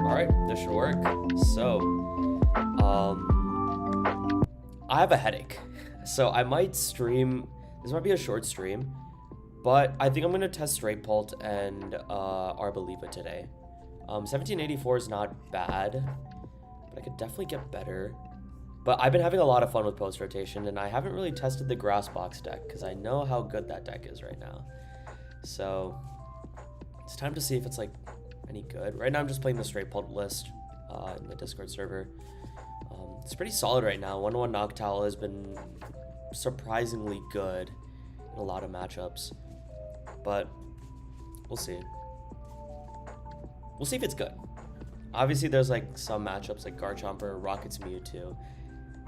Alright, this should work. So, I have a headache. So I might stream, this might be a short stream, but I think I'm going to test Straight Pult and Arboliva today. 1784 is not bad, but I could definitely get better. But I've been having a lot of fun with post rotation, and I haven't really tested the grass box deck because I know how good that deck is right now. So it's time to see if it's like any good. Right now I'm just playing the Straight Pult list in the Discord server. It's pretty solid right now. 1-1 Noctowl has been surprisingly good in a lot of matchups, but we'll see. We'll see if it's good. Obviously there's like some matchups like Garchomper, Rocket's Mewtwo.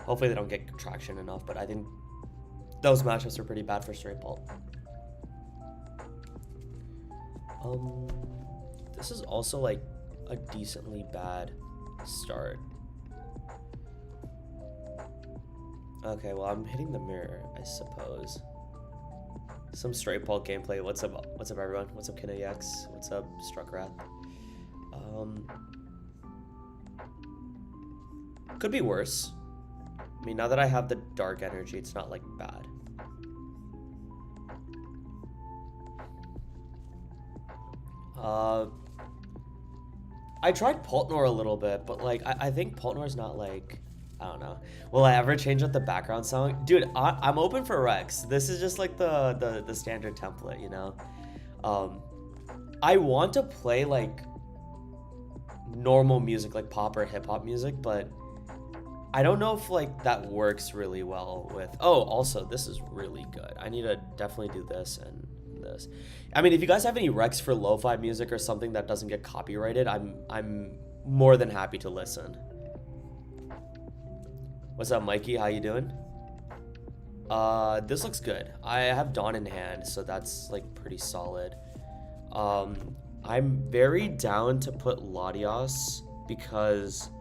Hopefully they don't get traction enough, but I think those matchups are pretty bad for Straight Pult. This is also like a decently bad start. Okay, well I'm hitting the mirror, I suppose. Some Straight Pult gameplay. What's up everyone? What's up KinaEX? What's up Struckrath? Could be worse. I mean, now that I have the dark energy, it's not like bad. I tried Pultnor a little bit, but like I think Pultnor's not like, I don't know. Will I ever change up the background song? Dude, I'm open for Rex. This is just like the standard template, you know? I want to play like normal music, like pop or hip hop music, but I don't know if like that works really well with, oh, also this is really good. I need to definitely do this and this. I mean, if you guys have any recs for lo-fi music or something that doesn't get copyrighted, I'm more than happy to listen. What's up, Mikey? How you doing? This looks good. I have Dawn in hand, so that's like pretty solid. I'm very down to put Latios because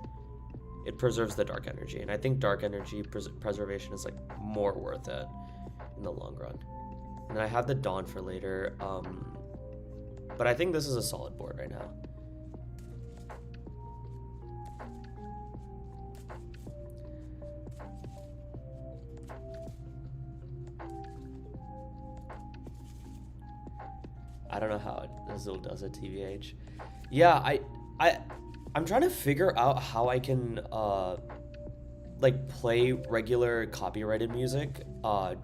it preserves the dark energy, and I think dark energy preservation is like more worth it in the long run. And I have the Dawn for later, but I think this is a solid board right now. I don't know how Azul does it, TVH. Yeah, I'm trying to figure out how I can like play regular copyrighted music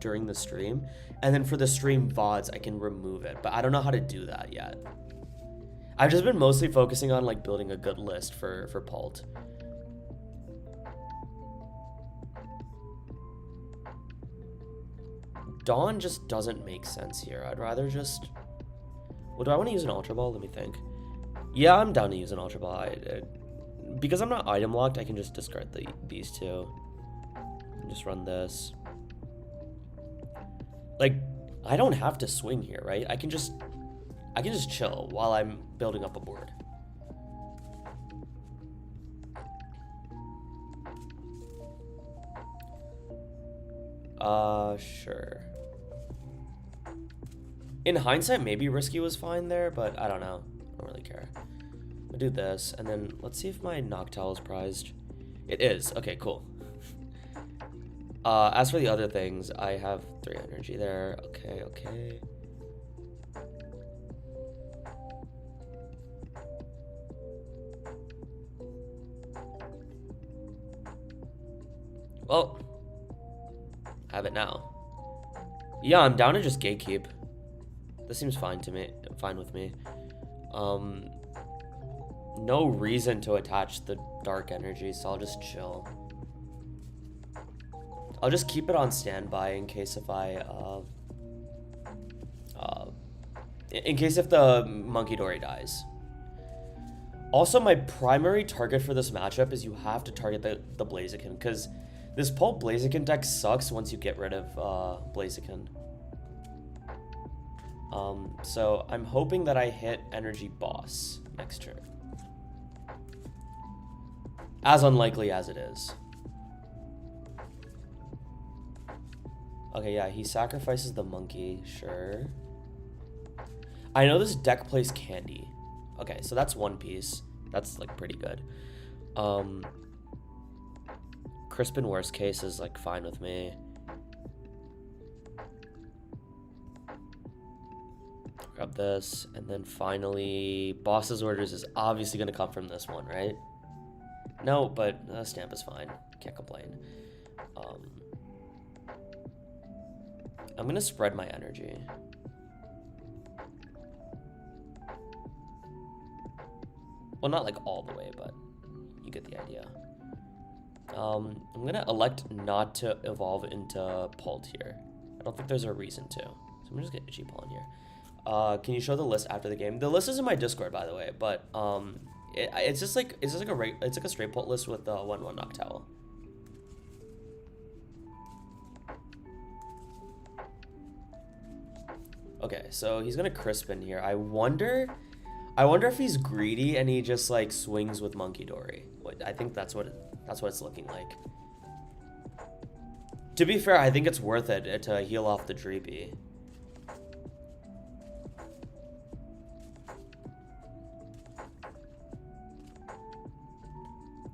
during the stream, and then for the stream VODs I can remove it, but I don't know how to do that yet. I've just been mostly focusing on like building a good list for Pult. Dawn just doesn't make sense here. I'd rather just, well, do I want to use an Ultra Ball? Let me think. Yeah, I'm down to use an Ultra Ball. Because I'm not item locked, I can just discard these two. And just run this. Like, I don't have to swing here, right? I can just chill while I'm building up a board. Sure. In hindsight, maybe Risky was fine there, but I don't know. I don't really care. I'll do this, and then let's see if my Noctowl is prized. It is. Okay, cool. As for the other things, I have 3 energy there. Okay, okay. Well, have it now. Yeah, I'm down to just gatekeep. This seems fine to me. Fine with me. No reason to attach the dark energy, so I'll just chill. I'll just keep it on standby in case if if the Monkey Dory dies. Also, my primary target for this matchup is you have to target the Blaziken, because this Pult Blaziken deck sucks once you get rid of Blaziken. So I'm hoping that I hit Energy Boss next turn. As unlikely as it is. Okay, yeah, he sacrifices the monkey, sure. I know this deck plays Candy. Okay, so that's one piece. That's like pretty good. Crisp in worst case is like fine with me. Grab this, and then finally, boss's orders is obviously gonna come from this one, right? No, but stamp is fine. Can't complain. I'm gonna spread my energy. Well, not like all the way, but you get the idea. I'm gonna elect not to evolve into Pult here. I don't think there's a reason to. So I'm gonna just get Itchy Paw in here. Can you show the list after the game? The list is in my Discord, by the way, but it's just like a straight Pult list with 1/1 Noctowl. Okay, so he's gonna crisp in here. I wonder if he's greedy and he just like swings with Monkey Dory. I think that's what it's looking like. To be fair, I think it's worth it to heal off the Dreepy.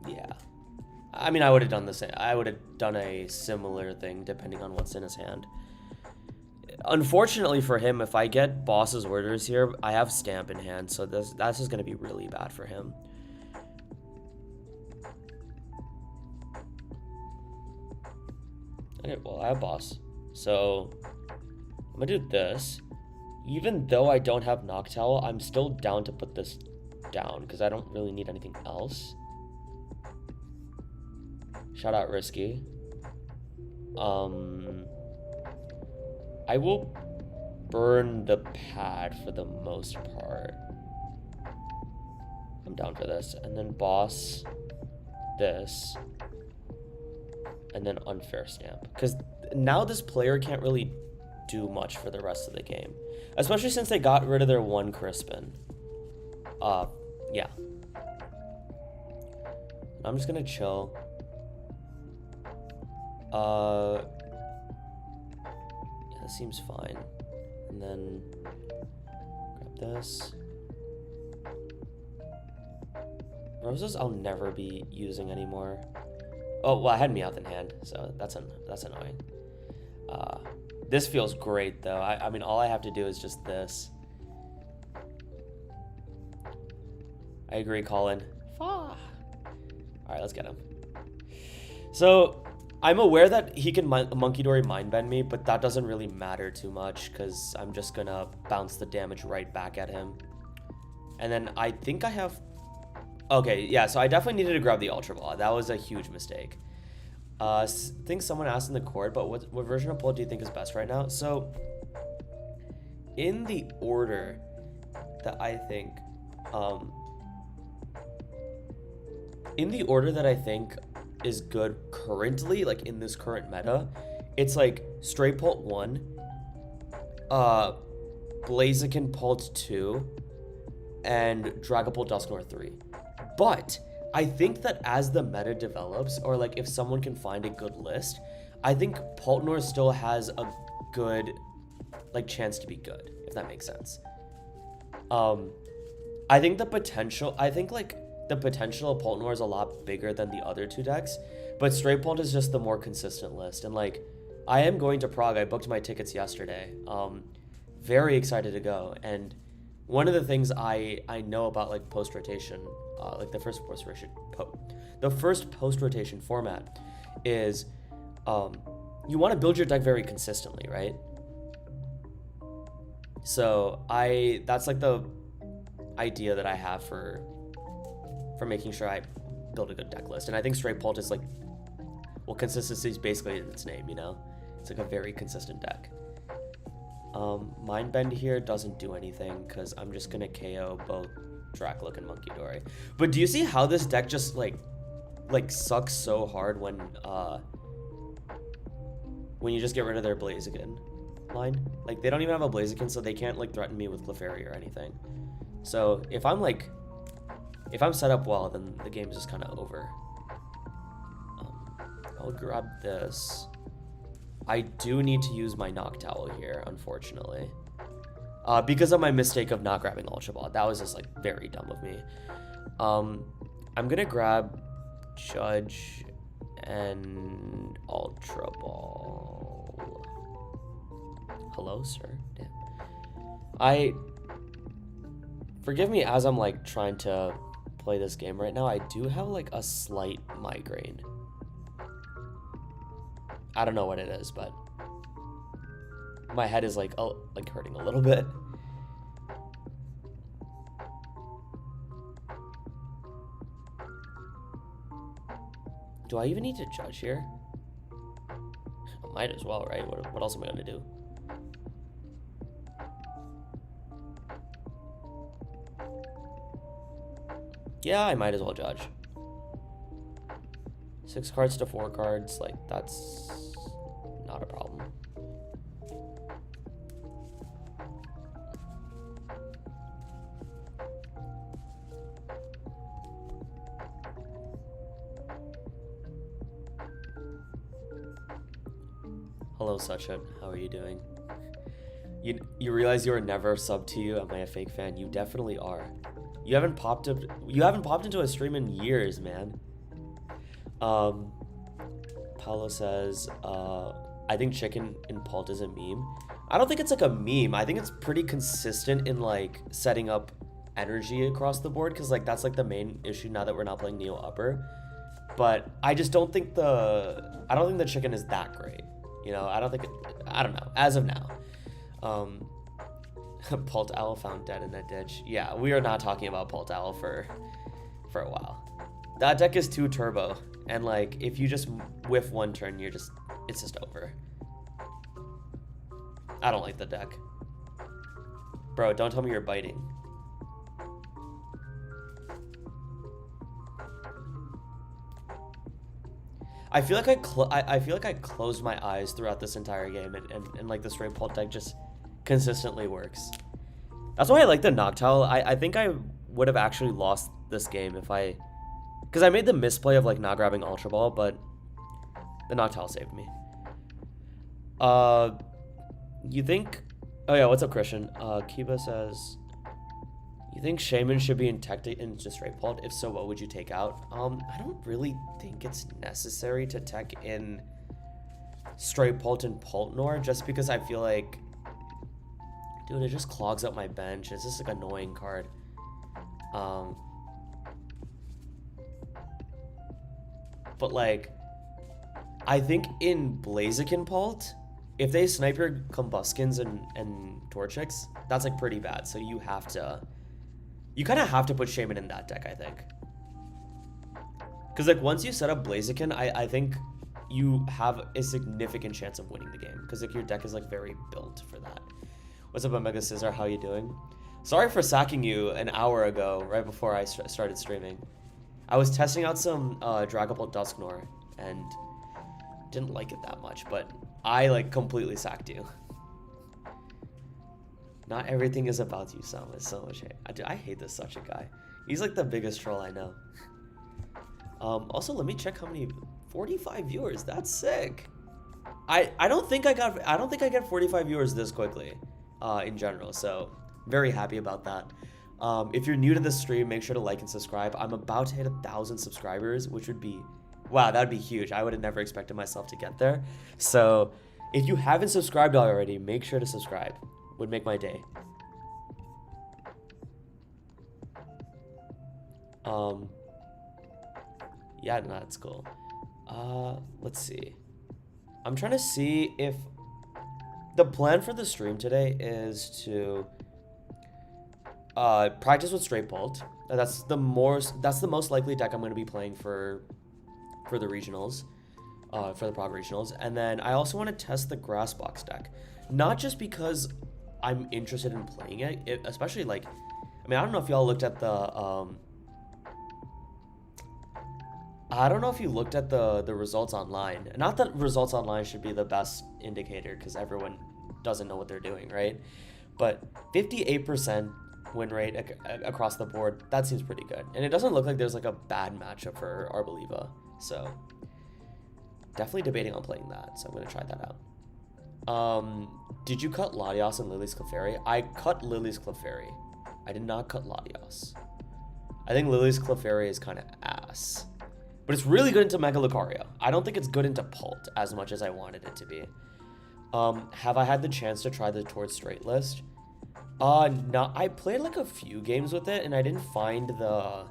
Yeah. I mean, I would have done the same. I would have done a similar thing depending on what's in his hand. Unfortunately for him, if I get boss's orders here, I have Stamp in hand, so that's just going to be really bad for him. Okay, well, I have boss. So, I'm going to do this. Even though I don't have Noctowl, I'm still down to put this down, because I don't really need anything else. Shout out Risky. I will burn the pad for the most part. I'm down for this. And then boss this. And then unfair stamp. Because now this player can't really do much for the rest of the game. Especially since they got rid of their one Crispin. Yeah. I'm just gonna chill. That seems fine. And then grab this. Roses I'll never be using anymore. Oh, well, I had Meowth in hand, so that's annoying. This feels great, though. I mean, all I have to do is just this. I agree, Colin. All right, let's get him. So, I'm aware that he can Monkey Dory Mind Bend me, but that doesn't really matter too much because I'm just going to bounce the damage right back at him. And then I think I have... Okay, yeah, so I definitely needed to grab the Ultra Ball. That was a huge mistake. I think someone asked in the Cord, but what version of Pult do you think is best right now? So, in the order that I think... is good currently, like in this current meta, it's like Stray Pult 1, Blaziken Pult 2, and Dragapult Dusknoir 3. But I think that as the meta develops, or like if someone can find a good list, I think Pultnor still has a good like chance to be good, if that makes sense. I think the potential of Pultnor is a lot bigger than the other two decks, but Stray Pult is just the more consistent list. And like, I am going to Prague. I booked my tickets yesterday. Very excited to go. And one of the things I know about like post rotation, like the first post rotation format, is you want to build your deck very consistently, right? So that's like the idea that I have for making sure I build a good deck list. And I think Stray Pult is like, well, consistency is basically in its name, you know? It's like a very consistent deck. Mind Bend here doesn't do anything because I'm just gonna KO both Dracloak and Monkey Dory. But do you see how this deck just like sucks so hard when you just get rid of their Blaziken line? Like, they don't even have a Blaziken, so they can't like threaten me with Clefairy or anything. So if I'm set up well, then the game is just kind of over. I'll grab this. I do need to use my Noctowl here, unfortunately. because of my mistake of not grabbing Ultra Ball. That was just like very dumb of me. I'm gonna grab Judge and Ultra Ball. Hello, sir. Damn. Forgive me as I'm like trying to play this game right now. I do have like a slight migraine. I don't know what it is, but my head is like hurting a little bit. Do I even need to judge here? I might as well, right? What else am I gonna do? Yeah, I might as well judge. 6 cards to 4 cards, like that's not a problem. Hello, Sachin. How are you doing? You realize you were never subbed to you? Am I a fake fan? You definitely are. You haven't popped into a stream in years, man. Paulo says, I think chicken in Pult is a meme. I don't think it's like a meme. I think it's pretty consistent in like setting up energy across the board, because like that's like the main issue now that we're not playing Neo Upper. But I just don't think the chicken is that great. You know, I don't know, as of now. Pult Owl found dead in a ditch. Yeah, we are not talking about Pult Owl for a while. That deck is too turbo, and like if you just whiff one turn, it's just over. I don't like the deck. Bro, don't tell me you're biting. I feel like I feel like I closed my eyes throughout this entire game, and like the straight Pult deck just consistently works. That's why I like the Noctowl. I think I would have actually lost this game if because I made the misplay of like not grabbing Ultra Ball, but the Noctowl saved me. You think? Oh yeah, what's up, Christian? Kiba says, you think Shaman should be in just straight Pult? If so, what would you take out? I don't really think it's necessary to tech in straight Pult and Pultnor, just because I feel like, dude, it just clogs up my bench. It's just like an annoying card. But like, I think in Blaziken Pult, if they snipe your Combuskins and Torchics, that's like pretty bad. So you kind of have to put Shaman in that deck, I think. Because like once you set up Blaziken, I think you have a significant chance of winning the game, because like your deck is like very built for that. What's up, Omega Scissor? How you doing? Sorry for sacking you an hour ago, right before I started streaming. I was testing out some Dragapult Dusknoir and didn't like it that much, but I like completely sacked you. Not everything is about you, Sam. It's so much hate. I hate this such a guy. He's like the biggest troll I know. Also, let me check how many. 45 viewers. That's sick. I don't think I get 45 viewers this quickly, in general. So very happy about that. If you're new to this stream, make sure to like and subscribe. I'm about to hit 1,000 subscribers, which would be, wow, that'd be huge. I would have never expected myself to get there. So if you haven't subscribed already, make sure to subscribe. Would make my day. Yeah, no, that's cool. Let's see. I'm trying to see if the plan for the stream today is to practice with straight Pult. That's the most likely deck I'm going to be playing for the regionals, for the Prague regionals. And then I also want to test the Grass Box deck, not just because I'm interested in playing it, especially like, I mean, I don't know if y'all looked at the I don't know if you looked at the results online. Not that results online should be the best indicator, because everyone doesn't know what they're doing, right? But 58% win rate across the board, that seems pretty good. And it doesn't look like there's like a bad matchup for Arboliva. So definitely debating on playing that. So I'm going to try that out. Did you cut Latios and Lily's Clefairy? I cut Lily's Clefairy. I did not cut Latios. I think Lily's Clefairy is kind of ass. But it's really good into Mega Lucario. I don't think it's good into Pult as much as I wanted it to be. Have I had the chance to try the Towards Straight list? No, I played like a few games with it and I didn't find the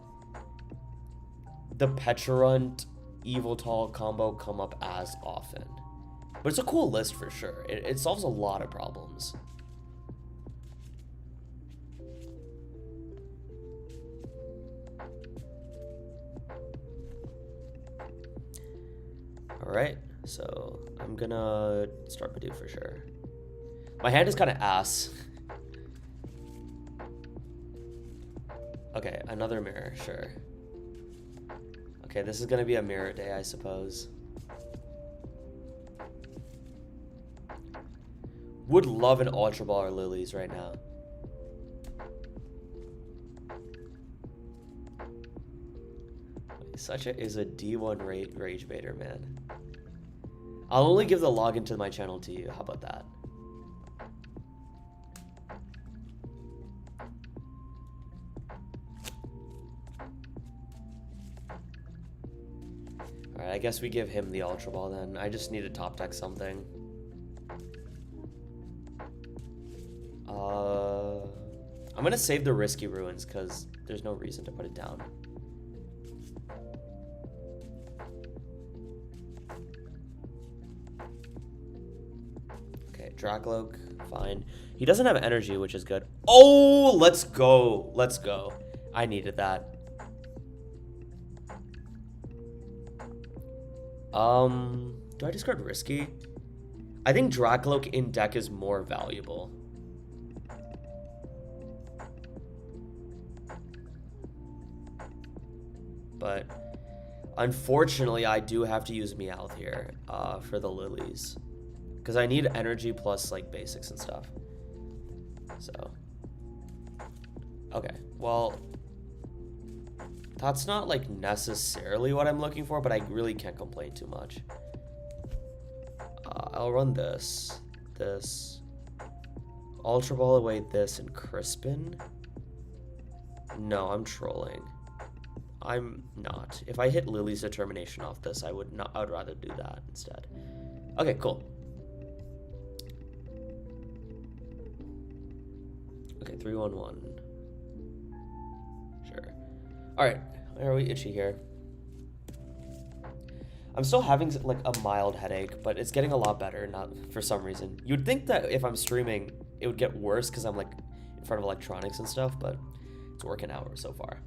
Petulant Eviltal combo come up as often. But it's a cool list for sure. It solves a lot of problems. Alright, so I'm gonna start Bidoof for sure. My hand is kind of ass. Okay, another mirror, sure. Okay, this is gonna be a mirror day, I suppose. Would love an Ultra Ball or Lilies right now. Sucha is a D1 rage baiter, man. I'll only give the login to my channel to you. How about that? Alright, I guess we give him the Ultra Ball then. I just need to top deck something. I'm gonna save the Risky Ruins because there's no reason to put it down. Okay, Dracloak, fine. He doesn't have energy, which is good. Oh, let's go. Let's go. I needed that. Do I discard Risky? I think Dracloak in deck is more valuable. But unfortunately, I do have to use Meowth here for the Lilies. Because I need energy plus like basics and stuff. So. Okay, well. That's not like necessarily what I'm looking for, but I really can't complain too much. I'll run this. Ultra Ball away this and Crispin. No, I'm trolling. I'm not. If I hit Lily's Determination off this, I would rather do that instead. Okay, cool. Okay, 3-1-1. Sure. Alright, are we itchy here? I'm still having like a mild headache, but it's getting a lot better, not for some reason. You'd think that if I'm streaming, it would get worse because I'm like in front of electronics and stuff, but it's working out so far.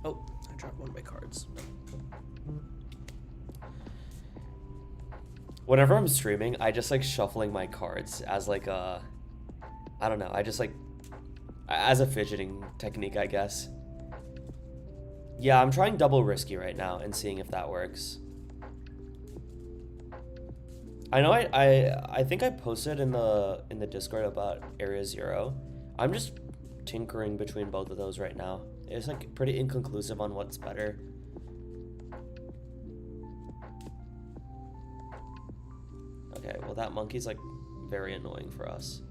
Oh, I dropped one of my cards. Whenever I'm streaming, I just like shuffling my cards as like a, I don't know, I just like, as a fidgeting technique, I guess. Yeah, I'm trying double Risky right now and seeing if that works. I know I think I posted in the Discord about Area 0. I'm just tinkering between both of those right now. It's like pretty inconclusive on what's better. Okay, well that monkey's like very annoying for us.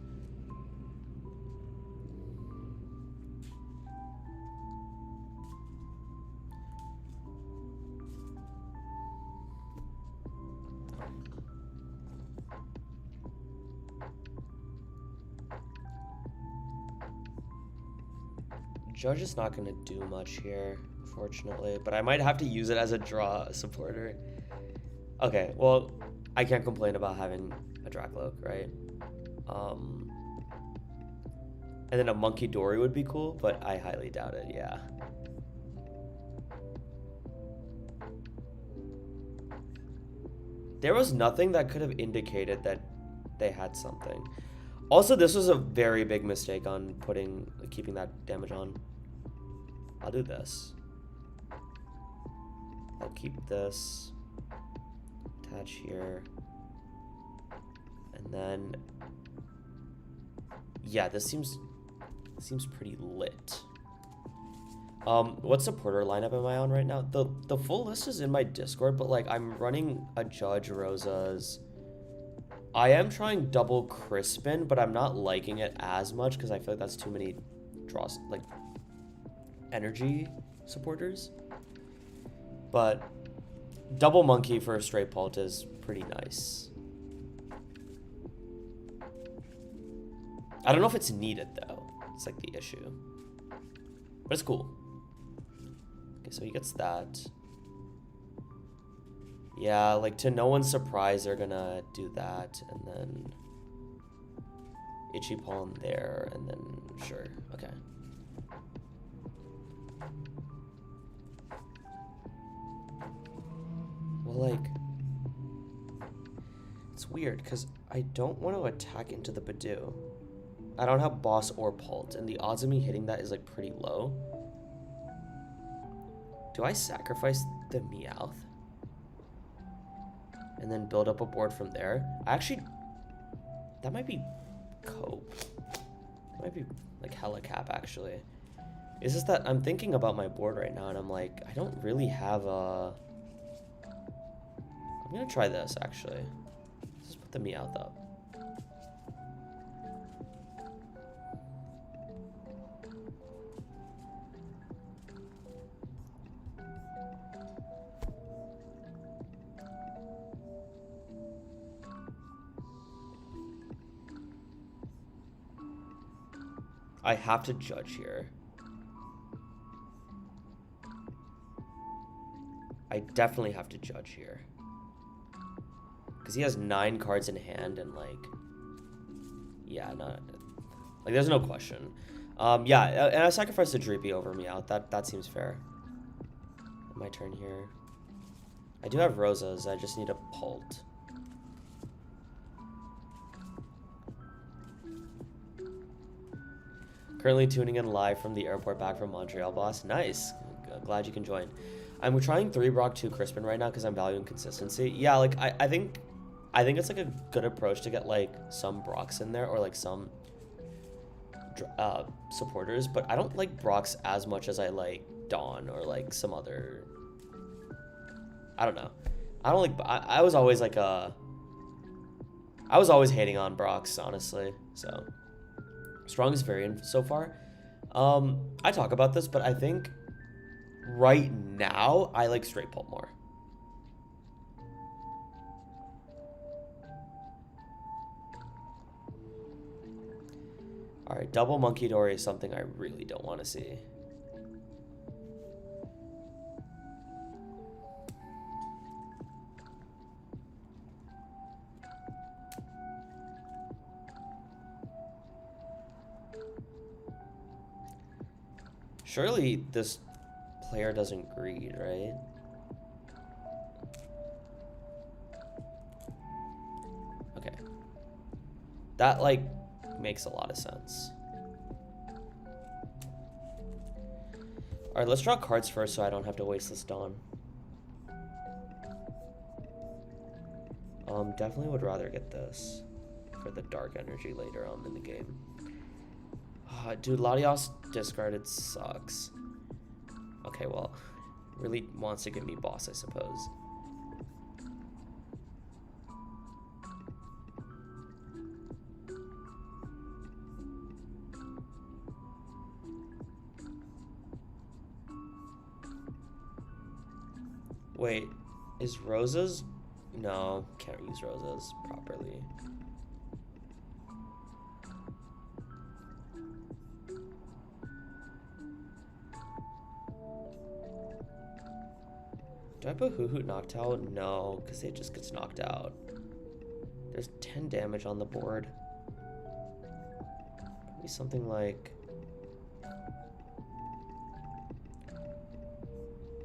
Judge is not going to do much here, unfortunately, but I might have to use it as a draw supporter. Okay, well, I can't complain about having a Dracloak, right? And then a Monkey Dory would be cool, but I highly doubt it, yeah. There was nothing that could have indicated that they had something. Also, this was a very big mistake on keeping that damage on. I'll do this. I'll keep this. Attach here. And then, yeah, this seems Seems pretty lit. What supporter lineup am I on right now? The full list is in my Discord, but like I'm running a Judge Rosas. I am trying double Crispin, but I'm not liking it as much because I feel like that's too many draws, like energy supporters. But double Monkey for a straight Pult is pretty nice. I don't know if it's needed though. It's like the issue. But it's cool. Okay, so he gets that. Yeah, like to no one's surprise, they're gonna do that, and then Itchy Palm there, and then sure, okay. Well, like, it's weird because I don't want to attack into the Badoo. I don't have Boss or Pult, and the odds of me hitting that is like pretty low. Do I sacrifice the Meowth? And then build up a board from there? That might be cope. That might be like hella cap actually. It's just that I'm thinking about my board right now and I'm like, I don't really have a... I'm gonna try this actually. Let's just put the Meowth up. I have to judge here. I definitely have to judge here. Because he has 9 cards in hand and like... Yeah, not... Like there's no question. Yeah, and I sacrificed the Dreepy over Meowth. That seems fair. My turn here. I do have Rosas. I just need a Pult. Currently tuning in live from the airport back from Montreal, boss. Nice. Glad you can join. I'm trying 3 Brock, 2 Crispin right now because I'm valuing consistency. Yeah, like I think it's like a good approach to get like some Brocks in there or like some supporters, but I don't like Brocks as much as I like Dawn or like some other... I don't know. I don't like... I was always like I was always hating on Brocks, honestly, so... Strongest variant so far. I talk about this, but I think right now I like straight Pult more. All right, double Monkey Dory is something I really don't want to see. Surely this player doesn't greed, right? Okay. That, like, makes a lot of sense. Alright, let's draw cards first so I don't have to waste this Dawn. Definitely would rather get this for the dark energy later on in the game. Dude, Latios discarded sucks. Okay, well, really wants to give me boss, I suppose. Wait, is Rosas? No, can't use Rosas properly. Do I put Hoot Noctowl? No, because it just gets knocked out. There's 10 damage on the board. Maybe something like...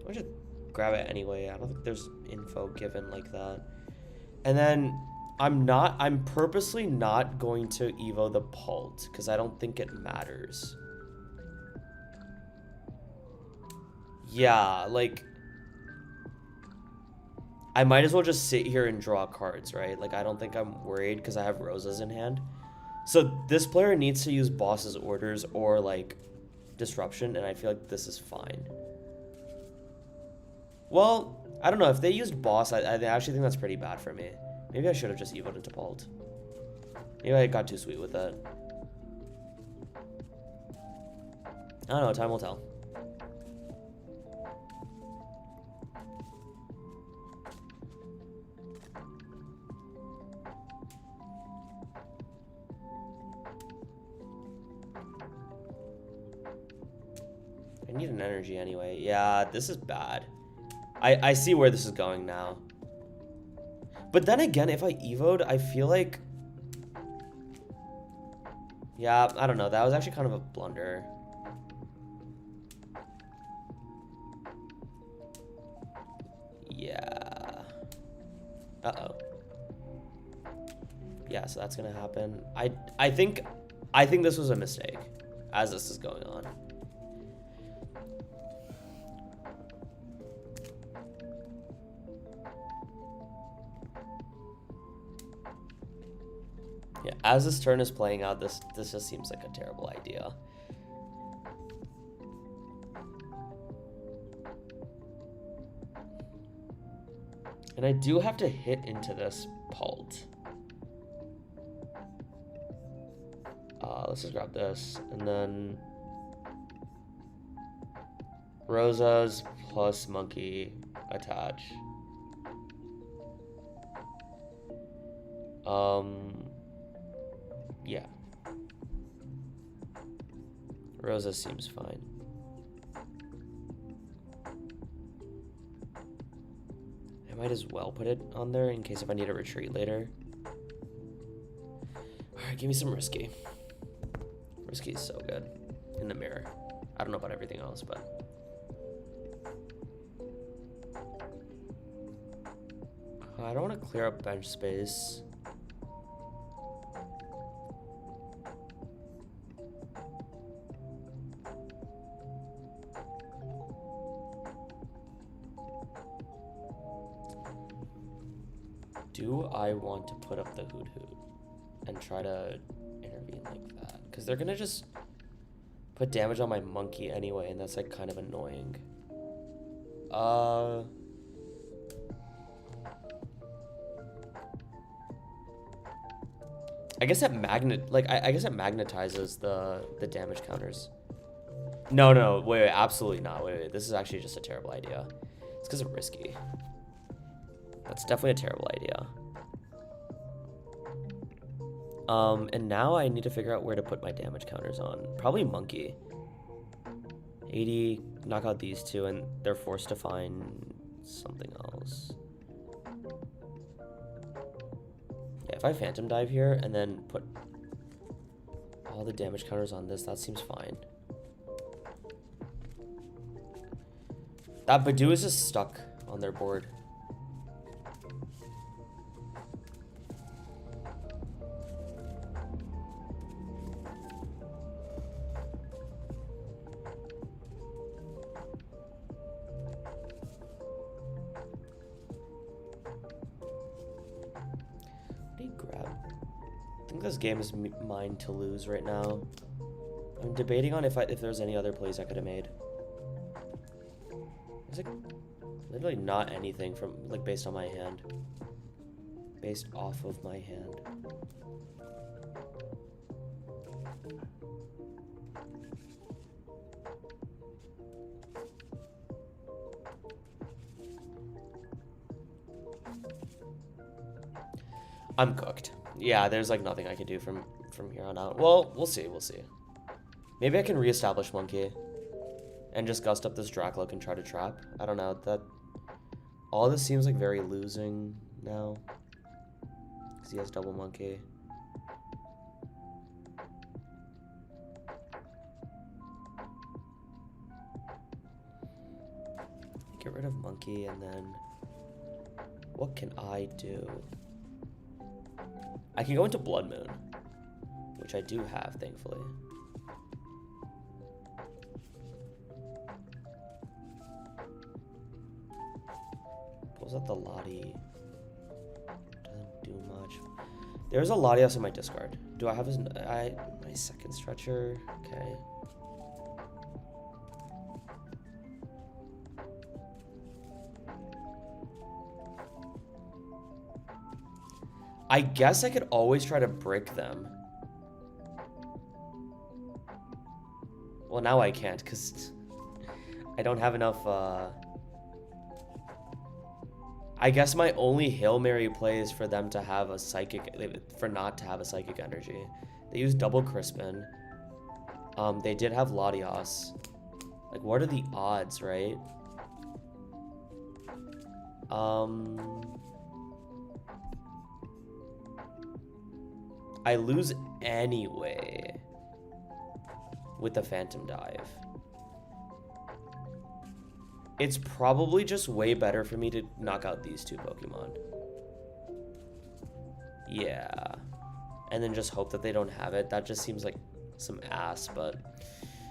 I should grab it anyway. I don't think there's info given like that. And then I'm purposely not going to Evo the Pult because I don't think it matters. Yeah, like... I might as well just sit here and draw cards, right? Like, I don't think I'm worried because I have Rosas in hand. So this player needs to use boss's orders or like disruption, and I feel like this is fine. Well, I don't know. If they used boss, I actually think that's pretty bad for me. Maybe I should have just evoed into Pult. Maybe I got too sweet with it. I don't know. Time will tell. I need an energy anyway. Yeah, this is bad. I see where this is going now. But then again, if I evoed, I feel like... Yeah, I don't know. That was actually kind of a blunder. Yeah. Uh-oh. Yeah, so that's gonna happen. I think this was a mistake as this is going on. Yeah, as this turn is playing out, this just seems like a terrible idea. And I do have to hit into this Pult. Let's just grab this, and then Rosas plus Monkey attach. Yeah. Rosa seems fine. I might as well put it on there in case if I need a retreat later. Alright, give me some Risky. Risky is so good in the mirror. I don't know about everything else, but... I don't want to clear up bench space. Do I want to put up the Hoot Hoot and try to intervene like that? Because they're going to just put damage on my monkey anyway, and that's like kind of annoying. I guess that I guess it magnetizes the damage counters. No, wait, absolutely not. Wait, this is actually just a terrible idea. It's because of Risky. That's definitely a terrible idea. And now I need to figure out where to put my damage counters on. Probably Monkey. 80, knock out these two, and they're forced to find something else. Yeah, if I Phantom Dive here and then put all the damage counters on this, that seems fine. That Badoo is just stuck on their board. This game is mine to lose right now. I'm debating on if there's any other plays I could have made. There's like literally not anything from like based on my hand. Based off of my hand. I'm cooked. Yeah, there's like nothing I can do from here on out. Well, we'll see. Maybe I can reestablish Monkey and just gust up this Dracloak and try to trap. I don't know. That all this seems like very losing now because he has double Monkey. Get rid of Monkey, and then what can I do? I can go into Blood Moon, which I do have, thankfully. Pulls out the Lottie. Doesn't do much. There's a Latios in my discard. Do I have my second stretcher? Okay. I guess I could always try to brick them. Well, now I can't because I don't have enough. I guess my only Hail Mary play is for them to have a psychic, for not to have a psychic energy. They use double Crispin. They did have Latios. Like, what are the odds, right? I lose anyway with the Phantom Dive. It's probably just way better for me to knock out these two Pokemon. Yeah. And then just hope that they don't have it. That just seems like some ass, but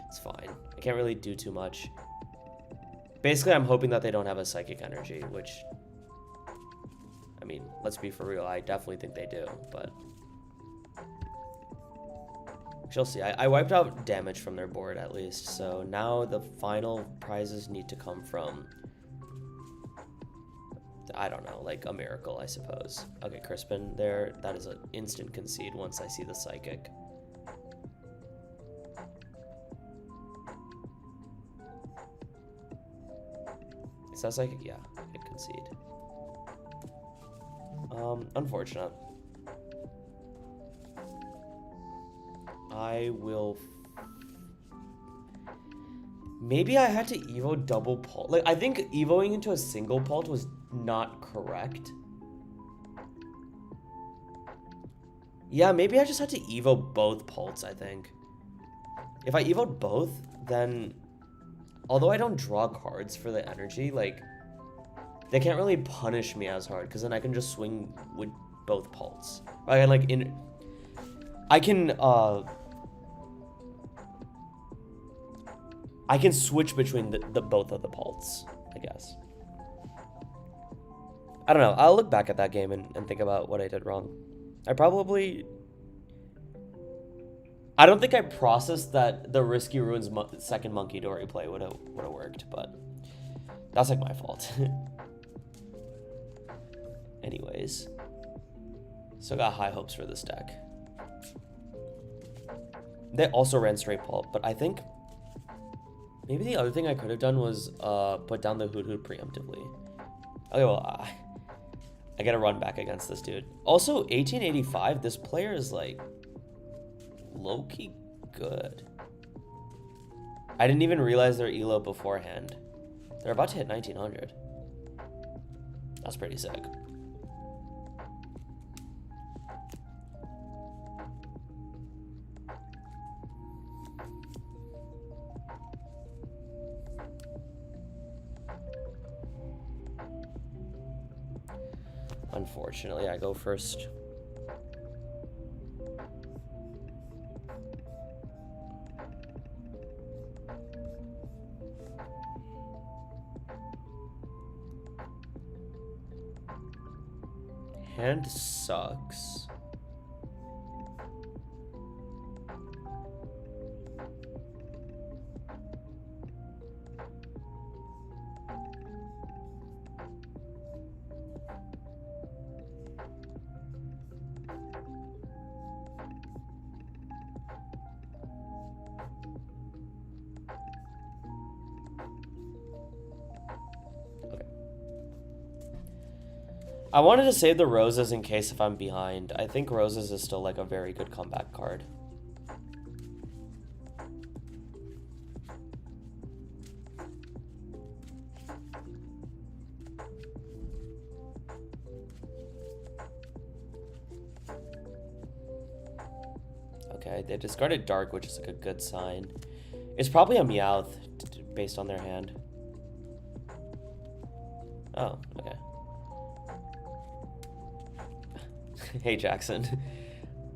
it's fine. I can't really do too much. Basically, I'm hoping that they don't have a Psychic Energy, which, I mean, let's be for real. I definitely think they do, but she'll see. I wiped out damage from their board at least, so now the final prizes need to come from, I don't know, like a miracle, I suppose. Okay, Crispin there. That is an instant concede once I see the Psychic. Is that Psychic? Yeah, I concede. Unfortunate. I will... Maybe I had to Evo double Pult. Like, I think Evoing into a single Pult was not correct. Yeah, maybe I just had to Evo both Pults, I think. If I Evoed both, then... Although I don't draw cards for the energy, like... They can't really punish me as hard, because then I can just swing with both Pults. I can, like, I can switch between the both of the Pults, I guess. I don't know. I'll look back at that game and think about what I did wrong. I don't think I processed that the Risky Ruins second Monkey Dory play would have worked, but that's like my fault. Anyways, still got high hopes for this deck. They also ran straight Pulp, but I think maybe the other thing I could have done was put down the Hoot preemptively. Okay, well, I gotta run back against this dude. Also, 1885, this player is like low-key good. I didn't even realize their elo beforehand. They're about to hit 1900. That's pretty sick. Unfortunately, I go first. Hand sucks. I wanted to save the Roses in case if I'm behind. I think Roses is still like a very good comeback card. Okay, they discarded Dark, which is like a good sign. It's probably a Meowth based on their hand. Oh, okay. Hey Jackson,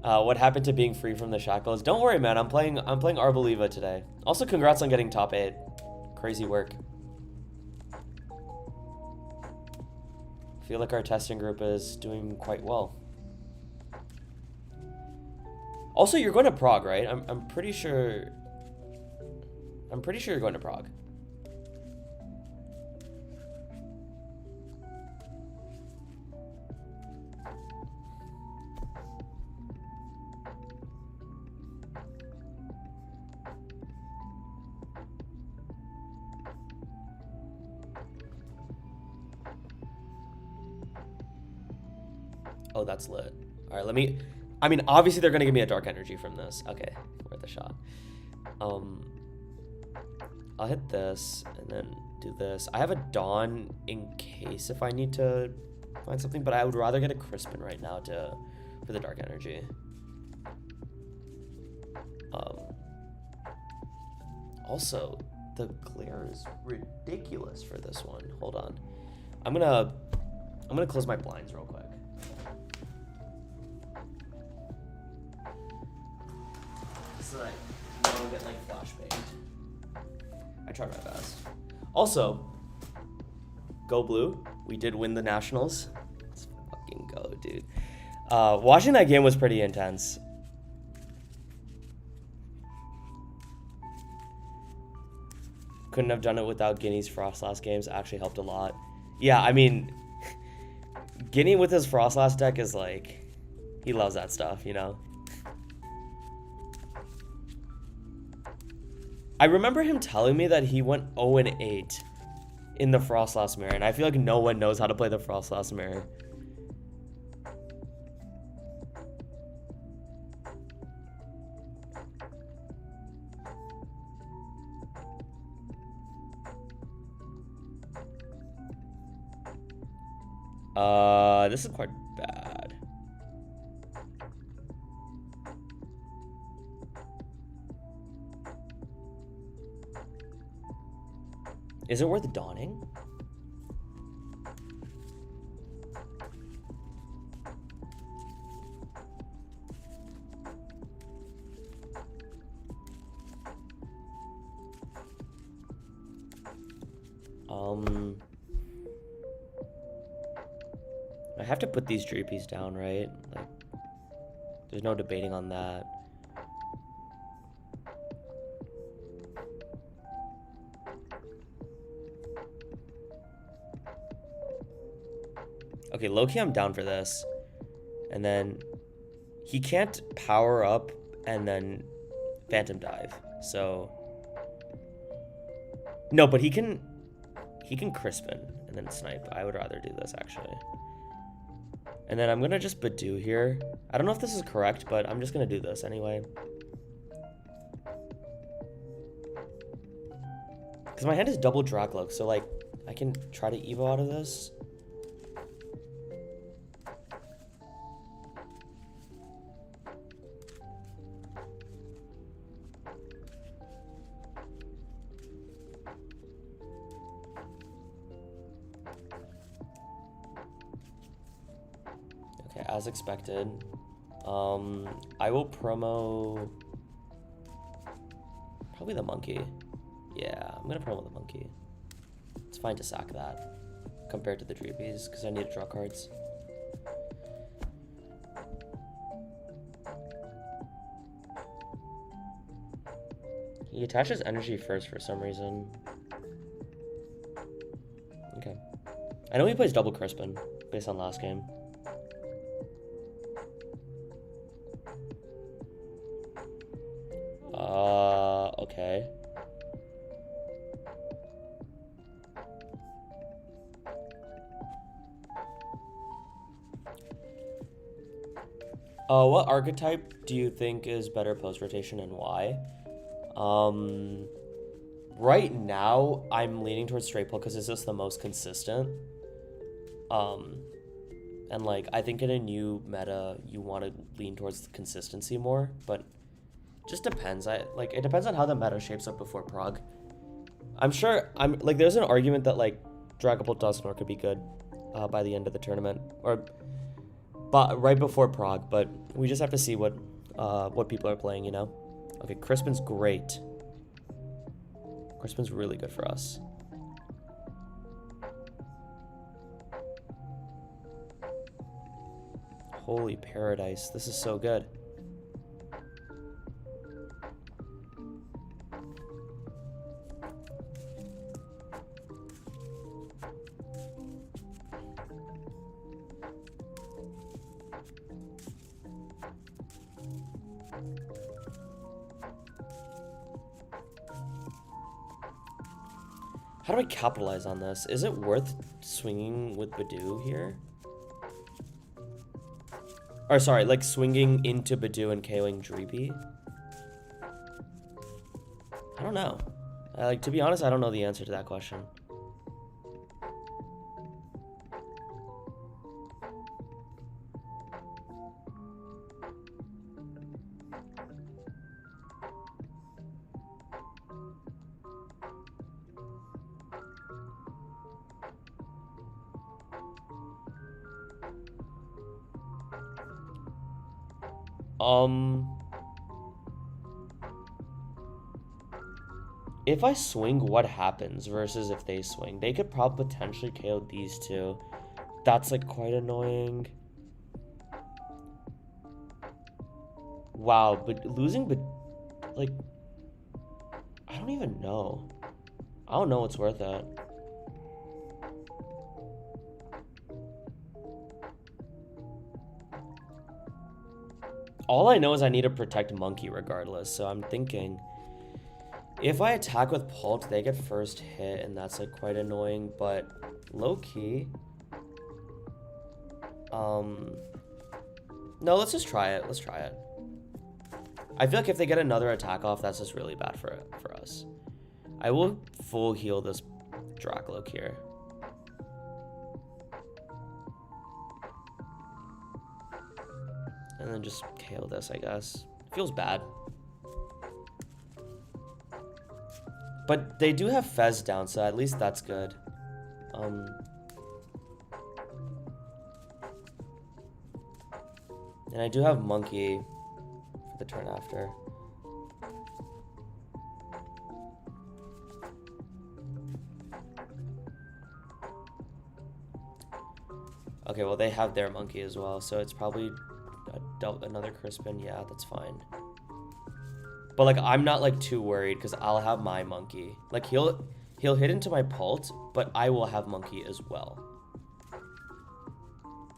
what happened to being free from the shackles? Don't worry, man. I'm playing Arboliva today. Also, congrats on getting top 8. Crazy work. Feel like our testing group is doing quite well. Also, you're going to Prague, right? I'm pretty sure. I'm pretty sure you're going to Prague. Oh, that's lit. All right, let me. I mean, obviously they're gonna give me a dark energy from this. Okay, worth a shot. I'll hit this and then do this. I have a Dawn in case if I need to find something, but I would rather get a Crispin right now for the dark energy. Also, the glare is ridiculous for this one. Hold on. I'm gonna close my blinds real quick. So that I don't get like flashbanged. I tried my best. Also, go blue. We did win the nationals. Let's fucking go, dude. Watching that game was pretty intense. Couldn't have done it without Guinea's Frost last games. Actually helped a lot. Yeah, I mean, Guinea with his Frost last deck is like, he loves that stuff, you know? I remember him telling me that he went 0-8 in the Frostlass Mirror, and I feel like no one knows how to play the Frostlass Mirror. This is quite bad. Is it worth dawning? I have to put these Dreepies down, right? Like, there's no debating on that. Okay, low-key, I'm down for this. And then he can't power up and then Phantom Dive. So no, but he can Crispin and then snipe. I would rather do this actually. And then I'm gonna just Badoo here. I don't know if this is correct, but I'm just gonna do this anyway. Because my hand is double Dracloak, so like I can try to Evo out of this. Okay, as expected. I will promo probably the monkey. Yeah, I'm gonna promo the monkey. It's fine to sack that compared to the Dreepies because I need to draw cards. He attaches energy first for some reason. Okay. I know he plays double Crispin based on last game. Okay. What archetype do you think is better post-rotation and why? Right now, I'm leaning towards straight pull because it's just the most consistent. And like, I think in a new meta, you want to lean towards the consistency more, but just depends. It depends on how the meta shapes up before Prague. There's an argument that like Dragapult Dusknoir could be good by the end of the tournament but right before Prague, but we just have to see what people are playing, you know? Okay, Crispin's great. Crispin's really good for us. Holy paradise, this is so good. How do I capitalize on this? Is it worth swinging with Badoo here? Or sorry, like swinging into Badoo and KOing Dreepy? I don't know. Like, to be honest, I don't know the answer to that question. If I swing, what happens versus if they swing? They could probably potentially KO these two. That's like quite annoying. Wow, but losing, but like, I don't even know. I don't know what's worth it. All I know is I need to protect Monkey regardless, so I'm thinking if I attack with Pult, they get first hit, and that's like quite annoying, but low-key. No, let's just try it. Let's try it. I feel like if they get another attack off, that's just really bad for us. I will full heal this Dracloak here. And then just KO this, I guess. Feels bad. But they do have Fez down, so at least that's good. And I do have Monkey for the turn after. Okay, well, they have their Monkey as well, so it's probably another Crispin. Yeah, that's fine. But like, I'm not like too worried because I'll have my Monkey. Like, he'll hit into my Pult, but I will have Monkey as well.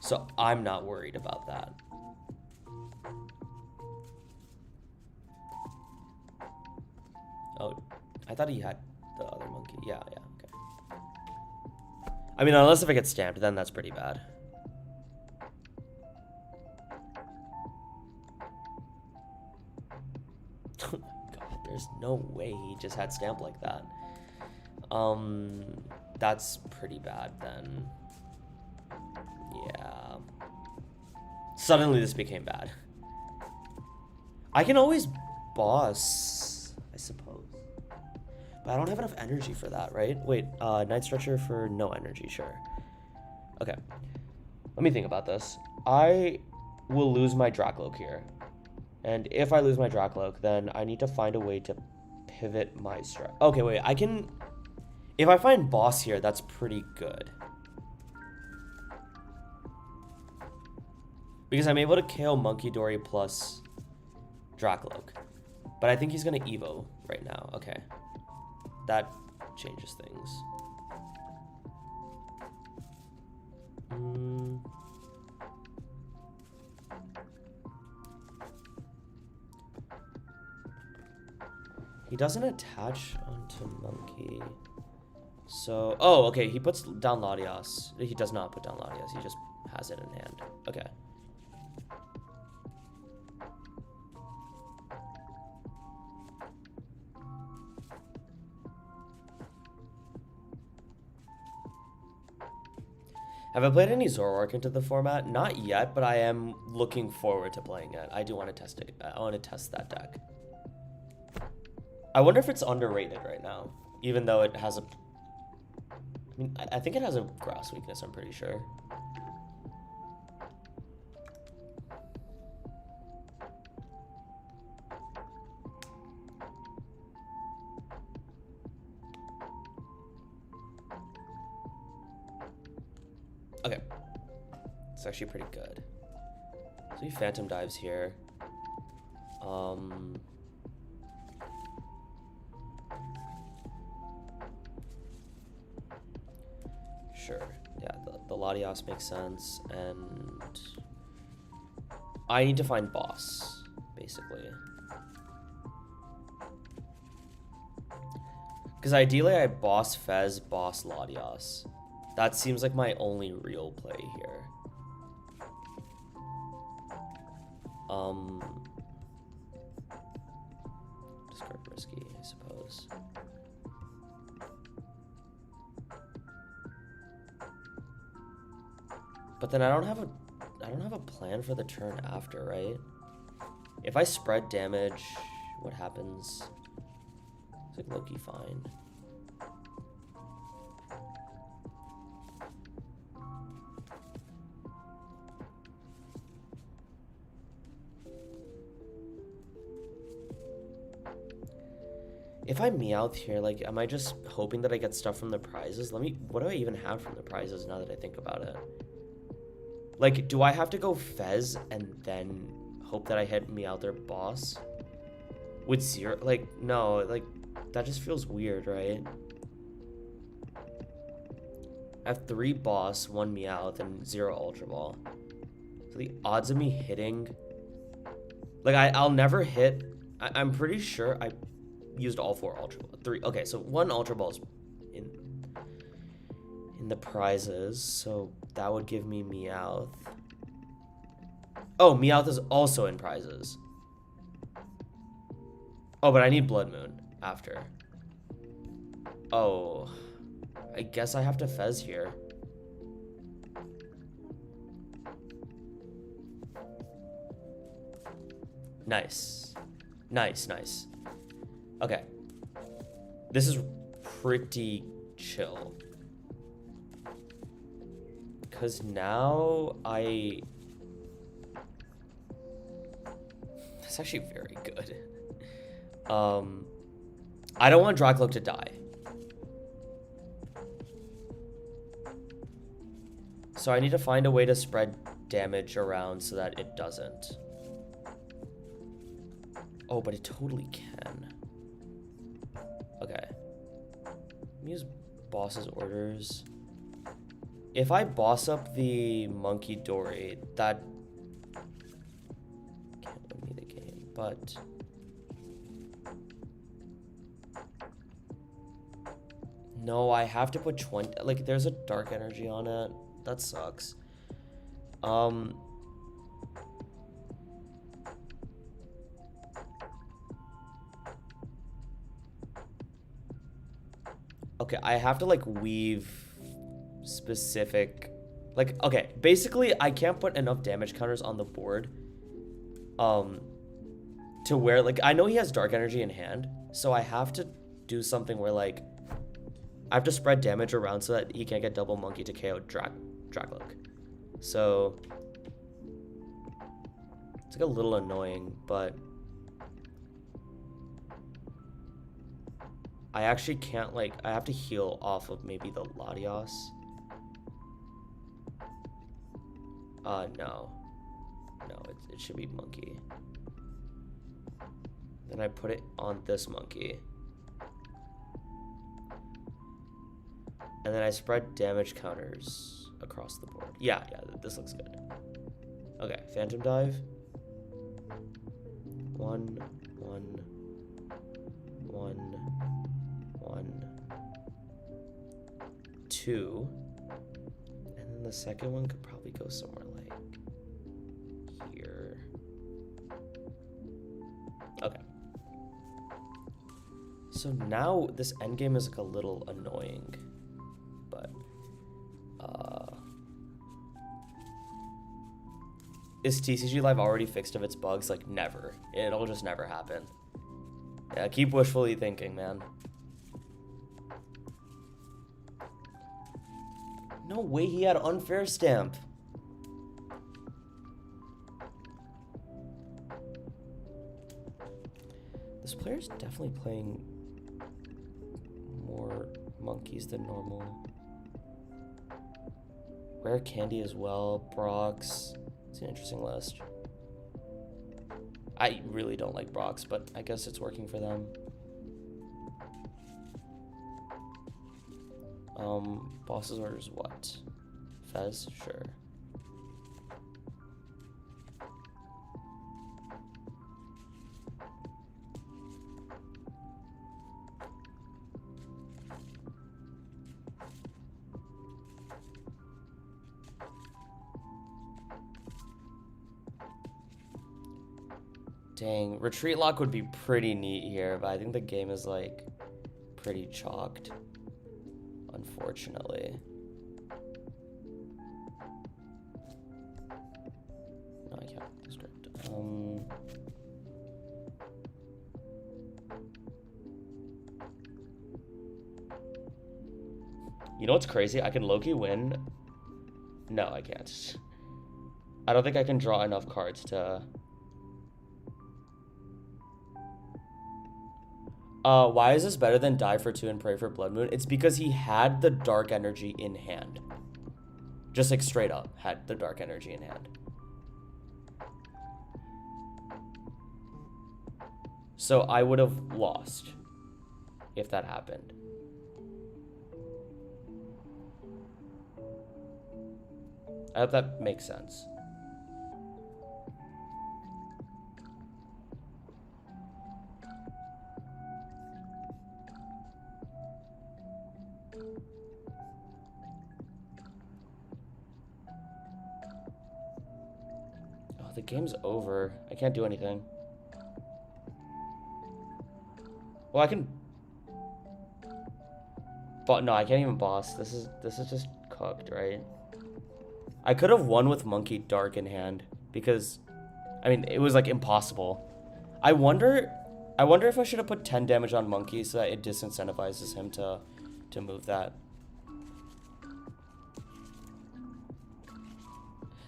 So I'm not worried about that. Oh, I thought he had the other Monkey. Yeah, okay. I mean, unless if I get stamped, then that's pretty bad. God, there's no way he just had stamp like that. That's pretty bad then. Yeah. Suddenly this became bad. I can always boss, I suppose. But I don't have enough energy for that, right? Wait, Night Stretcher for no energy, sure. Okay. Let me think about this. I will lose my Dracloak here. And if I lose my Dracloak, then I need to find a way to pivot my strat. Okay, wait, I can... If I find boss here, that's pretty good. Because I'm able to KO Monkey Dory plus Dracloak. But I think he's going to Evo right now. Okay. That changes things. He doesn't attach onto Monkey. So, oh, okay, he puts down Latias. He does not put down Latias, he just has it in hand. Okay. Have I played any Zoroark into the format? Not yet, but I am looking forward to playing it. I do want to test it. I want to test that deck. I wonder if it's underrated right now, even though it has a... I mean, I think it has a grass weakness, I'm pretty sure. Okay. It's actually pretty good. So he Phantom Dives here. Sure. Yeah, the Latias makes sense, and I need to find boss, basically. Because ideally I boss Fez, boss Latias. That seems like my only real play here. Discard risky, I suppose. But then I don't have a plan for the turn after, right? If I spread damage, what happens? It's like Loki fine. If I Meowth here, like, am I just hoping that I get stuff from the prizes? What do I even have from the prizes now that I think about it? Like, do I have to go Fez and then hope that I hit Meowth or boss? With 0, like, no, like, that just feels weird, right? I have 3 boss, 1 Meowth, and 0 Ultra Ball. So the odds of me hitting... Like, I'll never hit... I'm pretty sure I used all 4 Ultra Ball. 3... Okay, so 1 Ultra Ball is in the prizes, so that would give me Meowth. Oh, Meowth is also in prizes. Oh, but I need Blood Moon after. Oh, I guess I have to Fez here. Nice. Nice, nice. Okay. This is pretty chill. Because now That's actually very good. I don't want Dracloak to die. So I need to find a way to spread damage around so that it doesn't. Oh, but it totally can. Okay. Let me use boss's orders. If I boss up the Monkey Dory, that can't win me the game, but... No, I have to put 20... Like, there's a dark energy on it. That sucks. Okay, I have to, like, weave specific... Like, okay, basically, I can't put enough damage counters on the board to where, like, I know he has dark energy in hand, so I have to do something where, like, I have to spread damage around so that he can't get double monkey to KO Dracloak. So it's like a little annoying, but I actually can't, like, I have to heal off of maybe the Latias. No, it should be monkey. Then I put it on this monkey. And then I spread damage counters across the board. Yeah, this looks good. Okay, Phantom Dive. 1, 1, 1, 1, 2. And then the second one could probably go somewhere like here. Okay. So now this endgame is like a little annoying. But is TCG Live already fixed of its bugs? Like, never. It'll just never happen. Yeah, keep wishfully thinking, man. No way he had unfair stamp. This player's definitely playing more monkeys than normal. Rare Candy as well, Brox. It's an interesting list. I really don't like Brox, but I guess it's working for them. Boss's orders what? Fez? Sure. Dang, retreat lock would be pretty neat here, but I think the game is like pretty chalked, unfortunately. No, I can't script. You know what's crazy? I can low-key win. No, I can't. I don't think I can draw enough cards to... why is this better than die for 2 and pray for Blood Moon? It's because he had the dark energy in hand. Just like straight up had the dark energy in hand. So I would have lost if that happened. I hope that makes sense. Oh, the game's over. I can't do anything. Well, I can... But no, I can't even boss. This is just cooked, right? I could have won with Monkey Dark in hand because, I mean, it was like impossible. I wonder if I should have put 10 damage on Monkey so that it disincentivizes him to move that.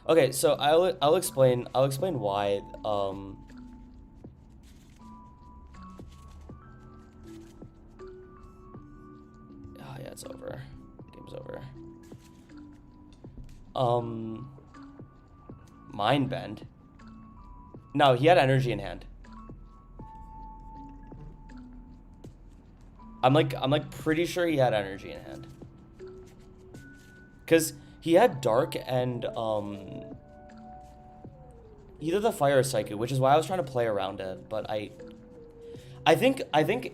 Okay, so I'll explain why. Oh yeah, it's over. Game's over. Mind Bend. No, he had energy in hand. I'm like pretty sure he had energy in hand. Cause he had dark and either the fire or psychic, which is why I was trying to play around it, but I think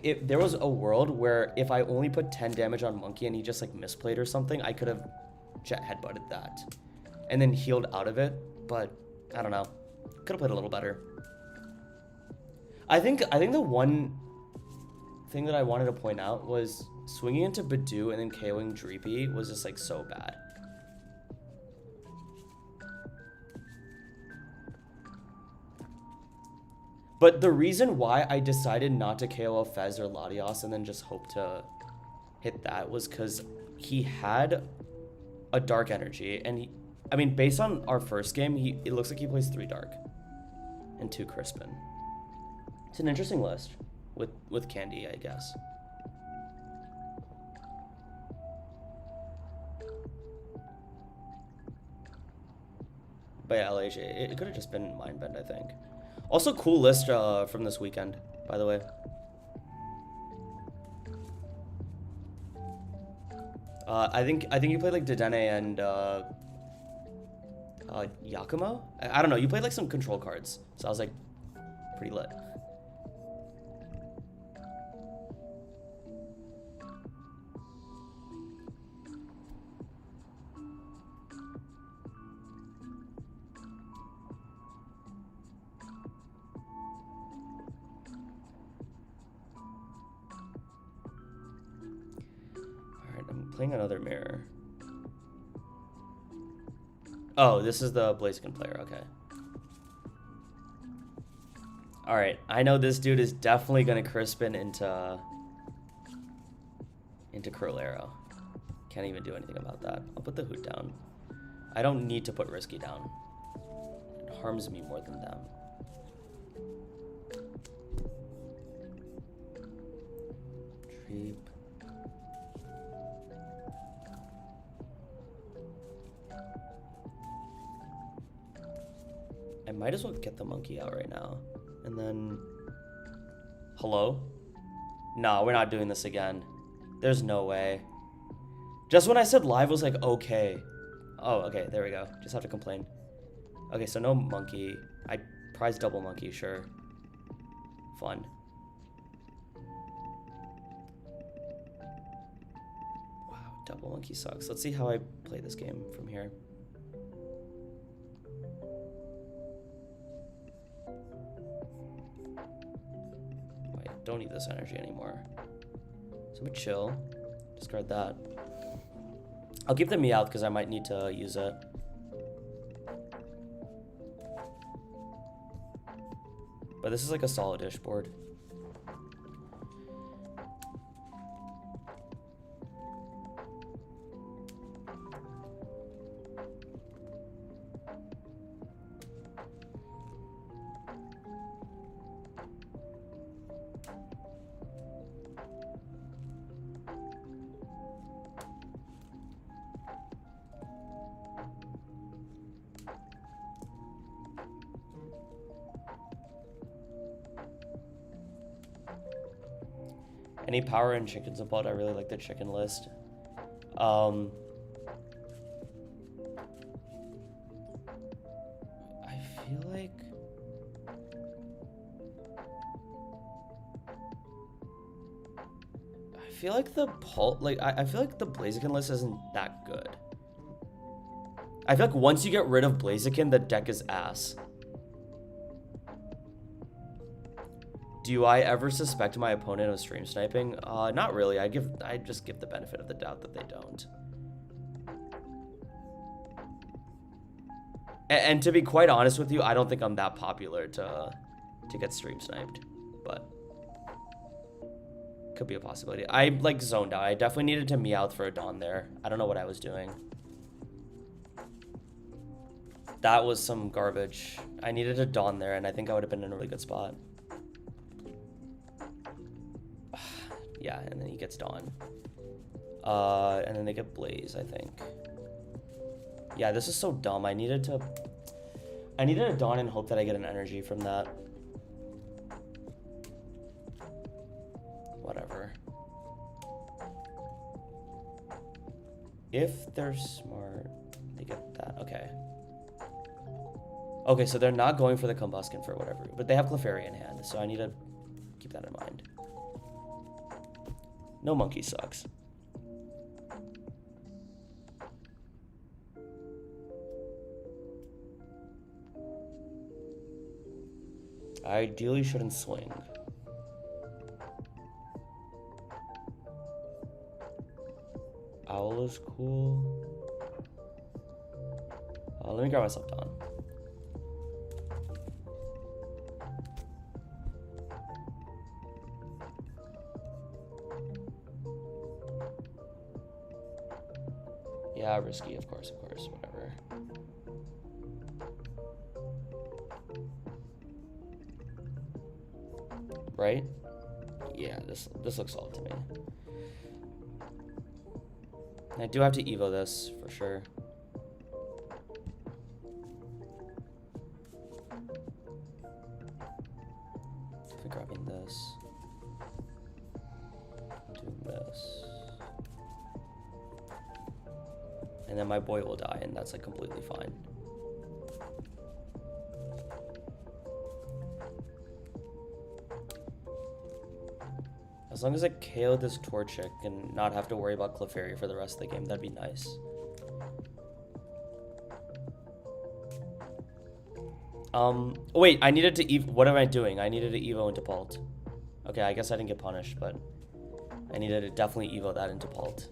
if there was a world where if I only put 10 damage on Monkey and he just like misplayed or something, I could have jet headbutted that and then healed out of it, but I don't know. Could have played a little better. I think the one thing that I wanted to point out was swinging into Badoo and then KOing Dreepy was just like so bad. But the reason why I decided not to KO a Fez or Latios and then just hope to hit that was because he had a dark energy, and I mean, based on our first game, it looks like he plays 3 dark and 2 Crispin. It's an interesting list with Candy, I guess. But yeah, LH, it could have just been Mind Bend, I think. Also, cool list from this weekend, by the way. I think you played like Dedenne and Yakumo? I don't know, you played like some control cards, so I was like pretty lit. Playing another mirror. Oh, this is the Blaziken player, okay. Alright, I know this dude is definitely gonna Crispin into Curlero. Can't even do anything about that. I'll put the Hoot down. I don't need to put Risky down. It harms me more than them. Treep. I might as well get the Monkey out right now. And then... Hello? No, we're not doing this again. There's no way. Just when I said live was like, okay. Oh, okay, there we go. Just have to complain. Okay, so no Monkey. I prize double Monkey, sure. Fun. Wow, double Monkey sucks. Let's see how I play this game from here. don't need this energy anymore. So we chill. Discard that. I'll keep the Meowth because I might need to use it. But this is like a solid-ish board. Any power in chickens about? I really like the chicken list. I feel like the I feel like the Blaziken list isn't that good. I feel like once you get rid of Blaziken, the deck is ass. Do I ever suspect my opponent of stream sniping? Not really. I just give the benefit of the doubt that they don't. And to be quite honest with you, I don't think I'm that popular to get stream sniped, but could be a possibility. I like zoned out. I definitely needed to Meowth for a Dawn there. I don't know what I was doing. That was some garbage. I needed a Dawn there, and I think I would have been in a really good spot. Yeah, and then he gets Dawn. And then they get Blaze, I think. Yeah, this is so dumb. I needed a Dawn and hope that I get an energy from that. Whatever. If they're smart, they get that. Okay. Okay, so they're not going for the Combuskin for whatever, but they have Clefairy in hand, so I need to keep that in mind. No monkey sucks. I ideally shouldn't swing. Owl is cool. Let me grab myself Dawn. Yeah, risky, of course, whatever. Right? Yeah, this looks solid to me. I do have to Evo this, for sure. Definitely grabbing this. Doing this. And then my boy will die, and that's like completely fine. As long as I KO this Torchic and not have to worry about Clefairy for the rest of the game, that'd be nice. Wait, I needed to what am I doing? I needed to Evo into Pult. Okay, I guess I didn't get punished, but I needed to definitely Evo that into Pult.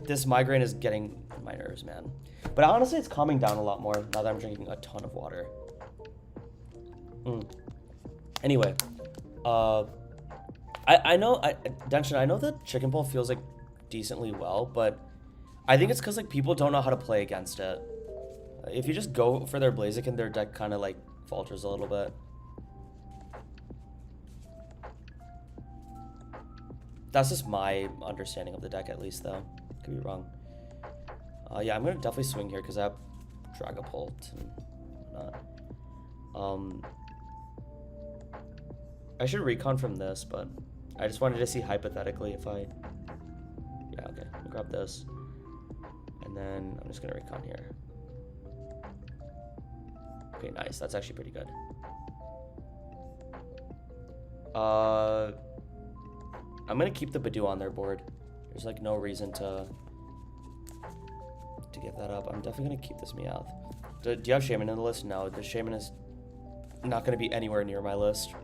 This migraine is getting on my nerves, man. But honestly, it's calming down a lot more now that I'm drinking a ton of water. Anyway, I know, Denshin, I know that Chicken Bowl feels like decently well, but I think it's because like people don't know how to play against it. If you just go for their Blaziken, their deck kind of like falters a little bit. That's just my understanding of the deck, at least, though. Could be wrong. Yeah, I'm gonna definitely swing here because I have Dragapult and whatnot. I should recon from this, but I just wanted to see hypothetically if I... Yeah, okay. I'm gonna grab this. And then I'm just gonna recon here. Okay, nice. That's actually pretty good. I'm gonna keep the Badoo on their board. There's like no reason to get that up. I'm definitely gonna keep this Meowth. Do you have Shaman in the list? No, the Shaman is not gonna be anywhere near my list.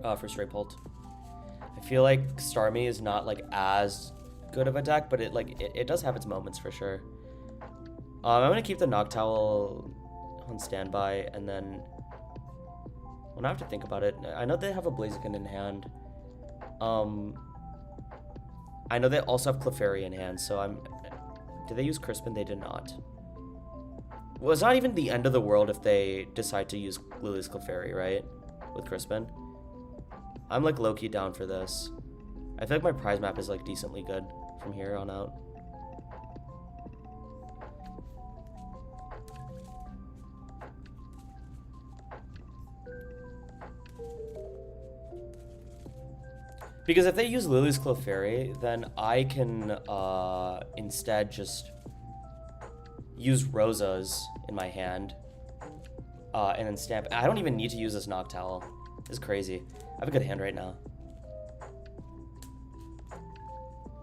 for straight pult. I feel like Starmie is not like as good of a deck, but it does have its moments for sure. I'm gonna keep the Noctowl on standby, and then when I have to think about it, I know they have a Blaziken in hand. I know they also have Clefairy in hand, so did they use Crispin? They did not. Well, it's not even the end of the world if they decide to use Lily's Clefairy, right? With Crispin. I'm like low-key down for this. I feel like my prize map is like decently good from here on out. Because if they use Lily's Clefairy, then I can instead just use Rosa's in my hand and then stamp. I don't even need to use this Noctowl. This is crazy. I have a good hand right now.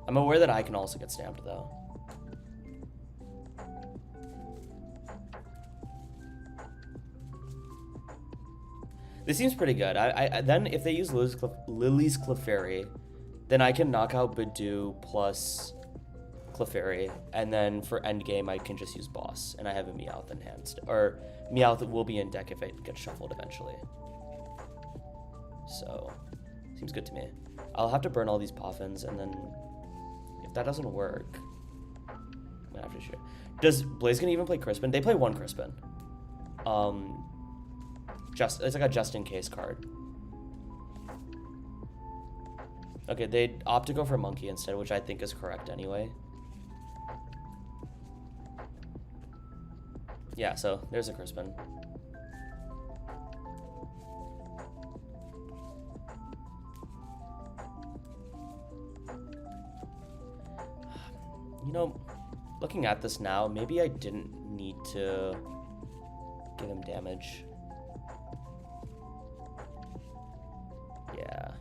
I'm aware that I can also get stamped though. This seems pretty good. I then if they use Lily's Clefairy, then I can knock out Bidoof plus Clefairy, and then for endgame I can just use Boss, and I have a Meowth in hand, or Meowth will be in deck if it gets shuffled eventually. So, seems good to me. I'll have to burn all these Poffins, and then if that doesn't work, I'm gonna have to shoot. Does Blaziken even play Crispin? They play one Crispin. It's like a just in case card. Okay, they opt to go for Monkey instead, which I think is correct anyway. Yeah, so there's a Crispin. You know, looking at this now, maybe I didn't need to give him damage. Yeah.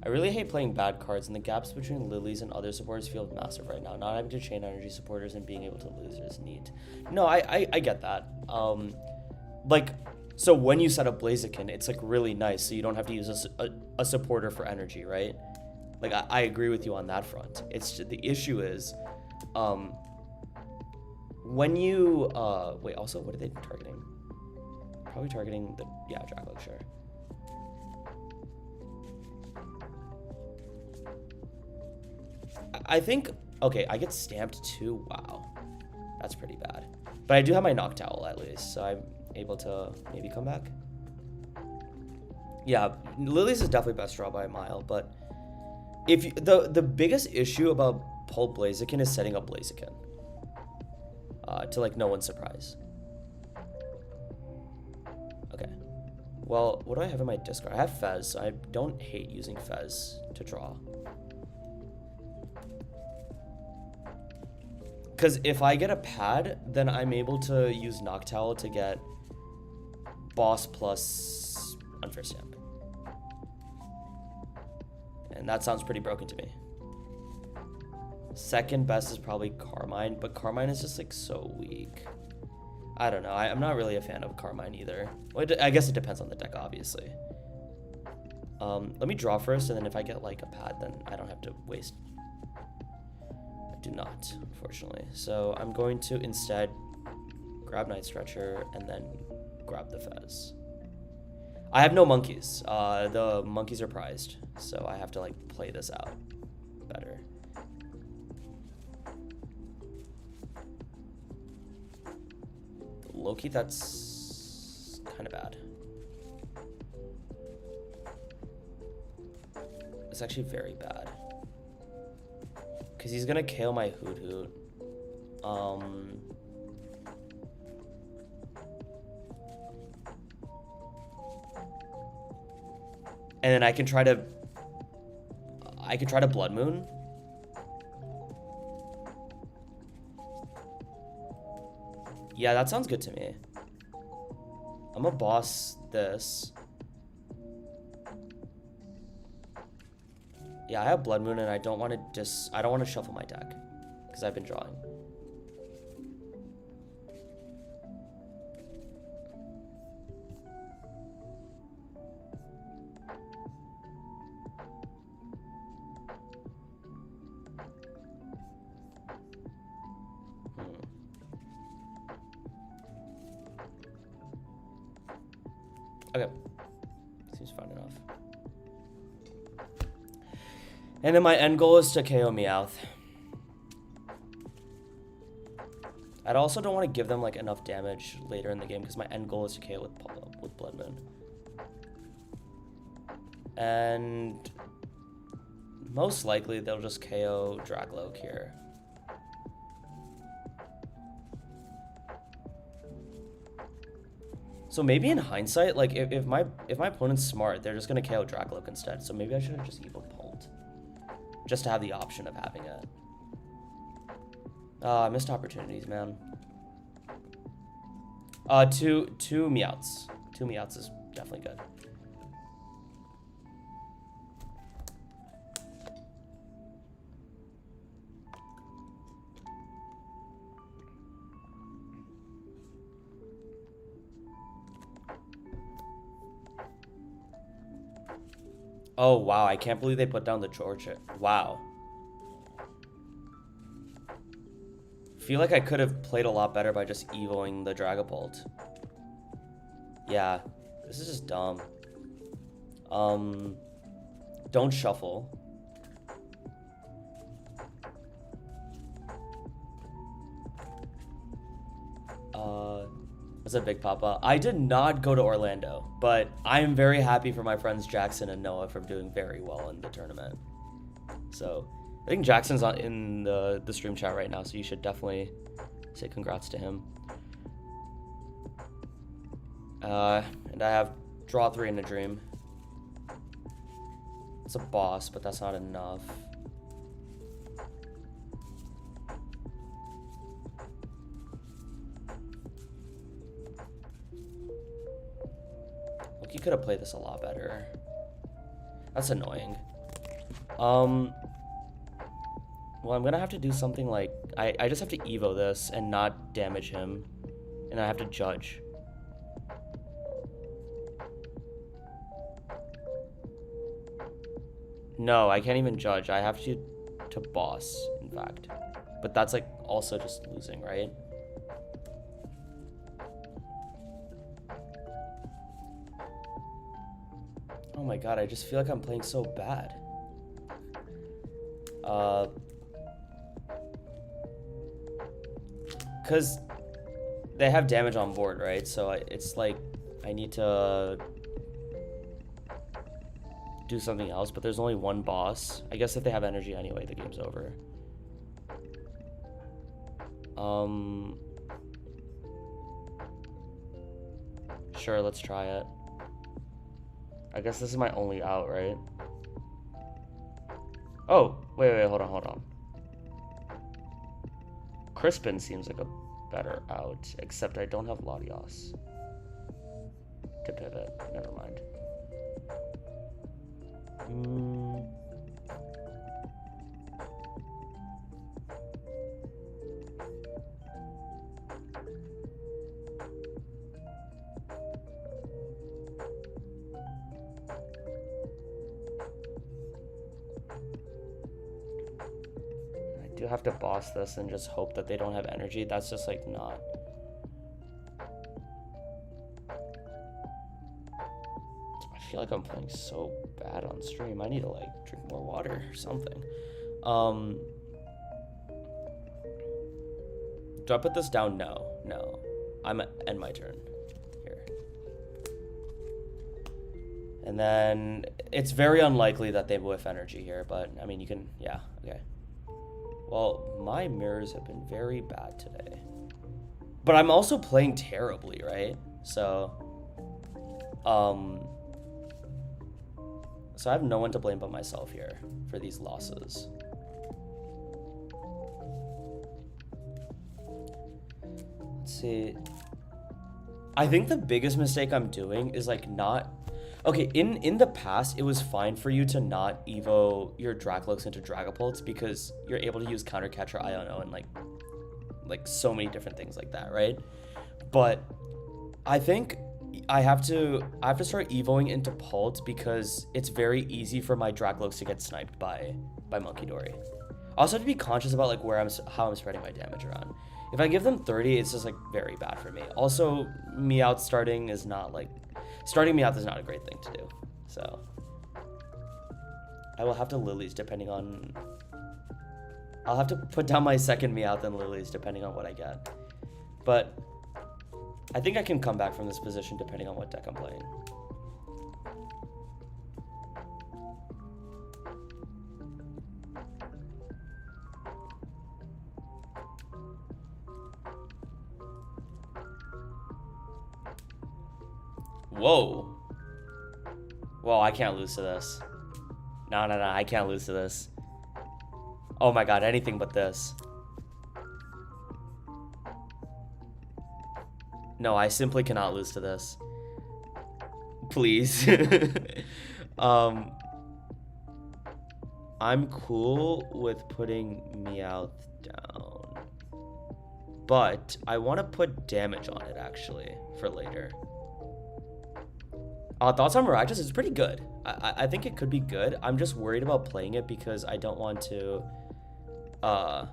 I really hate playing bad cards, and the gaps between Lilies and other supporters feel massive right now. Not having to chain energy supporters and being able to lose is neat. No, I get that. Like, so when you set up Blaziken, it's like really nice, so you don't have to use a supporter for energy, right? Like, I agree with you on that front. It's just, the issue is, when you, wait, also, what are they targeting? Probably targeting the, yeah, Dracolic, sure. I think, okay, I get stamped too. Wow, that's pretty bad. But I do have my Noctowl at least, so I'm able to maybe come back. Yeah, Lily's is definitely best draw by a mile, but if you, the biggest issue about pull Blaziken is setting up Blaziken to like no one's surprise. Okay, well, what do I have in my discard? I have Fez, so I don't hate using Fez to draw. Because if I get a pad, then I'm able to use Noctowl to get Boss plus Unfair Stamp. And that sounds pretty broken to me. Second best is probably Carmine, but Carmine is just like so weak. I don't know. I'm not really a fan of Carmine either. Well, I guess it depends on the deck, obviously. Let me draw first, and then if I get like a pad, then I don't have to waste. Do not, unfortunately. So I'm going to instead grab Night Stretcher and then grab the Fez. I have no monkeys. The monkeys are prized, so I have to like play this out better. Low-key, that's kind of bad. It's actually very bad. Because he's going to KO my Hoot Hoot. And then I can try to Blood Moon. Yeah, that sounds good to me. I'm gonna boss this. Yeah, I have Blood Moon, and I don't want to shuffle my deck because I've been drawing. Okay. Seems fine enough. And then my end goal is to KO Meowth. I also don't want to give them like enough damage later in the game because my end goal is to KO with Blood Moon. And most likely they'll just KO Dragloak here. So maybe in hindsight, like if my opponent's smart, they're just gonna KO Dragloak instead. So maybe I should have just Evo Pult, just to have the option of having it. Missed opportunities, man. Two Meowths. Two Meowths is definitely good. Oh, wow. I can't believe they put down the Georgia. Wow. Feel like I could have played a lot better by just evoing the Dragapult. Yeah. This is just dumb. Don't shuffle. What's up, Big Papa? I did not go to Orlando, but I am very happy for my friends Jackson and Noah for doing very well in the tournament. So I think Jackson's in the stream chat right now, so you should definitely say congrats to him. And I have draw 3 in a dream. It's a boss, but that's not enough. Look, you could have played this a lot better. That's annoying. Well, I'm gonna have to do something like I just have to evo this and not damage him, and I have to judge. No, I can't even judge. I have to boss, in fact. But that's like also just losing, right? Oh my god, I just feel like I'm playing so bad. Because they have damage on board, right? So it's like I need to do something else, but there's only one boss. I guess if they have energy anyway, the game's over. Sure, let's try it. I guess this is my only out, right? Oh, wait, hold on. Crispin seems like a better out, except I don't have Latios to pivot. Never mind. I do have to boss this and just hope that they don't have energy. That's just like not. I feel like I'm playing so bad on stream. I need to like drink more water or something. Do I put this down? No. I'm at end my turn here. And then it's very unlikely that they whiff energy here, but I mean, you can, yeah, okay. Well, my mirrors have been very bad today. But I'm also playing terribly, right? So I have no one to blame but myself here for these losses. Let's see. I think the biggest mistake I'm doing is like not... Okay, in the past, it was fine for you to not evo your Dracloaks into Dragapults because you're able to use Counter Catcher Iono and like so many different things like that, right? But I think I have to start evoing into Pult because it's very easy for my Dracloaks to get sniped by Monkey Dory. I also have to be conscious about like how I'm spreading my damage around. If I give them 30, it's just like very bad for me. Also, Meowth starting is not like... starting Meowth is not a great thing to do. So I will have to Lilies depending on... I'll have to put down my second Meowth and Lilies depending on what I get. But I think I can come back from this position depending on what deck I'm playing. Whoa. Whoa, I can't lose to this. No, I can't lose to this. Oh my god, anything but this. No, I simply cannot lose to this. Please. I'm cool with putting Meowth down. But I want to put damage on it, actually, for later. Thoughts on Maractus is pretty good. I think it could be good. I'm just worried about playing it because I don't want to... Well,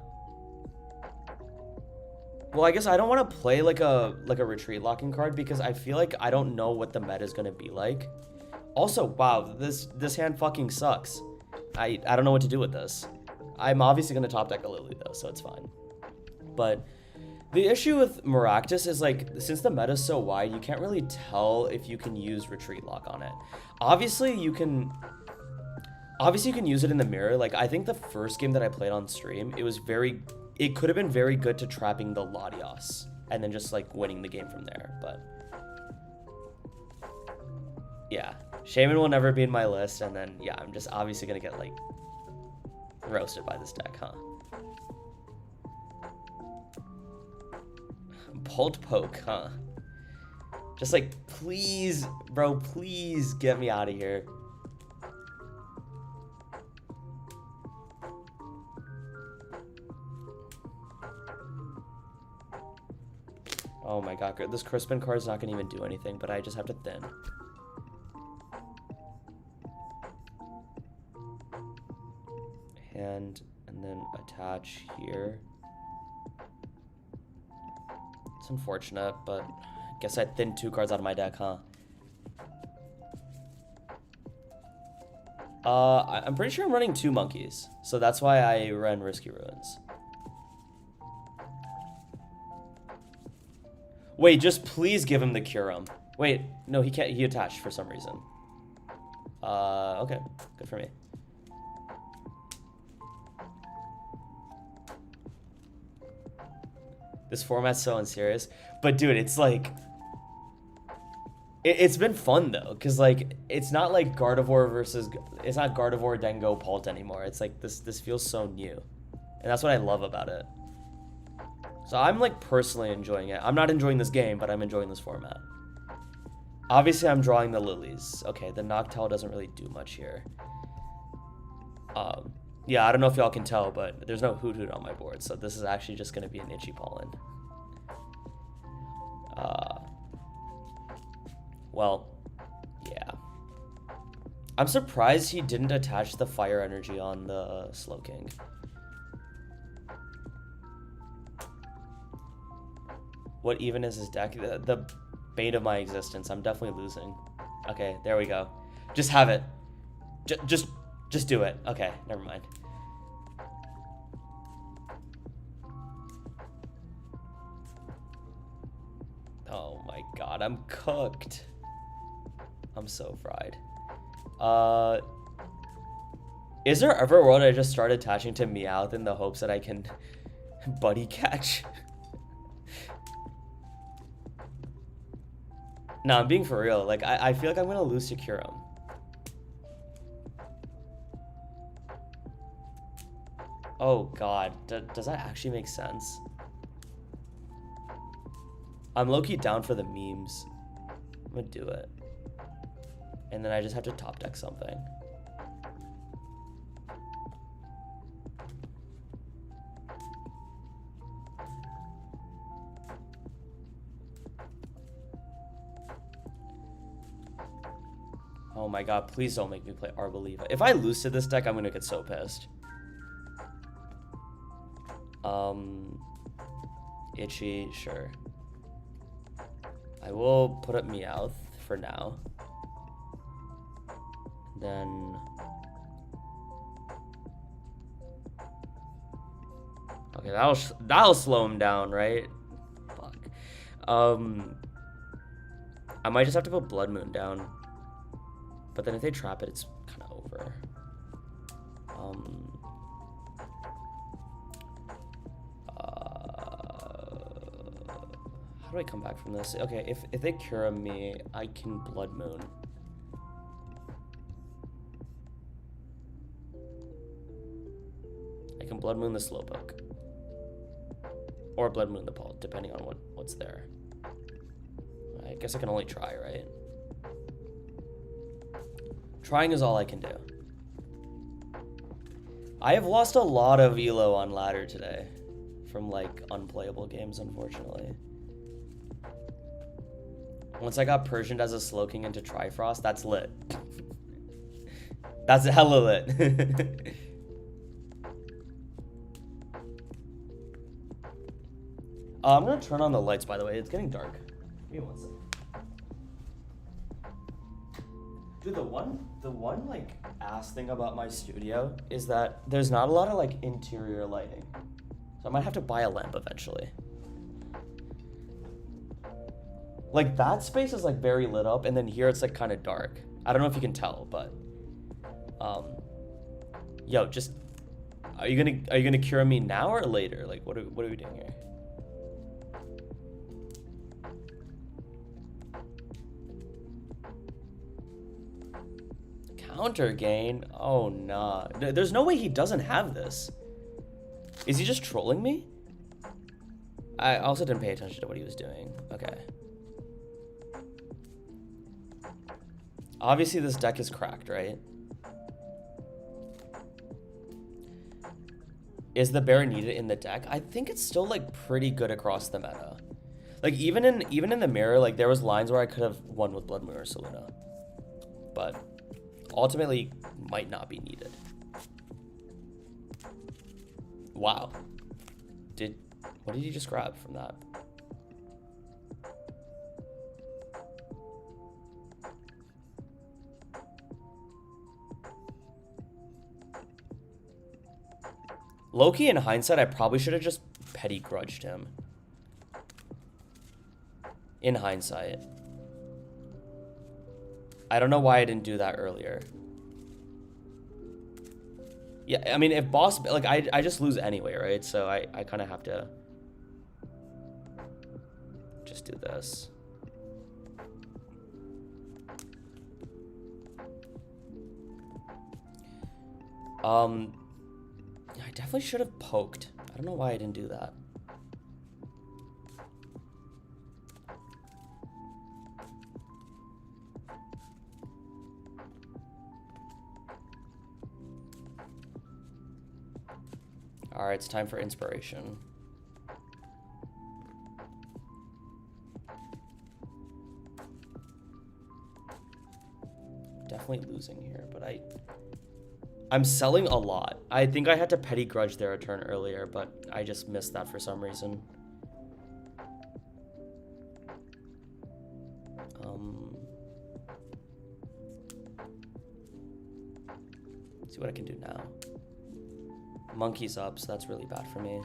I guess I don't want to play like a retreat locking card because I feel like I don't know what the meta is going to be like. Also, wow, this hand fucking sucks. I don't know what to do with this. I'm obviously going to top deck a Lily though, so it's fine. But the issue with Maractus is like, since the meta is so wide, you can't really tell if you can use retreat lock on it. Obviously you can use it in the mirror. Like, I think the first game that I played on stream, it could have been very good to trapping the Latios and then just like winning the game from there. But yeah, Shaman will never be in my list. And then, yeah, I'm just obviously going to get like roasted by this deck, huh? Bolt Poke, huh? Just like, please, bro, please get me out of here. Oh my god, this Crispin card is not going to even do anything, but I just have to thin. And then attach here. It's unfortunate, but I guess I thinned 2 cards out of my deck, huh? I'm pretty sure I'm running 2 monkeys, so that's why I ran Risky Ruins. Wait, just please give him the Curum. Wait, no, he can't. He attached for some reason. Okay, good for me. This format's so unserious. But dude, it's like... It's been fun though, because like, it's not like Gardevoir versus... It's not Gardevoir, Dengo, Pult anymore. It's like, this feels so new. And that's what I love about it. So I'm like personally enjoying it. I'm not enjoying this game, but I'm enjoying this format. Obviously, I'm drawing the Lilies. Okay, the Noctowl doesn't really do much here. Yeah, I don't know if y'all can tell, but there's no Hoot Hoot on my board, so this is actually just going to be an Itchy Pollen. Well, yeah. I'm surprised he didn't attach the Fire Energy on the Slowking. What even is his deck? The bane of my existence. I'm definitely losing. Okay, there we go. Just have it. Just do it. Okay, never mind. Oh my god, I'm cooked. I'm so fried. Is there ever a world I just start attaching to Meowth in the hopes that I can buddy catch? No, I'm being for real. Like, I feel like I'm gonna lose to Curum. Oh god, does that actually make sense? I'm low-key down for the memes. I'm gonna do it. And then I just have to top deck something. Oh my god, please don't make me play Arboliva. If I lose to this deck, I'm gonna get so pissed. Itchy, sure. I will put up Meowth for now. Then... Okay, that'll slow him down, right? Fuck. I might just have to put Blood Moon down. But then if they trap it, it's kind of over. How do I come back from this? Okay, if they cure me, I can Blood Moon. I can Blood Moon the Slowpoke. Or Blood Moon the Pult, depending on what's there. I guess I can only try, right? Trying is all I can do. I have lost a lot of elo on ladder today. From, like, unplayable games, unfortunately. Once I got Persianed as a Slowking into Trifrost, that's lit. That's hella lit. I'm gonna turn on the lights, by the way. It's getting dark. Give me 1 second. Dude, the one like ass thing about my studio is that there's not a lot of like interior lighting. So I might have to buy a lamp eventually. Like that space is like very lit up, and then here it's like kind of dark. I don't know if you can tell, but yo, just are you gonna cure me now or later? Like what are we doing here? Counter gain? Oh nah. There's no way he doesn't have this. Is he just trolling me? I also didn't pay attention to what he was doing. Okay. Obviously this deck is cracked, right? Is the bear needed in the deck? I think it's still like pretty good across the meta. Like even in the mirror, like there was lines where I could have won with Blood Moon or Saluna. But ultimately might not be needed. Wow. What did you just grab from that? Loki, in hindsight, I probably should have just petty grudged him. In hindsight. I don't know why I didn't do that earlier. Yeah, I mean, if boss... Like, I just lose anyway, right? So I kind of have to... just do this. I definitely should have poked. I don't know why I didn't do that. All right, it's time for inspiration. Definitely losing here, but I'm selling a lot. I think I had to petty grudge their return earlier, but I just missed that for some reason. See what I can do now. Monkey's up, so that's really bad for me.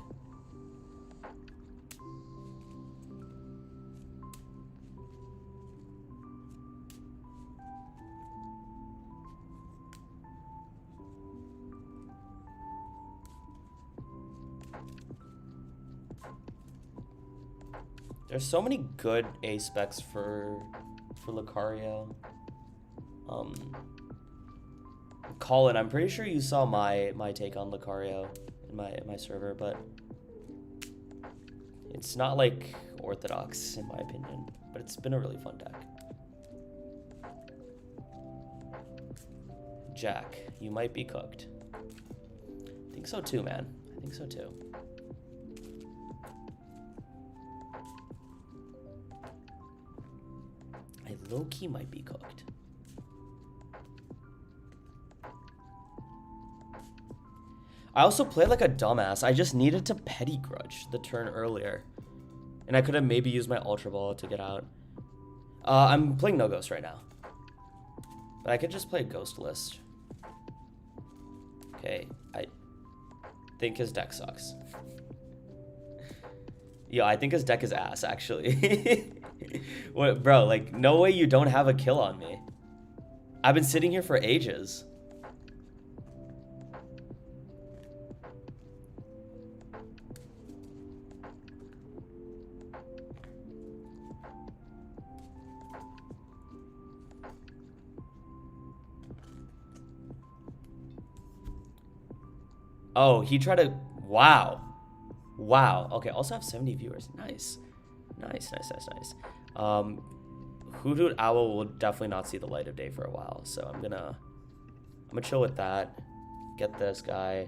There's so many good A specs for Lucario. Colin, I'm pretty sure you saw my take on Lucario in my server, but it's not like orthodox in my opinion, but it's been a really fun deck. Jack, you might be cooked. I think so too, man. I think so too. I low-key might be cooked. I also played like a dumbass. I just needed to petty grudge the turn earlier. And I could have maybe used my Ultra Ball to get out. I'm playing no ghost right now. But I could just play a ghost list. Okay, I think his deck sucks. Yo, I think his deck is ass, actually. What, bro, like, no way you don't have a kill on me. I've been sitting here for ages. Oh, he tried to... Wow. Wow. Okay, also have 70 viewers. Nice. Nice. Hoodoo Owl will definitely not see the light of day for a while, so I'm gonna chill with that. Get this guy.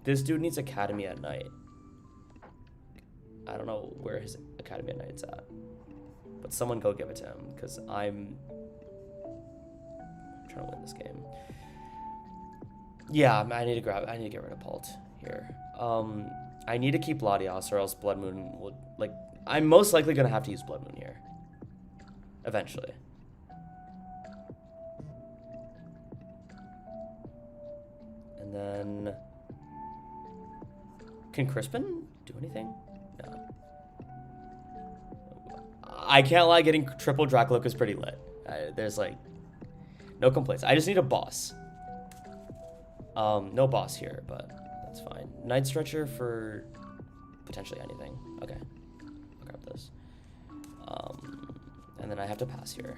This dude needs Academy at Night. I don't know where his Academy at Night's at, but someone go give it to him, because I'm trying to win this game. Yeah, I need to get rid of Pult here. I need to keep Latios, or else Blood Moon will, like, I'm most likely gonna have to use Blood Moon here. Eventually. And then... Can Crispin do anything? No. I can't lie, getting triple Dracloak is pretty lit. There's, like, no complaints. I just need a boss. No boss here, but that's fine. Night Stretcher for potentially anything. Okay. I'll grab this. And then I have to pass here.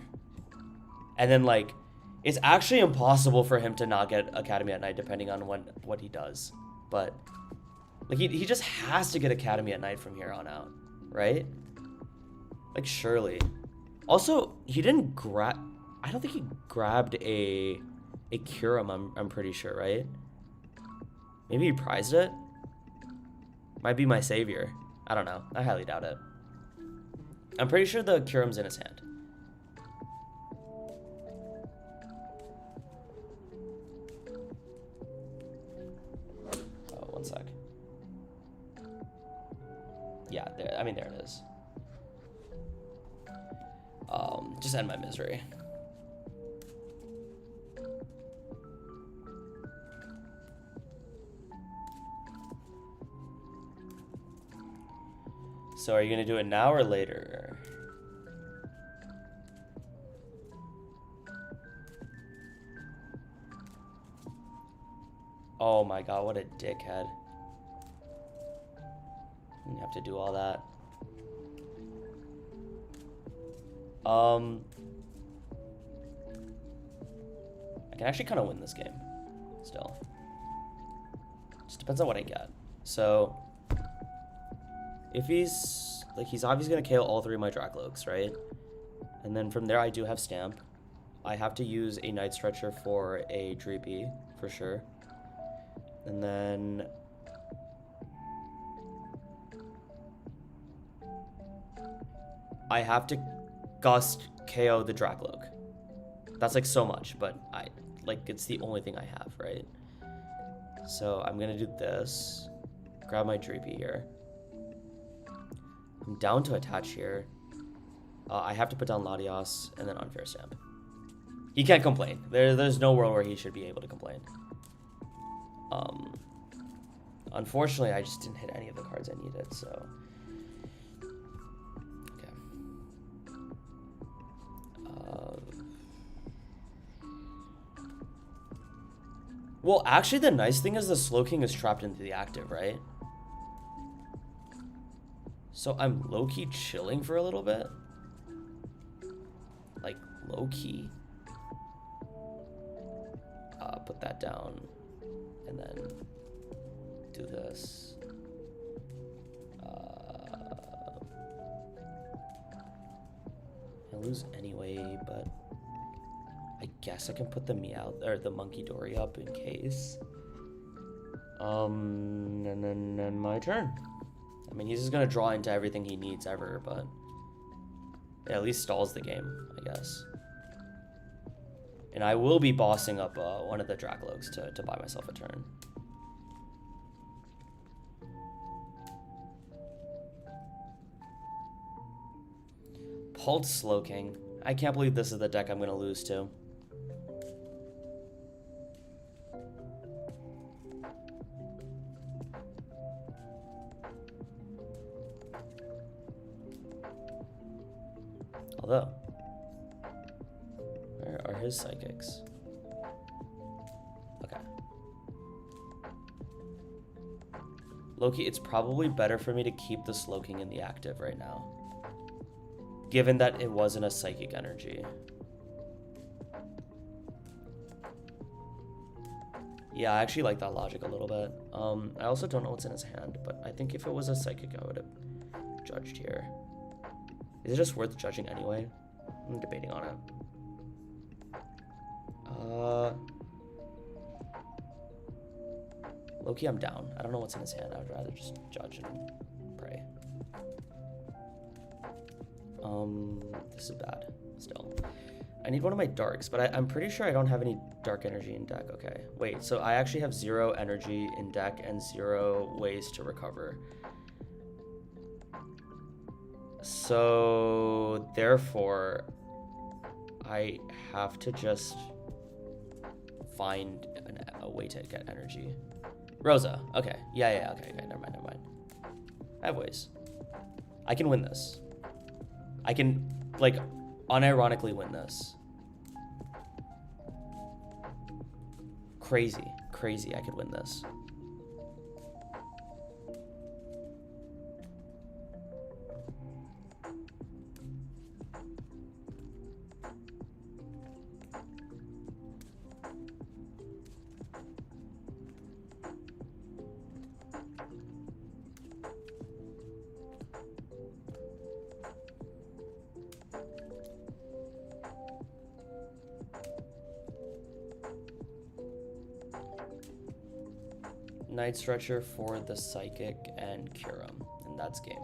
And then, like, it's actually impossible for him to not get Academy at Night depending on what he does. But, like, he just has to get Academy at Night from here on out, right? Like, surely. Also, he didn't grab... I don't think he grabbed a Curum, I'm pretty sure, right? Maybe he prized it? Might be my savior. I don't know. I highly doubt it. I'm pretty sure the Curum's in his hand. Oh, one sec. Yeah, there, I mean, there it is. Just end my misery. So are you gonna do it now or later? Oh my god, what a dickhead. You have to do all that. I can actually kind of win this game still. Just depends on what I get. So if he's obviously gonna KO all three of my Dracloaks, right? And then from there I do have Stamp. I have to use a Night Stretcher for a Dreepy, for sure. And then I have to Gust KO the Dracloak. That's like so much, but it's the only thing I have, right? So I'm gonna do this. Grab my Dreepy here. I'm down to attach here. I have to put down Latios and then Unfair Stamp. He can't complain. There's no world where he should be able to complain. Unfortunately, I just didn't hit any of the cards I needed, so... Okay. Well, actually, the nice thing is the Slow King is trapped into the active, right? So I'm low-key chilling for a little bit. Like, low-key. Put that down. And then do this. I lose anyway, but I guess I can put the Meow or the Monkey Dory up in case. And then my turn. I mean, he's just gonna draw into everything he needs ever, but it at least stalls the game, I guess. And I will be bossing up one of the Dracloaks to buy myself a turn. Pulled Slowking. I can't believe this is the deck I'm gonna lose to. Although, where are his psychics? Okay. Loki, it's probably better for me to keep the Slowking in the active right now, given that it wasn't a psychic energy. Yeah, I actually like that logic a little bit. I also don't know what's in his hand, but I think if it was a psychic, I would have judged here. Is it just worth judging anyway? I'm debating on it. Low-key, I'm down. I don't know what's in his hand. I would rather just judge and pray. This is bad, still. I need one of my darks, but I'm pretty sure I don't have any dark energy in deck. Okay, wait, so I actually have 0 energy in deck and 0 ways to recover. So, therefore, I have to just find a way to get energy. Rosa, okay. Yeah, okay, never mind. I have ways. I can win this. I can, like, unironically win this. Crazy, I could win this. Night Stretcher for the Psychic and cure him, and that's game.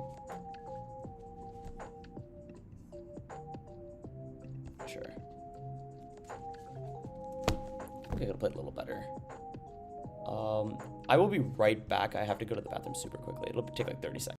Sure. Okay, gotta play it a little better. I will be right back. I have to go to the bathroom super quickly. It'll take like 30 seconds.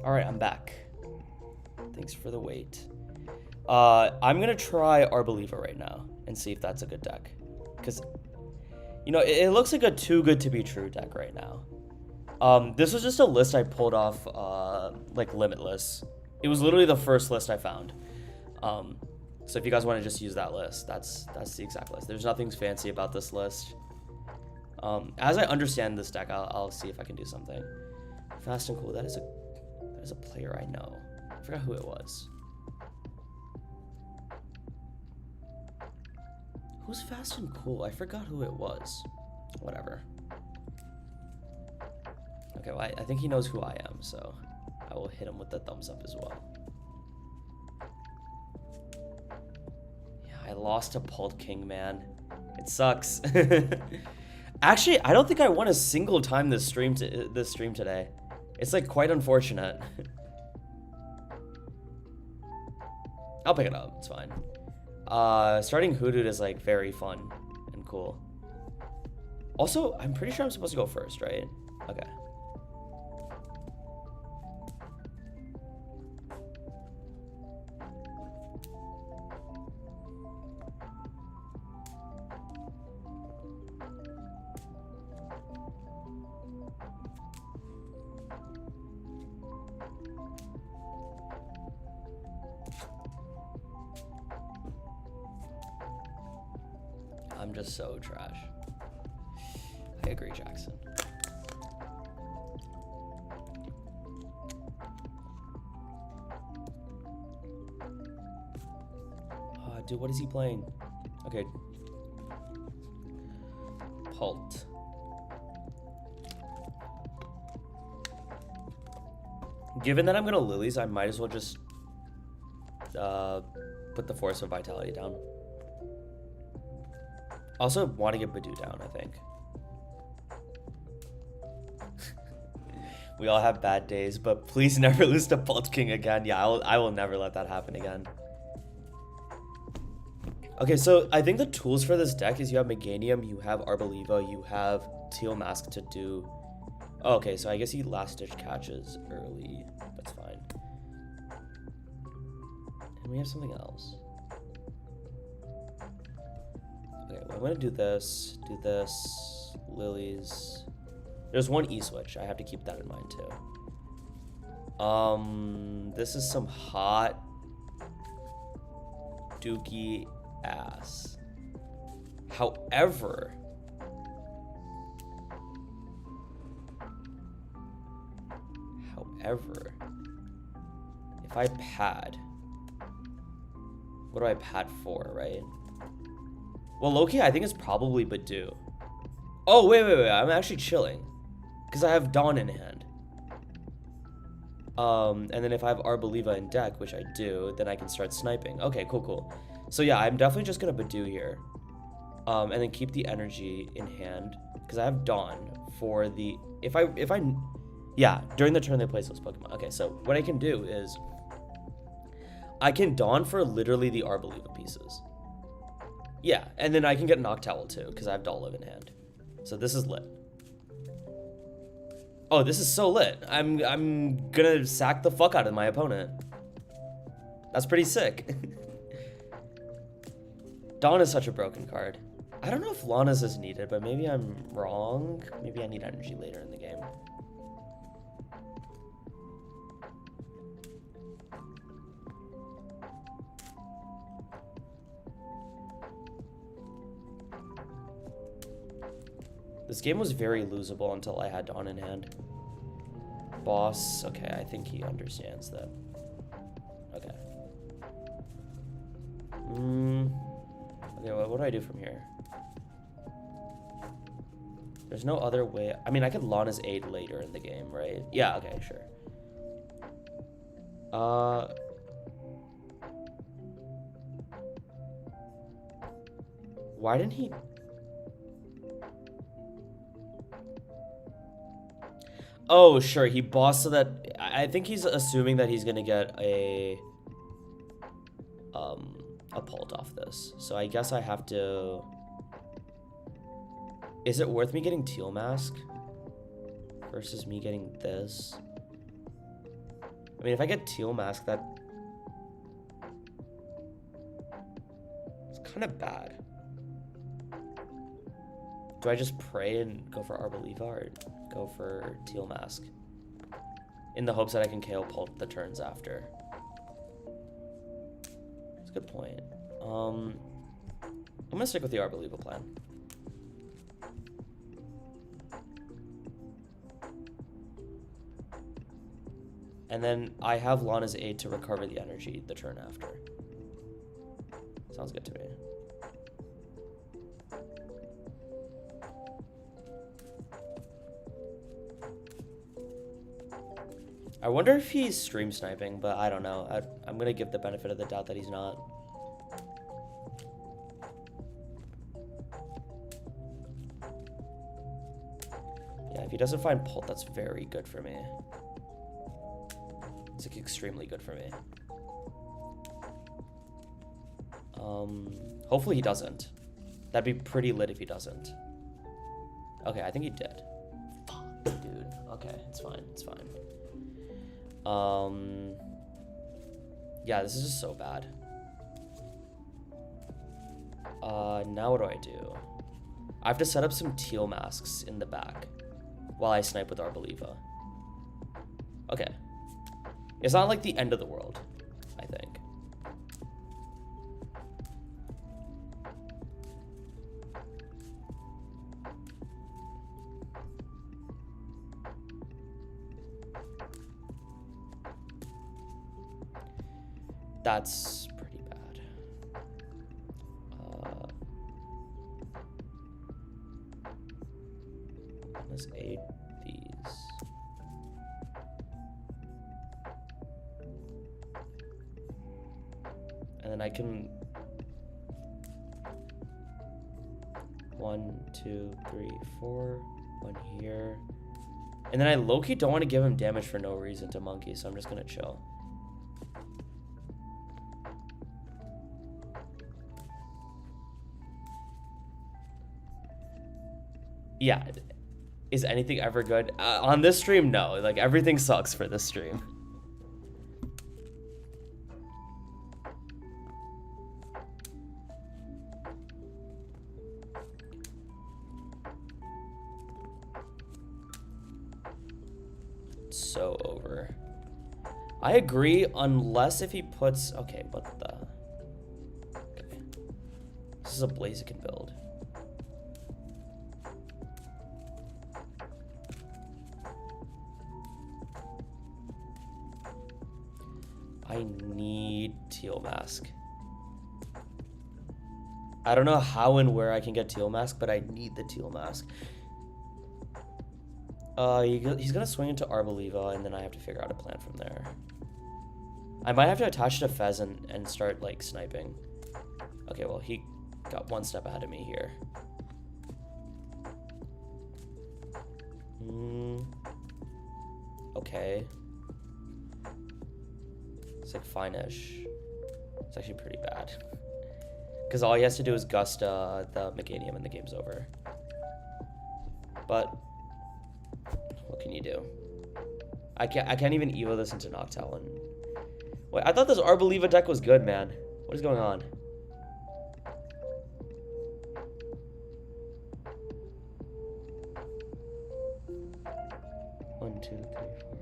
All right, I'm back. Thanks for the wait. I'm gonna try Arboliva right now and see if that's a good deck. Because, you know, it looks like a too good to be true deck right now. This was just a list I pulled off, like, Limitless. It was literally the first list I found. So if you guys want to just use that list, that's the exact list. There's nothing fancy about this list. As I understand this deck, I'll see if I can do something. Fast and Cool, that is a player I know. I forgot who it was. Who's Fast and Cool? I forgot who it was. Whatever. Okay, well, I think he knows who I am, so I will hit him with the thumbs up as well. Yeah, I lost to Pulled King, man. It sucks. Actually, I don't think I won a single time this stream today. It's like quite unfortunate. I'll pick it up. It's fine. Starting Hoodoo is like very fun and cool. Also, I'm pretty sure I'm supposed to go first, right? Okay. I'm just so trash. I agree, Jackson. Dude, what is he playing? Okay. Pult. Given that I'm gonna lilies, I might as well just put the Force of Vitality down. Also, want to get Badu down, I think. We all have bad days, but please never lose to Pult King again. Yeah, I will never let that happen again. Okay, so I think the tools for this deck is you have Meganium, you have Arboliva, you have Teal Mask to do... Oh, okay, so I guess he last ditch catches early. That's fine. And we have something else. Okay, well, I'm gonna do this, lilies. There's one E-switch, I have to keep that in mind too. This is some hot dookie ass. However, if I pad, what do I pad for, right? Well, low-key, I think it's probably Badu. Oh, wait, I'm actually chilling. Because I have Dawn in hand. And then if I have Arboliva in deck, which I do, then I can start sniping. Okay, cool. So yeah, I'm definitely just gonna Badu here. And then keep the energy in hand. Because I have Dawn for the... Yeah, during the turn they place those Pokemon. Okay, so what I can do is... I can Dawn for literally the Arboliva pieces. Yeah, and then I can get Noctowl too, because I have Dolliv in hand. So this is lit. Oh, this is so lit. I'm gonna sack the fuck out of my opponent. That's pretty sick. Dawn is such a broken card. I don't know if Lana's is needed, but maybe I'm wrong. Maybe I need energy later in the game. This game was very losable until I had Dawn in hand. Boss, okay, I think he understands that. Okay. Okay, well, what do I do from here? There's no other way. I mean, I could Lana's Aid later in the game, right? Yeah, okay, sure. Why didn't he... Oh, sure, he bossed so that... I think he's assuming that he's gonna get a Pult off this. So I guess I have to... Is it worth me getting Teal Mask versus me getting this? I mean, if I get Teal Mask, that... It's kind of bad. Do I just pray and go for Arboliva or go for Teal Mask? In the hopes that I can KO Pult the turns after. That's a good point. I'm gonna stick with the Arboliva plan. And then I have Lana's Aid to recover the energy the turn after. Sounds good to me. I wonder if he's stream sniping, but I don't know. I'm gonna give the benefit of the doubt that he's not. Yeah, if he doesn't find Pult, that's very good for me. It's like extremely good for me. Hopefully he doesn't. That'd be pretty lit if he doesn't. Okay, I think he did. Fuck, dude. Okay, it's fine. It's fine. Yeah, this is just so bad. Now what do I do? I have to set up some teal masks in the back while I snipe with Arboliva. Okay. It's not like the end of the world, I think. That's pretty bad. Let's aid these. And then I can 1, 2, 3, 4, 1 here. And then I low-key don't want to give him damage for no reason to Monkey, so I'm just gonna chill. Yeah, is anything ever good? On this stream, no. Like, everything sucks for this stream. So over. I agree, unless if he puts... Okay, what the... Okay. This is a Blaziken build. I need teal mask. I don't know how and where I can get teal mask, but I need the teal mask. He's gonna swing into Arboliva, and then I have to figure out a plan from there. I might have to attach to Pheasant and start, like, sniping. Okay, well, he got one step ahead of me here. Okay. It's like fine-ish. It's actually pretty bad. Because all he has to do is gust the Meganium and the game's over. But what can you do? I can't even evo this into Noctowl. And wait, I thought this Arboliva deck was good, man. What is going on? One, two, three, four.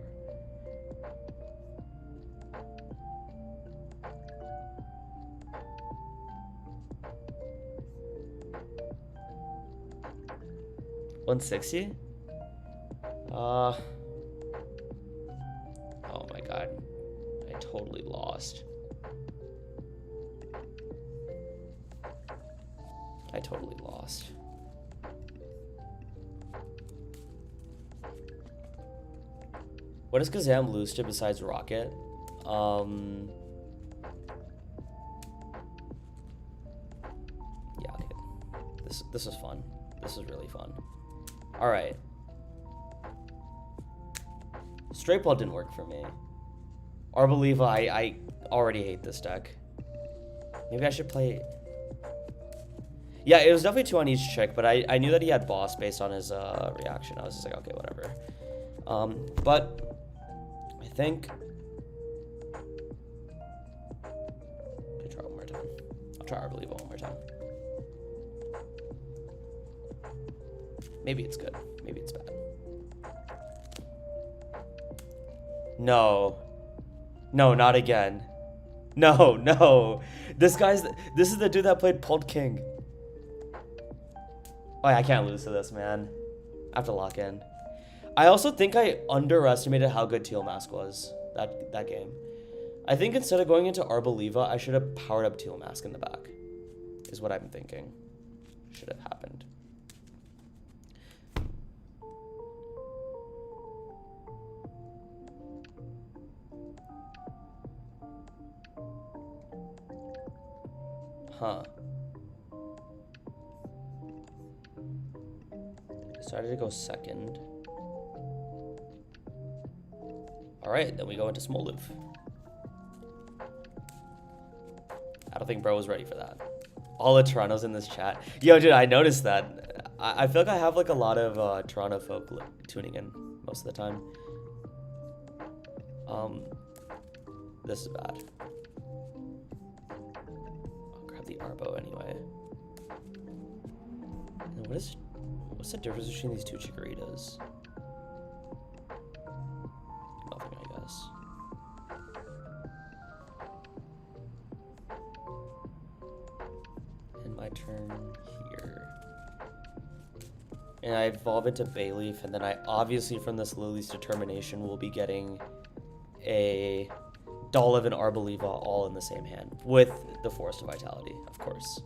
$160? Oh my god. I totally lost. I totally lost. What does Kazam lose to besides Rocket? Yeah, okay. This is fun. This is really fun. Alright. Straight Ball didn't work for me. Arboliva, I already hate this deck. Maybe I should play... Yeah, it was definitely 2 on each chick, but I knew that he had boss based on his reaction. I was just like, okay, whatever. But I think... I'll try one more time. I'll try Arboliva one more time. Maybe it's good. Maybe it's bad. No. No, not again. No, no. This is the dude that played Pult King. Oh, yeah, I can't lose to this, man. I have to lock in. I also think I underestimated how good Teal Mask was that game. I think instead of going into Arboliva, I should have powered up Teal Mask in the back. Is what I'm thinking. Should have happened. Huh. Decided to go second. Alright, then we go into Smolov. I don't think bro was ready for that. All the Toronto's in this chat. Yo, dude, I noticed that. I feel like I have like a lot of Toronto folk tuning in most of the time. This is bad. I'll grab the Arbo anyway. And what's the difference between these two Chikoritas? Nothing, I guess. And my turn here. And I evolve into Bayleaf, and then I obviously from this Lily's Determination will be getting a Dolliv and Arboliva all in the same hand with the Forest of Vitality, of course.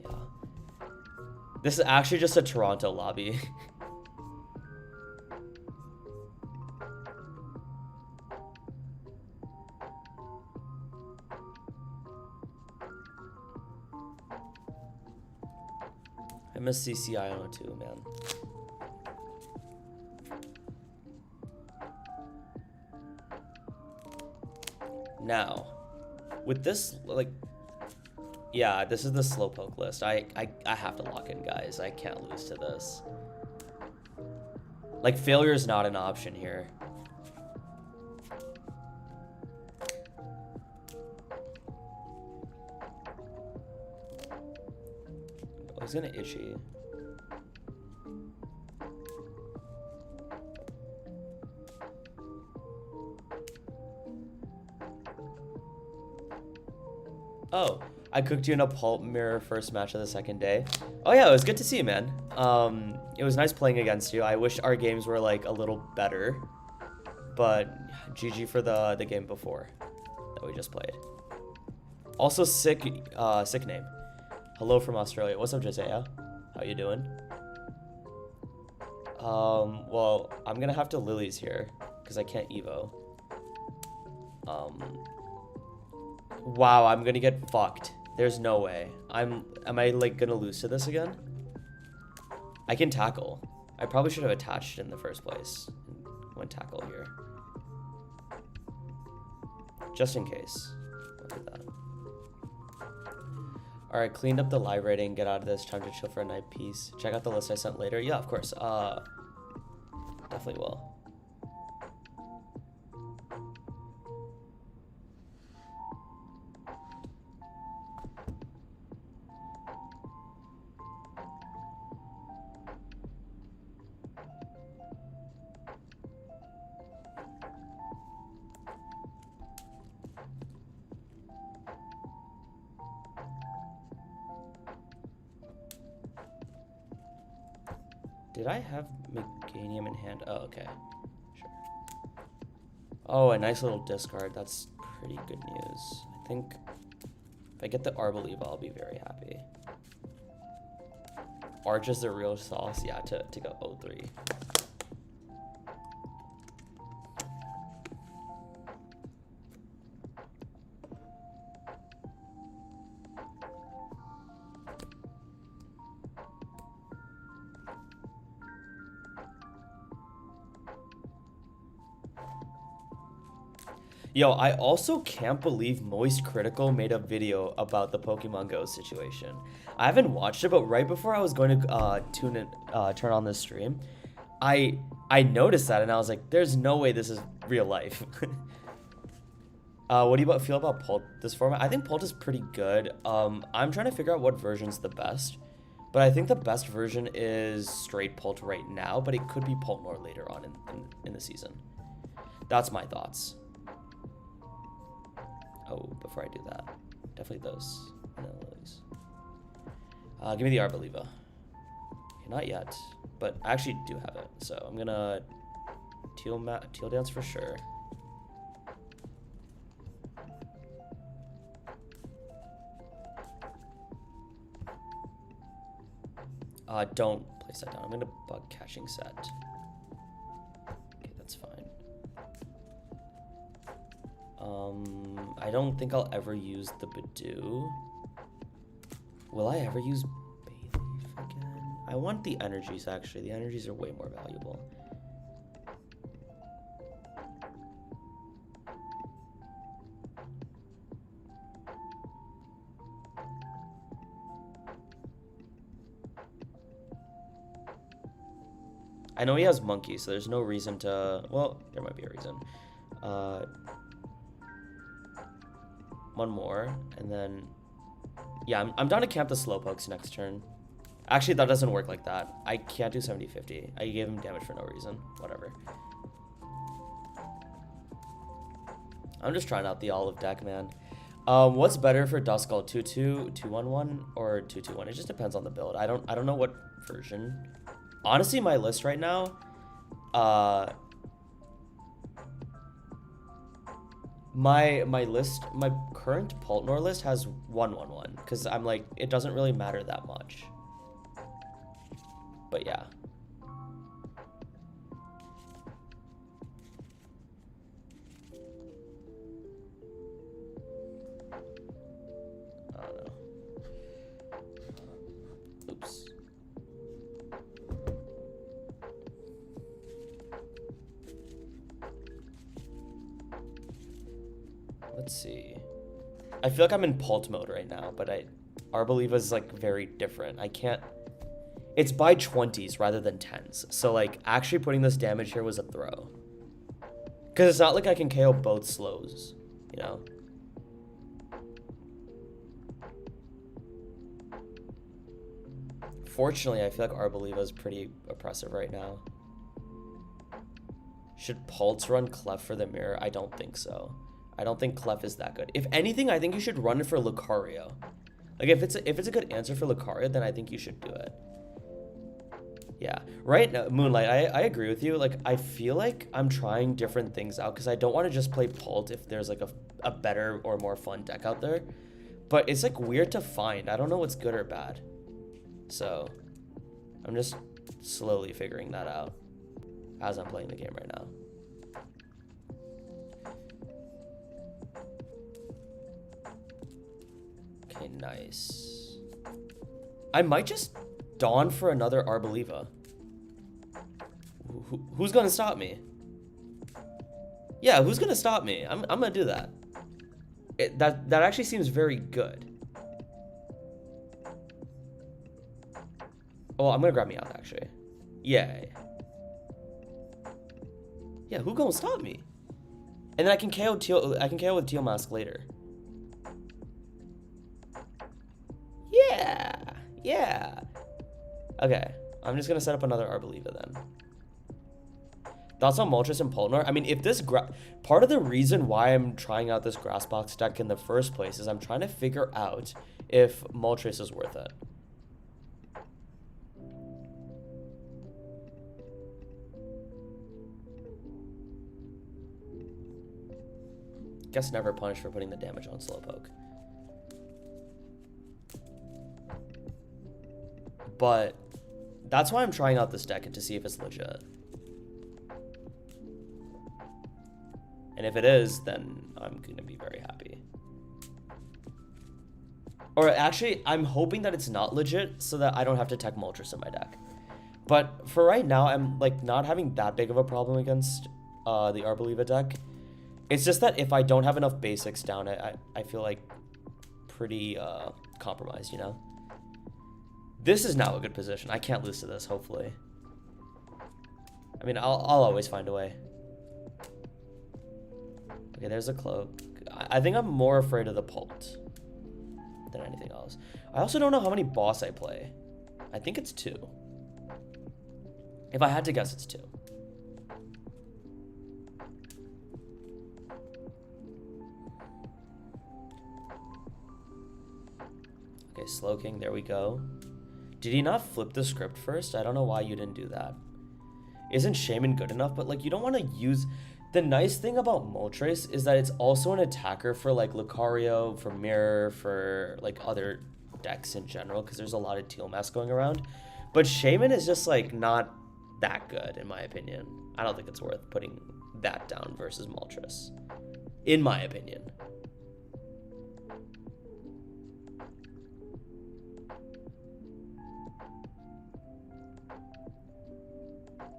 Yeah. This is actually just a Toronto lobby. I miss CCI on too, man. Now, with this, like, yeah, this is the Slowpoke list. I have to lock in, guys. I can't lose to this. Like, failure is not an option here. He's gonna itchy. Oh, I cooked you in a pulp mirror first match of the second day. Oh yeah, it was good to see you, man. It was nice playing against you. I wish our games were like a little better, but GG for the game before that we just played. Also sick name. Hello from Australia. What's up, Josiah? How you doing? Well, I'm gonna have to Lilies here because I can't Evo. Wow, I'm gonna get fucked. There's no way. Am I like gonna lose to this again? I can tackle. I probably should have attached in the first place. Went tackle here. Just in case. Look at that. Alright, cleaned up the live rating, get out of this, time to chill for a night. Peace. Check out the list I sent later. Yeah, of course. Definitely will. Did I have Meganium in hand? Oh, okay. Sure. Oh, a nice little discard. That's pretty good news. I think if I get the Arboliva, I'll be very happy. Arch is the real sauce. Yeah, to go 0-3. Yo, I also can't believe Moist Critical made a video about the Pokemon Go situation. I haven't watched it, but right before I was going to turn on this stream, I noticed that and I was like, there's no way this is real life. What do you feel about Pult this format? I think Pult is pretty good. I'm trying to figure out what version's the best, but I think the best version is straight Pult right now, but it could be Pult more later on in the season. That's my thoughts. Oh, before I do that, definitely those. No, those. Give me the Arboliva. Okay, not yet, but I actually do have it. So I'm gonna Teal Dance for sure. Don't place that down. I'm gonna bug catching set. Okay, that's fine. I don't think I'll ever use the Badoo. Will I ever use Bayleaf again? I want the energies, actually. The energies are way more valuable. I know he has Monkey, so there's no reason to... Well, there might be a reason. One more, and then... Yeah, I'm down to camp the Slowpokes next turn. Actually, that doesn't work like that. I can't do 70-50. I gave him damage for no reason. Whatever. I'm just trying out the olive deck, man. What's better for Duskull? 2-2, 2-1-1, or 2-2-1? It just depends on the build. I don't know what version. Honestly, my list right now, my current Poltnor list has 1-1-1 because I'm like, it doesn't really matter that much. But yeah. I don't know. Oops. Let's see. I feel like I'm in Pult mode right now, but Arboliva is like very different. I can't... It's by 20s rather than 10s. So like actually putting this damage here was a throw. Because it's not like I can KO both slows, you know? Fortunately, I feel like Arboliva is pretty oppressive right now. Should Pulse run Clef for the mirror? I don't think so. I don't think Clef is that good. If anything, I think you should run it for Lucario. Like if it's a good answer for Lucario, then I think you should do it. Yeah, right now, Moonlight, I agree with you. Like, I feel like I'm trying different things out because I don't want to just play Pult if there's like a better or more fun deck out there. But it's like weird to find. I don't know what's good or bad. So, I'm just slowly figuring that out as I'm playing the game right now. Okay, nice. I might just Dawn for another Arboliva. Who's gonna stop me? Yeah, who's gonna stop me? I'm gonna do that. That actually seems very good. Oh, I'm gonna grab me out actually. Yay. Yeah, who gonna stop me? And then I can KO with Teal Mask later. Yeah. Yeah. Okay, I'm just gonna set up another Arboliva then. Thoughts on Moltres and Poltnor? I mean, if this part of the reason why I'm trying out this Grass Box deck in the first place is I'm trying to figure out if Moltres is worth it. Guess never punished for putting the damage on Slowpoke. But that's why I'm trying out this deck to see if it's legit. And if it is, then I'm gonna be very happy. Or actually, I'm hoping that it's not legit so that I don't have to tech Moltres in my deck. But for right now, I'm like not having that big of a problem against the Arboliva deck. It's just that if I don't have enough basics down, I feel like pretty compromised, you know? This is now a good position. I can't lose to this, hopefully. I mean, I'll always find a way. Okay, there's a Cloak. I think I'm more afraid of the Pult than anything else. I also don't know how many boss I play. I think it's 2. If I had to guess, it's 2. Okay, Slowking, there we go. Did he not flip the script first? I don't know why you didn't do that. Isn't Shaman good enough? But like, you don't want to use... The nice thing about Moltres is that it's also an attacker for like Lucario, for Mirror, for like other decks in general, because there's a lot of Teal Mask going around. But Shaman is just like not that good in my opinion. I don't think it's worth putting that down versus Moltres, in my opinion.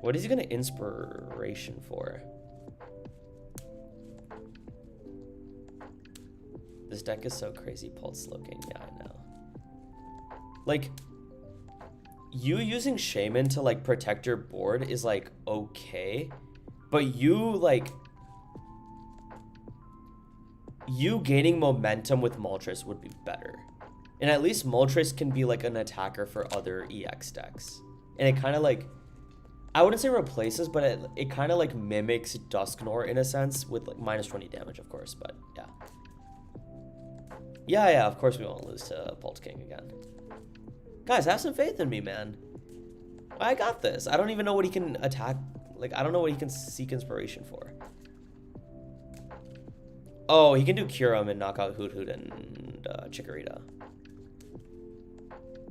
What is he gonna inspiration for? This deck is so crazy, Pulse Slowking. Yeah, I know. Like, you using Shaman to like protect your board is like okay, but you gaining momentum with Moltres would be better. And at least Moltres can be like an attacker for other EX decks. And it kind of like, I wouldn't say replaces, but it kind of like mimics Dusknoir in a sense with like minus 20 damage, of course, but yeah. Yeah, of course we won't lose to Bolt King again. Guys, have some faith in me, man. I got this. I don't even know what he can attack. Like, I don't know what he can seek inspiration for. Oh, he can do Kyurem and knock out Hoot Hoot and Chikorita.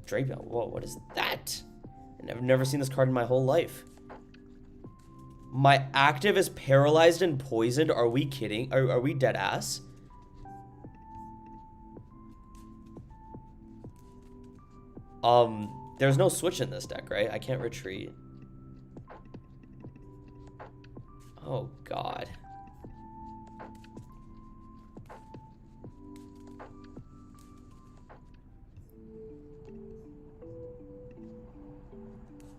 Drapion. Whoa, what is that? I've never seen this card in my whole life. My active is paralyzed and poisoned. Are we kidding? Are we dead ass? There's no switch in this deck, right? I can't retreat. Oh, God.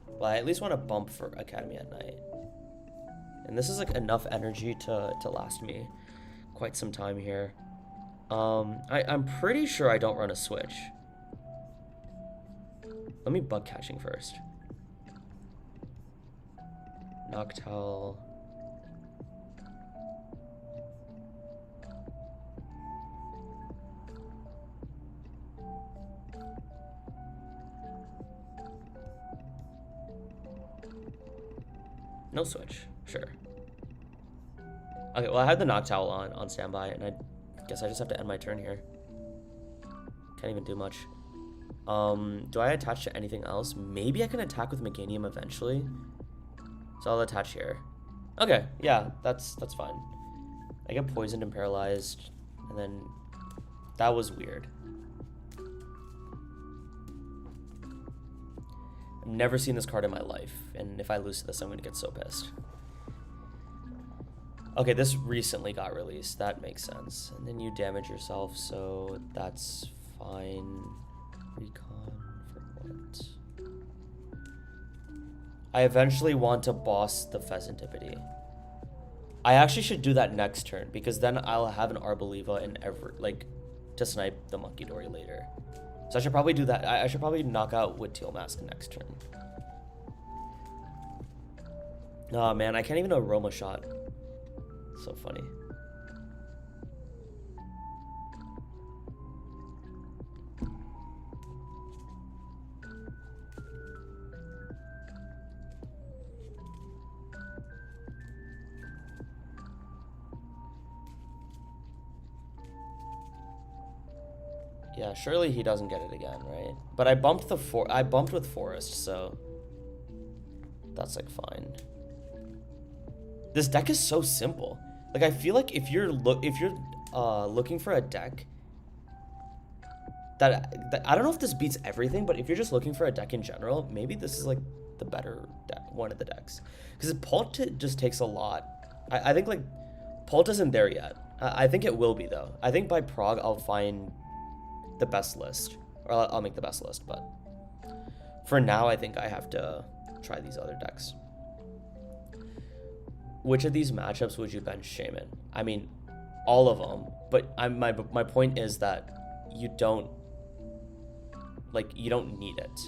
Well, I at least want to bump for Academy at Night. And this is like enough energy to last me quite some time here. I'm pretty sure I don't run a switch. Let me bug catching first. Noctowl. No switch, sure. Okay, well I had the Noctowl on standby, and I guess I just have to end my turn here. Can't even do much. Do I attach to anything else? Maybe I can attack with Meganium eventually. So I'll attach here. Okay, yeah, that's fine. I get poisoned and paralyzed, and then that was weird. I've never seen this card in my life, and if I lose to this, I'm gonna get so pissed. Okay, this recently got released. That makes sense. And then you damage yourself, so that's fine. Recon for what? I eventually want to boss the Pheasantipity. I actually should do that next turn, because then I'll have an Arboliva in every, like, to snipe the Monkey Dory later. So I should probably do that. I should probably knock out with Teal Mask next turn. Oh man, I can't even Aroma Shot. So funny. Yeah, surely he doesn't get it again, right? But I bumped with Forest, so that's like fine. This deck is so simple. Like I feel like if you're looking for a deck that I don't know if this beats everything, but if you're just looking for a deck in general, maybe this is like the better one of the decks, because Pult just takes a lot. I think like Pult isn't there yet. I think it will be though. I think by Prague I'll find the best list, or I'll make the best list, but for now I think I have to try these other decks. Which of these matchups would you bench Shaman? I mean, all of them, but my point is that you don't need it,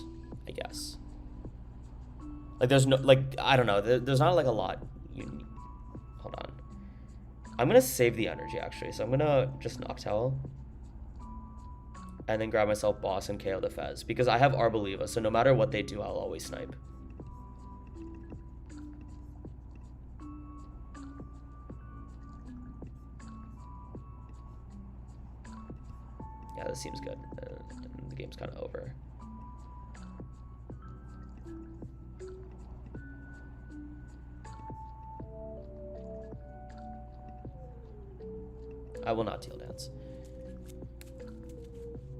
I guess. Like there's no, like, I don't know, there's not like a lot you need. Hold on, I'm gonna save the energy actually, so I'm gonna just Noctowl and then grab myself Boss and KO the Fez, because I have Arboliva, so no matter what they do, I'll always snipe. Yeah, this seems good. The game's kind of over. I will not Teal Dance.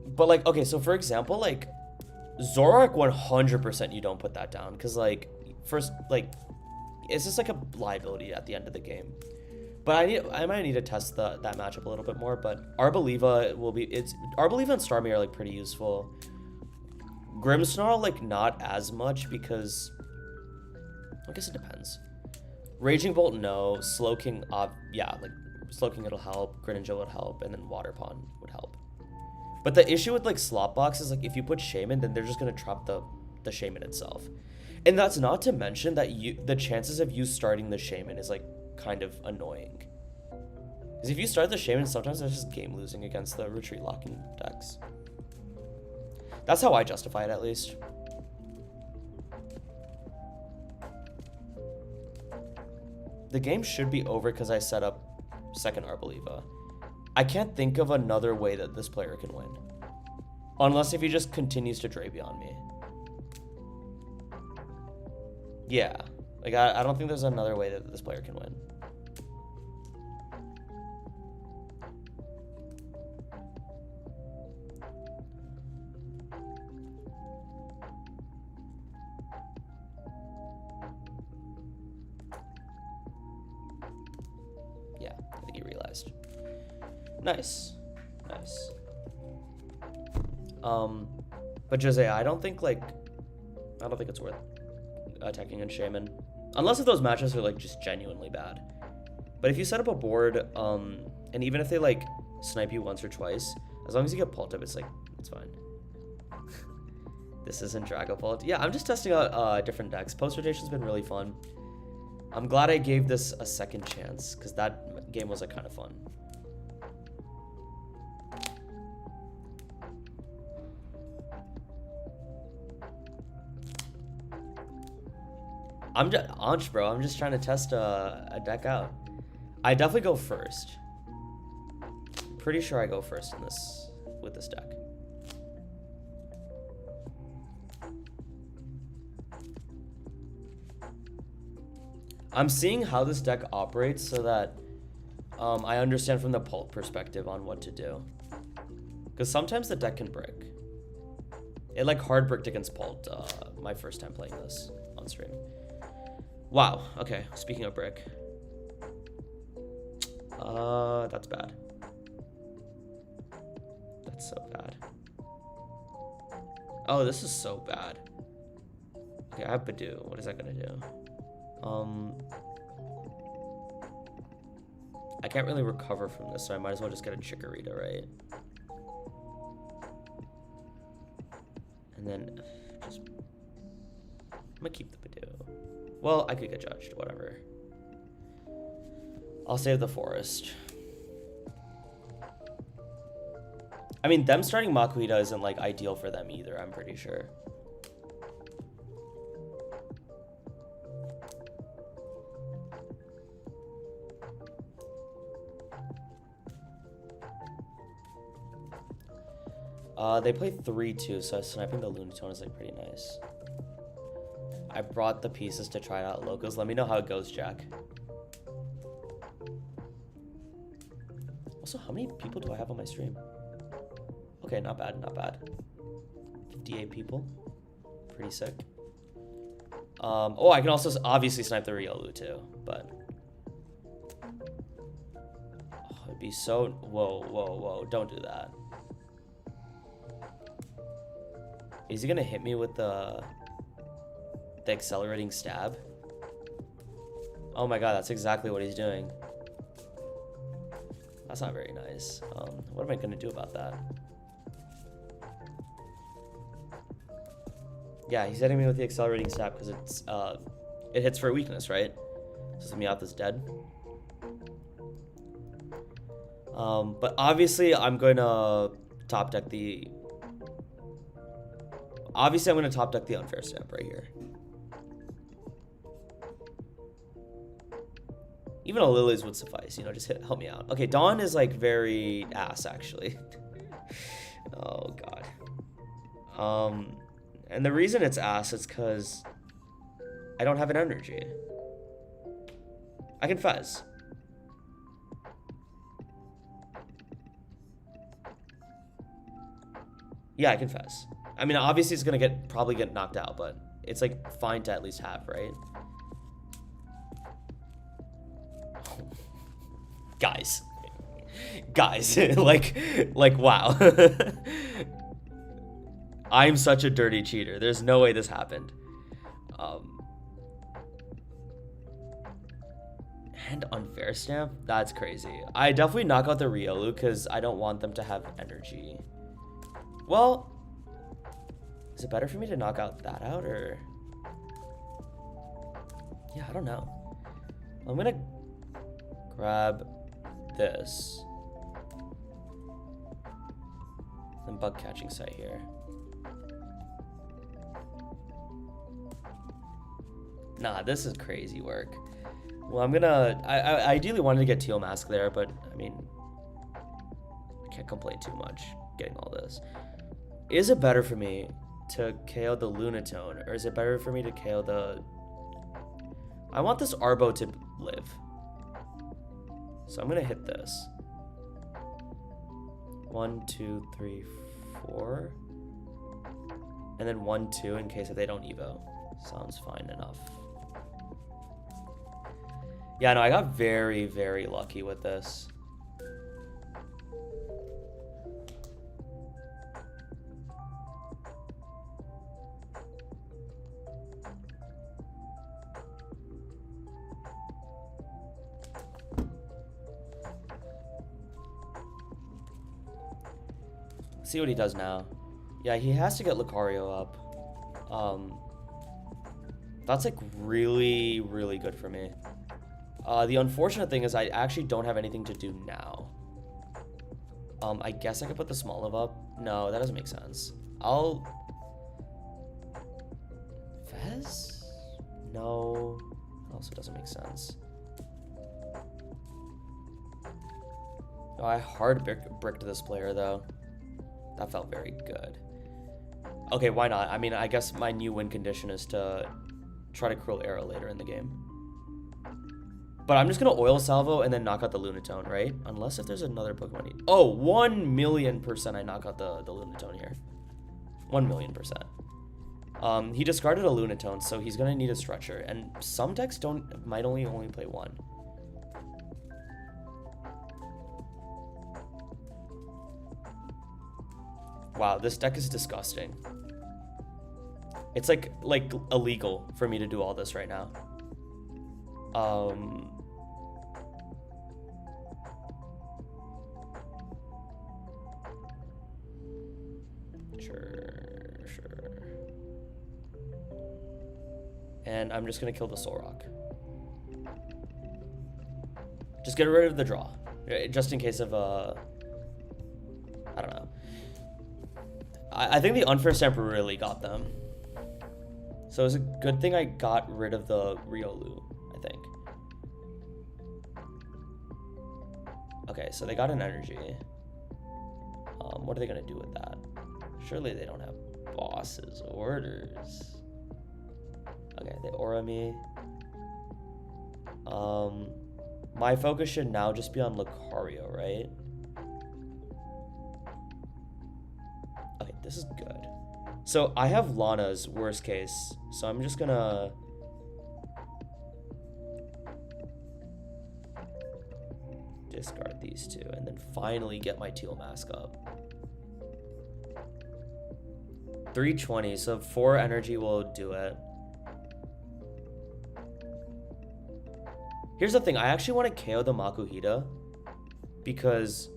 But like, okay, so for example, like Zoroark 100% you don't put that down, because like first, like it's just like a liability at the end of the game. But I might need to test that matchup a little bit more. But Arboliva Arboliva and Starmie are like pretty useful. Grimmsnarl, like, not as much because... I guess it depends. Raging Bolt, no. Slowking, yeah, like, Slowking it'll help. Greninja would help, and then Water Pond would help. But the issue with, like, Slot Box is, like, if you put Shaman, then they're just gonna trap the Shaman itself. And that's not to mention that the chances of you starting the Shaman is, like, kind of annoying. Because if you start the Shaman, sometimes it's just game losing against the retreat locking decks. That's how I justify it, at least. The game should be over because I set up second Arboliva. I can't think of another way that this player can win. Unless if he just continues to Drape on me. Yeah. Like, I don't think there's another way that this player can win. Yeah, I think he realized. Nice. Nice. But Jose, I don't think it's worth attacking in Shaman. Unless if those matchups are, like, just genuinely bad. But if you set up a board, and even if they, like, snipe you once or twice, as long as you get Pult up, it's, like, it's fine. This isn't Dragapult. Yeah, I'm just testing out different decks. Post-rotation's been really fun. I'm glad I gave this a second chance, because that game was, like, kind of fun. I'm just, Anch, bro, I'm just trying to test a deck out. I definitely go first. Pretty sure I go first in this, with this deck. I'm seeing how this deck operates so that I understand from the Pult perspective on what to do. Because sometimes the deck can brick. It, like, hard bricked against Pult my first time playing this on stream. Wow, okay, speaking of brick. That's bad. That's so bad. Oh, this is so bad. Okay, I have Badoo. What is that gonna do? I can't really recover from this, so I might as well just get a Chikorita, right? And then just... I'm gonna keep the Badoo. Well, I could get judged, whatever. I'll save the Forest. I mean, them starting Makuhita isn't, like, ideal for them either, I'm pretty sure. They play 3-2, so sniping the Lunatone is, like, pretty nice. I brought the pieces to try out locals. Let me know how it goes, Jack. Also, how many people do I have on my stream? Okay, not bad, not bad. 58 people. Pretty sick. Oh, I can also obviously snipe the Riolu too, but... Oh, it'd be so... Whoa, whoa, whoa, don't do that. Is he gonna hit me with the accelerating stab? Oh my god, that's exactly what he's doing. That's not very nice. What am I gonna do about that? Yeah, he's hitting me with the accelerating stab because it's it hits for a weakness, right? So Meowth is dead. But obviously I'm gonna top deck the... Obviously I'm gonna top deck the unfair stamp right here. Even a Lilies would suffice, you know, just help me out. Okay, Dawn is, like, very ass, actually. Oh, God. And the reason it's ass is because I don't have an energy. I can fez. Yeah, I can fez. I mean, obviously it's gonna probably get knocked out, but it's, like, fine to at least have, right? Guys, like, wow. I'm such a dirty cheater. There's no way this happened. And unfair stamp? That's crazy. I definitely knock out the Riolu because I don't want them to have energy. Well, is it better for me to knock out that out or... Yeah, I don't know. I'm gonna grab this. And bug catching site here. Nah, this is crazy work. Well, I'm gonna... I ideally wanted to get Teal Mask there, but, I mean... I can't complain too much getting all this. Is it better for me to KO the Lunatone, or is it better for me to KO the... I want this Arbo to live. So I'm gonna hit this. 1, 2, 3, 4. And then 1, 2 in case if they don't Evo. Sounds fine enough. Yeah, no, I got very, very lucky with this. See what he does now. Yeah, he has to get Lucario up. That's like really, really good for me. The unfortunate thing is I actually don't have anything to do now. I guess I could put the Smoliv up. No, that doesn't make sense. I'll... Fez? No. Also doesn't make sense. Oh, I hard bricked this player though. That felt very good. Okay, why not? I mean, I guess my new win condition is to try to Cruel Arrow later in the game. But I'm just going to Oil Salvo and then knock out the Lunatone, right? Unless if there's another Pokemon. Oh, 1,000,000% I knock out the Lunatone here. 1,000,000%. He discarded a Lunatone, so he's going to need a Stretcher. And some decks might only play one. Wow, this deck is disgusting. It's like illegal for me to do all this right now. Sure. And I'm just gonna kill the Solrock. Just get rid of the draw, just in case of I don't know. I think the Unfair Stamp really got them. So it's a good thing I got rid of the Riolu, I think. Okay, so they got an energy. What are they gonna do with that? Surely they don't have boss's orders. Okay, they aura me. My focus should now just be on Lucario, right? Okay, this is good. So I have Lana's worst case, so I'm just gonna discard these two and then finally get my Teal Mask up. 320, so 4 energy will do it. Here's the thing, I actually want to KO the Makuhita because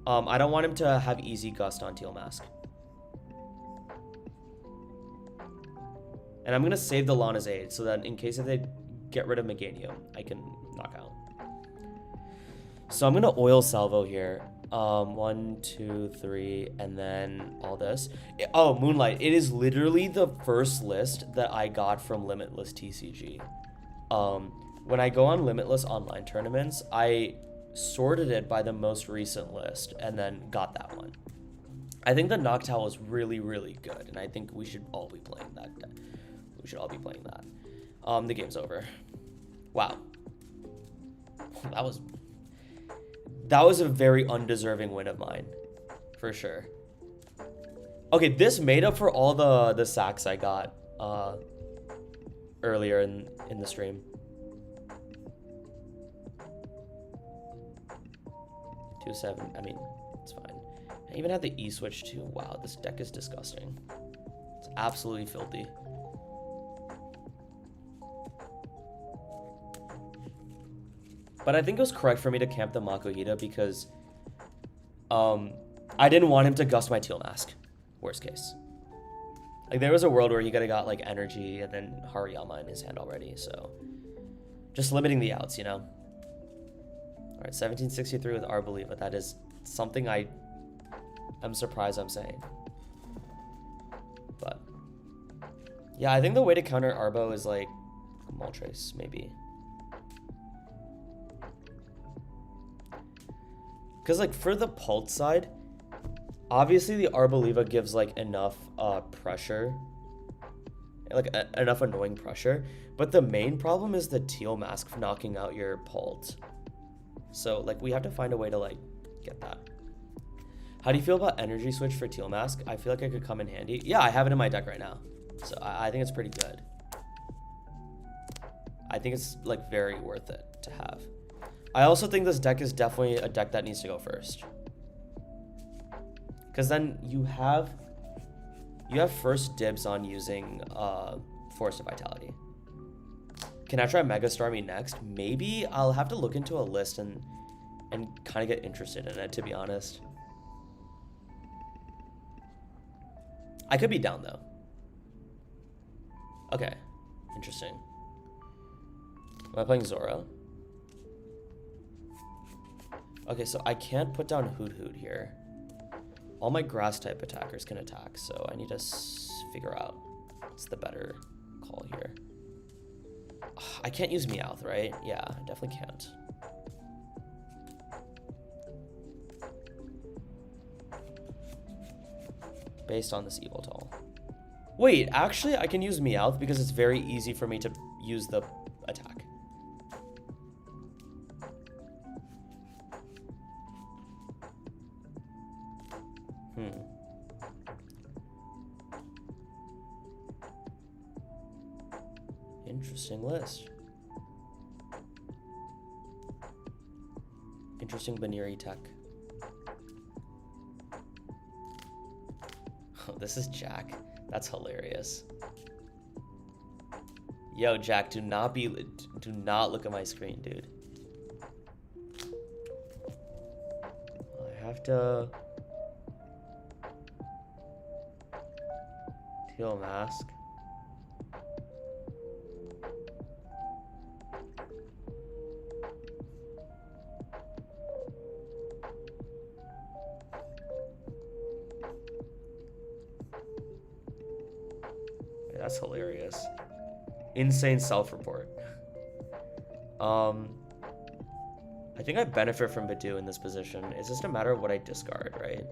I don't want him to have easy Gust on Teal Mask. And I'm going to save the Lana's Aid so that in case if they get rid of Meganium, I can knock out. So I'm going to Oil Salvo here. 1, 2, 3, and then all this. Oh, Moonlight. It is literally the first list that I got from Limitless TCG. When I go on Limitless online tournaments, I sorted it by the most recent list and then got that one. I think the Noctowl is really, really good, and I think we should all be playing that. We should all be playing that. The game's over. Wow. That was a very undeserving win of mine, for sure. Okay, this made up for all the sacks I got earlier in the stream. 2-7, I mean, it's fine. I even had the E switch too. Wow, this deck is disgusting. It's absolutely filthy. But I think it was correct for me to camp the Makuhita because I didn't want him to gust my Teal Mask. Worst case. Like, there was a world where he could have got, like, energy and then Hariyama in his hand already, so... Just limiting the outs, you know? Alright, 1763 with Arboliva. That is something I'm surprised I'm saying. But... yeah, I think the way to counter Arbo is, like, Moltres, maybe. Because, like, for the Pult side... obviously, the Arboliva gives, like, enough pressure. Like, enough annoying pressure. But the main problem is the Teal Mask knocking out your Pult. So, like, we have to find a way to, like, get that. How do you feel about Energy Switch for Teal Mask? I feel like it could come in handy. Yeah, I have it in my deck right now. So, I think it's pretty good. I think it's, like, very worth it to have. I also think this deck is definitely a deck that needs to go first. Because then you have first dibs on using Force of Vitality. Can I try Mega Starmie next? Maybe. I'll have to look into a list and kind of get interested in it, to be honest. I could be down, though. Okay. Interesting. Am I playing Zora? Okay, so I can't put down Hoot Hoot here. All my grass type attackers can attack, so I need to figure out what's the better call here. I can't use Meowth, right? Yeah, I definitely can't. Based on this Evoltol. Wait, actually I can use Meowth because it's very easy for me to use the attack. Interesting list. Interesting Baniri tech. Oh, this is Jack. That's hilarious. Yo, Jack, do not look at my screen, dude. I have to Teal Mask. That's hilarious. Insane self-report. I think I benefit from Bidoof in this position. It's just a matter of what I discard, right?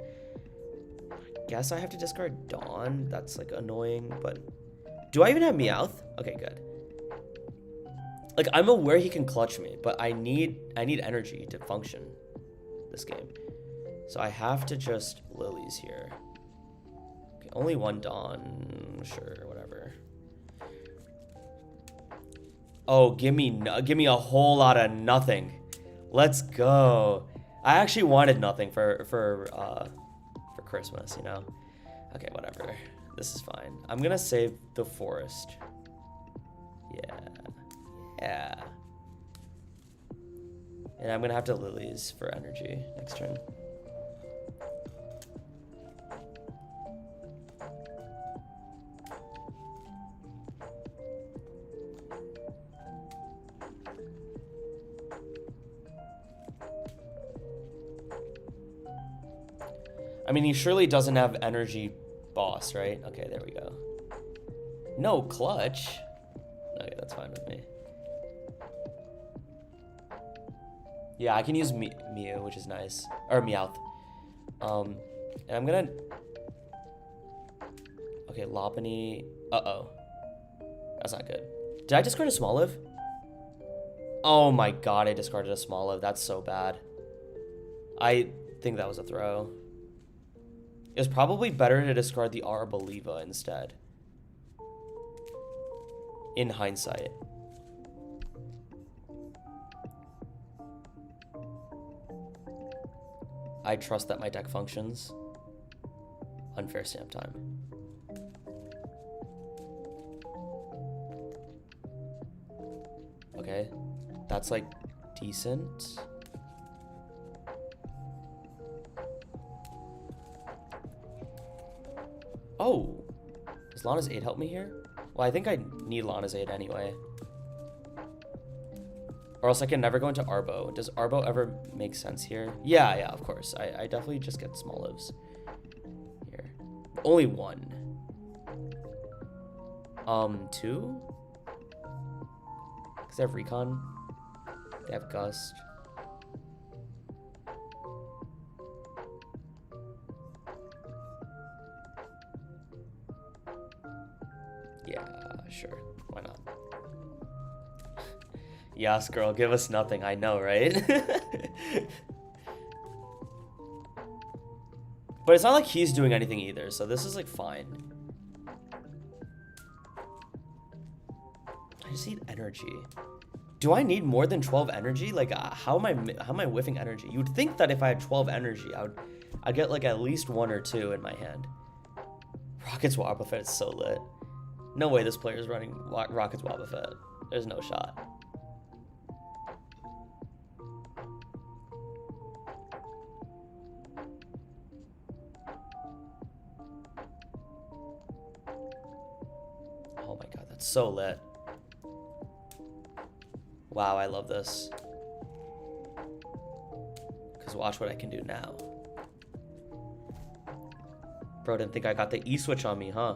I guess I have to discard Dawn. That's like annoying, but do I even have Meowth? Okay, good. Like, I'm aware he can clutch me, but I need energy to function this game. So I have to just Lilies here. Okay, only one Dawn. Sure, whatever. Oh, give me a whole lot of nothing. Let's go. I actually wanted nothing for Christmas, you know. Okay, whatever. This is fine. I'm gonna save the forest. Yeah. And I'm gonna have to Lilies for energy next turn. I mean, he surely doesn't have energy boss, right? Okay, there we go. No clutch. Okay, that's fine with me. Yeah, I can use Mew, which is nice. Or Meowth. And I'm gonna... Okay, Lopunny. Uh-oh. That's not good. Did I discard a Smoliv? Oh my god, I discarded a Smoliv. That's so bad. I think that was a throw. It was probably better to discard the Arboliva instead. In hindsight. I trust that my deck functions. unfair stamp time. Okay, that's like decent. Oh, does Lana's aid help me here? Well, I think I need Lana's aid anyway. Or else I can never go into Arbo. Does Arbo ever make sense here? Yeah, of course. I definitely just get small lives here. Only one. 2? Because they have Recon. They have Gust. Yeah, sure. Why not? Yes, girl, give us nothing. I know, right? But it's not like he's doing anything either, so this is like fine. I just need energy. Do I need more than 12 energy? Like, how am I whiffing energy? You'd think that if I had 12 energy, I'd get like at least 1 or 2 in my hand. Rockets Wobbuffet is so lit. No way this player is running Rockets Wobbuffet. There's no shot. Oh my god, that's so lit. Wow, I love this. Because watch what I can do now. Bro didn't think I got the E-switch on me, huh?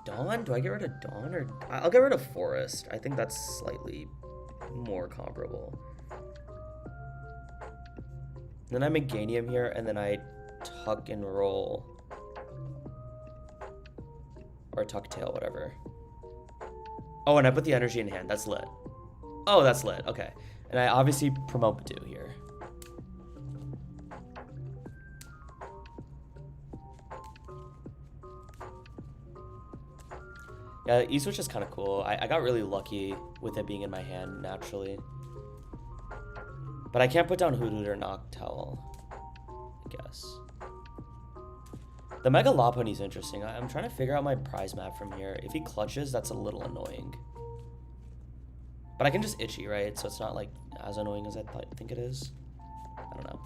Dawn? Do I get rid of Dawn or... I'll get rid of Forest. I think that's slightly more comparable. Then I Meganium here, and then I tuck and roll. Or tuck tail, whatever. Oh, and I put the energy in hand. That's lit. Oh, that's lit. Okay. And I obviously promote Badu here. Yeah, E-switch is kind of cool. I got really lucky with it being in my hand naturally. But I can't put down Hoodoo or Noctowl, I guess. The Mega Lopunny's interesting. I'm trying to figure out my prize map from here. If he clutches, that's a little annoying. But I can just Itchy, right? So it's not like as annoying as I think it is. I don't know.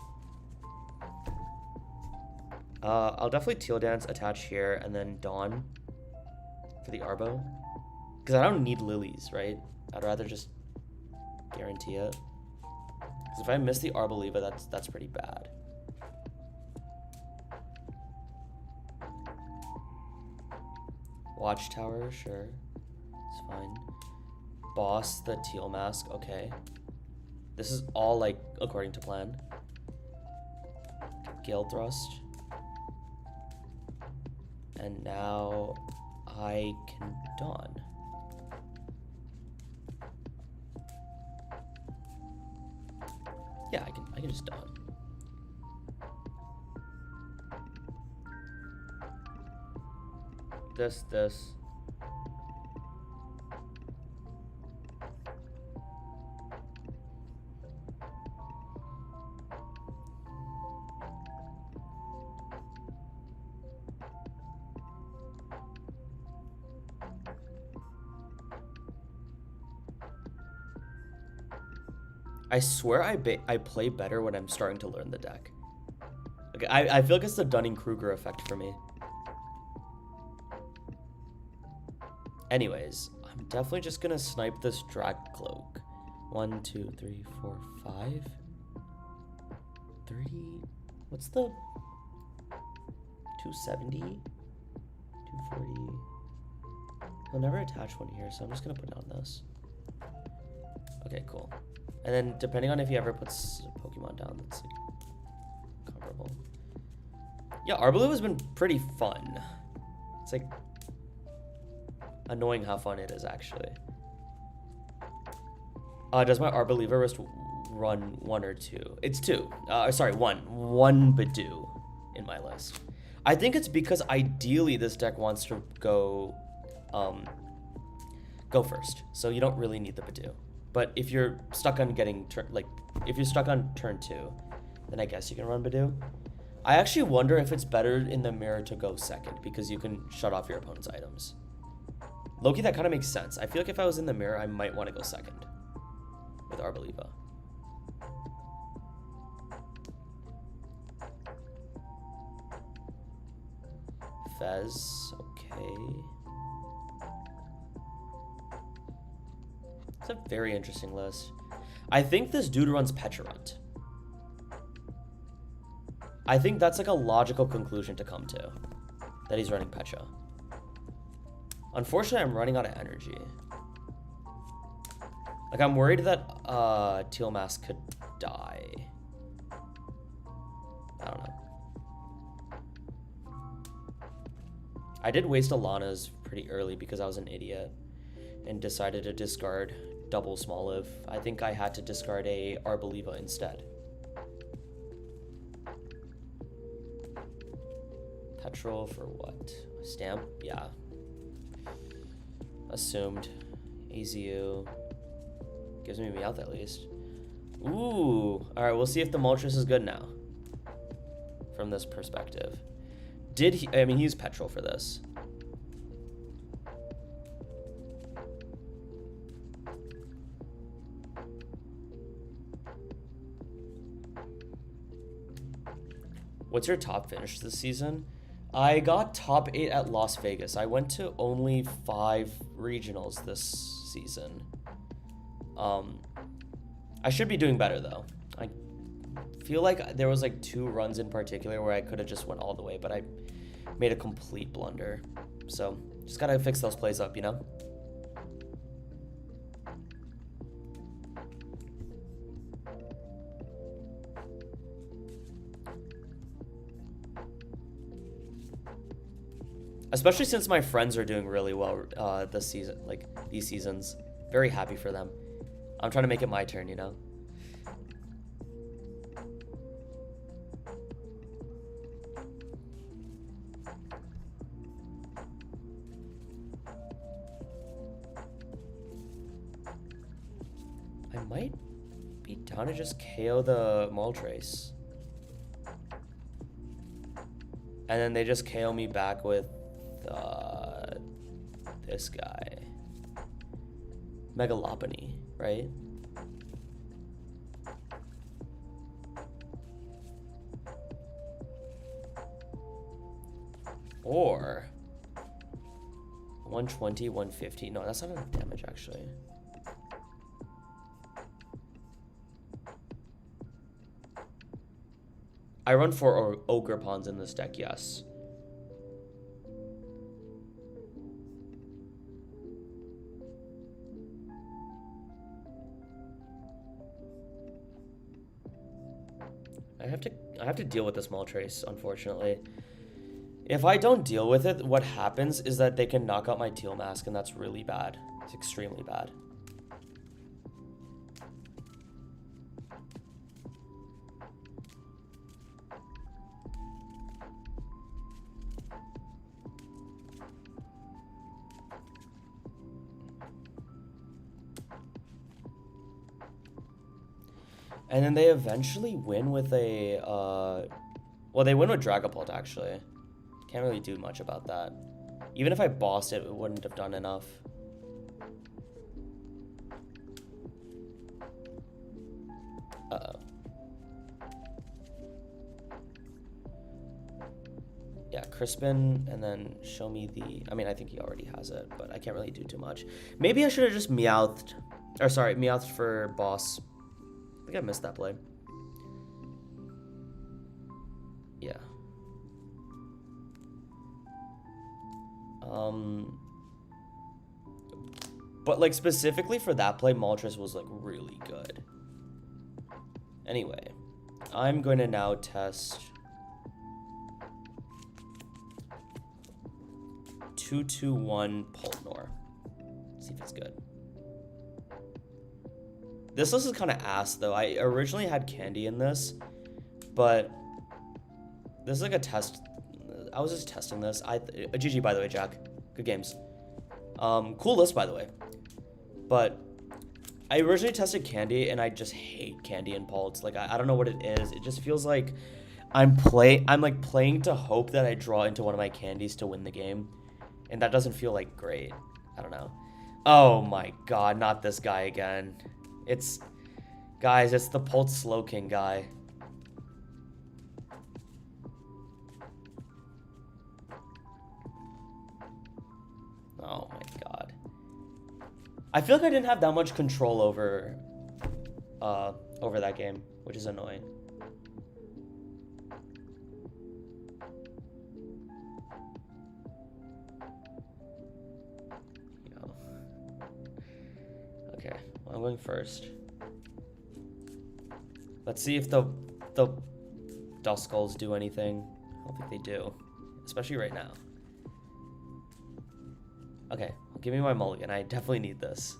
I'll definitely Teal Dance, attach here, and then Dawn for the Arbo. Because I don't need lilies, right? I'd rather just guarantee it. Because if I miss the Arboliva, that's pretty bad. Watchtower, sure. It's fine. Boss, the Teal Mask, okay. This is all, like, according to plan. Gale Thrust. And now I can Dawn. Yeah, I can just Dawn. This. I swear I play better when I'm starting to learn the deck. Okay, I feel like it's the Dunning-Kruger effect for me. Anyways, I'm definitely just gonna snipe this Drag Cloak. 1, 2, 3, 4, 5. 30. What's the 270? 240. I'll never attach one here, so I'm just gonna put down this. Okay, cool. And then depending on if he ever puts Pokemon down, that's like comparable. Yeah, Arboliva has been pretty fun. It's like Annoying how fun it is, actually. Does my Arboliva list run 1 or 2? It's 2. Sorry, 1. 1 Badoo in my list. I think it's because ideally this deck wants to go first, so you don't really need the Badoo. But if you're stuck on if you're stuck on turn 2, then I guess you can run Badoo. I actually wonder if it's better in the mirror to go second because you can shut off your opponent's items. Loki, that kind of makes sense. I feel like if I was in the mirror, I might want to go second with Arboliva. Fez, okay. It's a very interesting list. I think this dude runs Pecharunt. I think that's like a logical conclusion to come to, that he's running Pecha. Unfortunately, I'm running out of energy. Like, I'm worried that Teal Mask could die. I don't know. I did waste Alana's pretty early because I was an idiot and decided to discard double small live. I think I had to discard a Arboliva instead. Petrol for what? Stamp? Yeah. Assumed. AZU. Gives me Meowth at least. Ooh. Alright, we'll see if the Moltres is good now. From this perspective. Did he... I mean, he used Petrol for this. What's your top finish this season? I got top 8 at Las Vegas. I went to only 5 regionals this season. I should be doing better though. I feel like there was like 2 runs in particular where I could have just went all the way, but I made a complete blunder. So just gotta fix those plays up, you know? Especially since my friends are doing really well this season, like these seasons. Very happy for them. I'm trying to make it my turn, you know? I might be down to just KO the Moltres. And then they just KO me back with this guy. Megalopony, right? Or 120, 150. No, that's not enough damage actually. I run 4 Ogre Pawns in this deck, yes. I have to deal with this Moltres, unfortunately. If I don't deal with it, what happens is that they can knock out my Teal Mask, and that's really bad. It's extremely bad. And then they eventually win with a, well, they win with Dragapult, actually. Can't really do much about that. Even if I bossed it, it wouldn't have done enough. Uh-oh. Yeah, Crispin, and then show me the... I mean, I think he already has it, but I can't really do too much. Maybe I should have just Meowthed. Or, sorry, Meowthed for boss. I think I missed that play. Yeah. But like specifically for that play, Moltres was like really good. Anyway, I'm going to now test 221 Poltnor. That's good. This list is kind of ass, though. I originally had candy in this, but this is like a test. I was just testing this. GG, by the way, Jack. Good games. Cool list, by the way. But I originally tested candy, and I just hate candy and Pulse. Like, I don't know what it is. It just feels like I'm like playing to hope that I draw into one of my candies to win the game. And that doesn't feel like great. I don't know. Oh my god, not this guy again. Guys, it's the Pulse Slow King guy. Oh my god. I feel like I didn't have that much control over that game, which is annoying. Okay, well, I'm going first. Let's see if the Dust Skulls do anything. I don't think they do, especially right now. Okay, give me my mulligan. I definitely need this.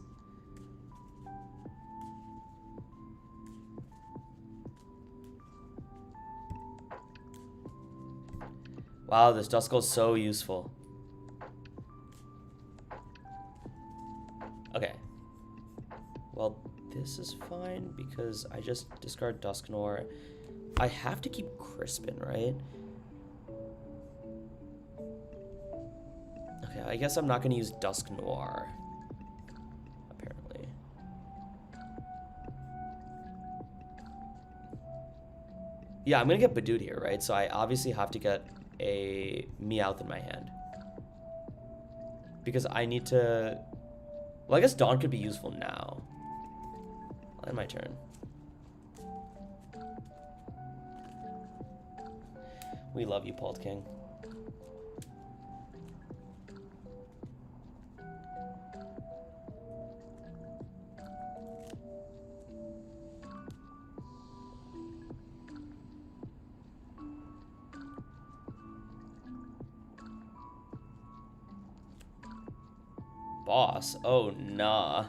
Wow, this Dust Skull is so useful. Okay. Well, this is fine because I just discard Dusk Noir. I have to keep Crispin, right? Okay, I guess I'm not going to use Dusk Noir. Apparently. Yeah, I'm going to get Badooed here, right? So I obviously have to get a Meowth in my hand. Because I need to... Well, I guess Dawn could be useful now. I'll end my turn. We love you, Pult King. Boss. Oh, nah.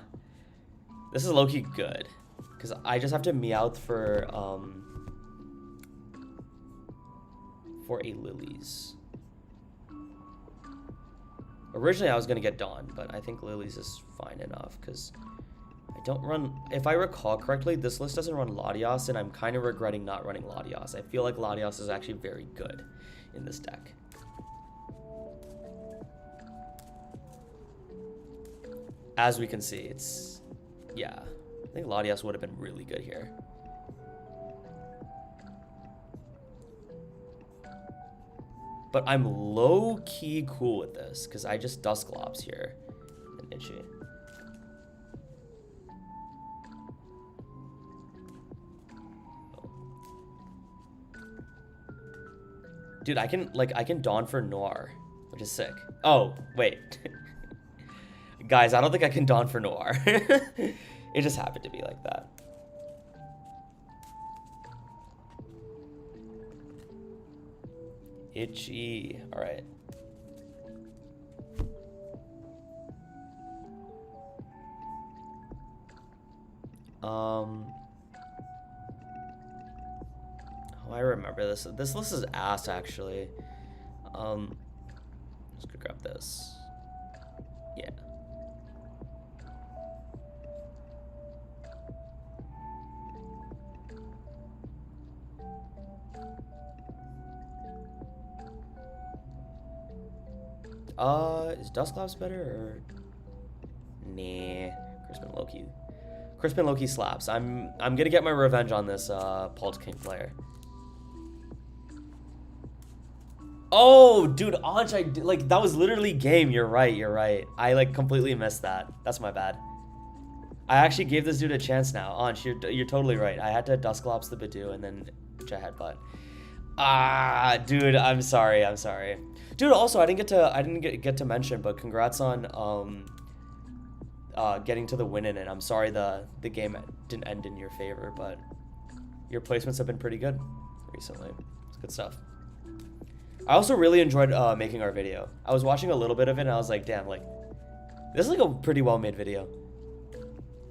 This is low-key good. Because I just have to Meowth for a Lilies. Originally, I was going to get Dawn, but I think Lilies is fine enough, because I don't run... If I recall correctly, this list doesn't run Latios, and I'm kind of regretting not running Latios. I feel like Latios is actually very good in this deck. As we can see, it's... Yeah. I think Latios would have been really good here. But I'm low-key cool with this, because I just Dusclops here. And Itchy. Dude, I can Dawn for Noir, which is sick. Oh, wait. Guys, I don't think I can Dawn for Noir. It just happened to be like that. Itchy. All right. Oh, I remember this. This list is ass, actually. Just gonna grab this. Yeah. Is Dusclops better or nah? Crispin Loki slaps. I'm gonna get my revenge on this Pult King player. Oh, dude, Anch, that was literally game. You're right. I completely missed that. That's my bad. I actually gave this dude a chance now. Anch, you're totally right. I had to Dusclops the Badoo and then Jet Headbutt. Ah, dude, I'm sorry. Dude, also I didn't get to mention, but congrats on getting to the win in it. I'm sorry the game didn't end in your favor, but your placements have been pretty good recently. It's good stuff. I also really enjoyed making our video. I was watching a little bit of it and I was like, damn, This is like a pretty well made video.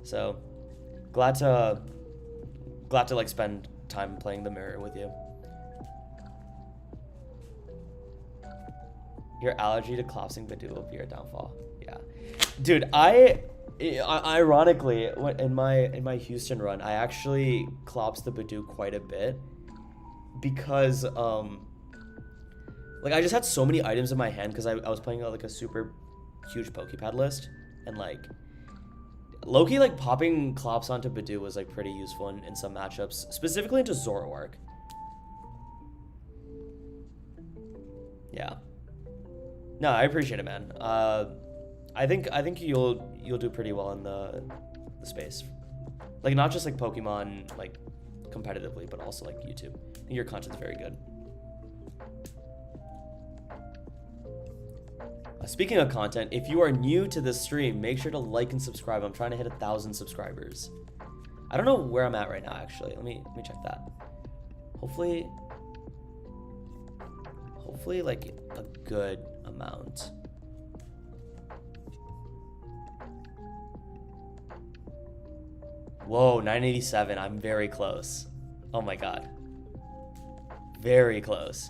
So glad to like spend time playing the mirror with you. Your allergy to collapsing Badoo will be your downfall. Yeah, dude. Ironically, in my Houston run, I actually collapsed the Badoo quite a bit because like I just had so many items in my hand because I was playing like a super huge Pokepad list, and like Loki, like popping Clops onto Badoo was like pretty useful in some matchups, specifically into Zoroark. Yeah. No, I appreciate it, man. I think you'll do pretty well in the space, like not just like Pokemon like competitively, but also like YouTube. I think your content's very good. Speaking of content, if you are new to this stream, make sure to like and subscribe. I'm trying to hit 1,000 subscribers. I don't know where I'm at right now, actually. Let me check that. Hopefully like a good amount. Whoa, 987. I'm very close. Oh my god. Very close.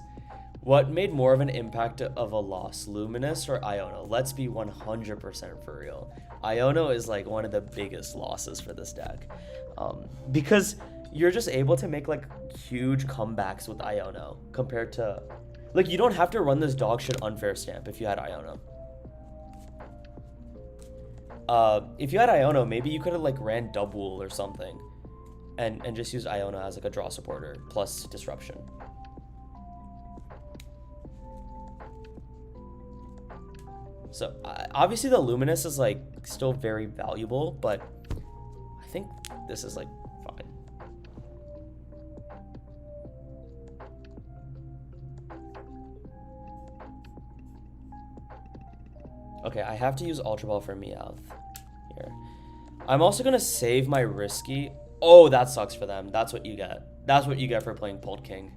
What made more of an impact of a loss, Luminous or Iono? Let's be 100% for real. Iono is like one of the biggest losses for this deck. Because you're just able to make like huge comebacks with Iono compared to... Like, you don't have to run this dog shit unfair stamp if you had Iono. If you had Iono, maybe you could have like ran Dubwool or something and just used Iono as like a draw supporter plus disruption. So obviously the Luminous is like still very valuable, but I think this is like fine. Okay, I have to use Ultra Ball for Meowth here. I'm also gonna save my Risky. Oh, that sucks for them. That's what you get. That's what you get for playing Polt King.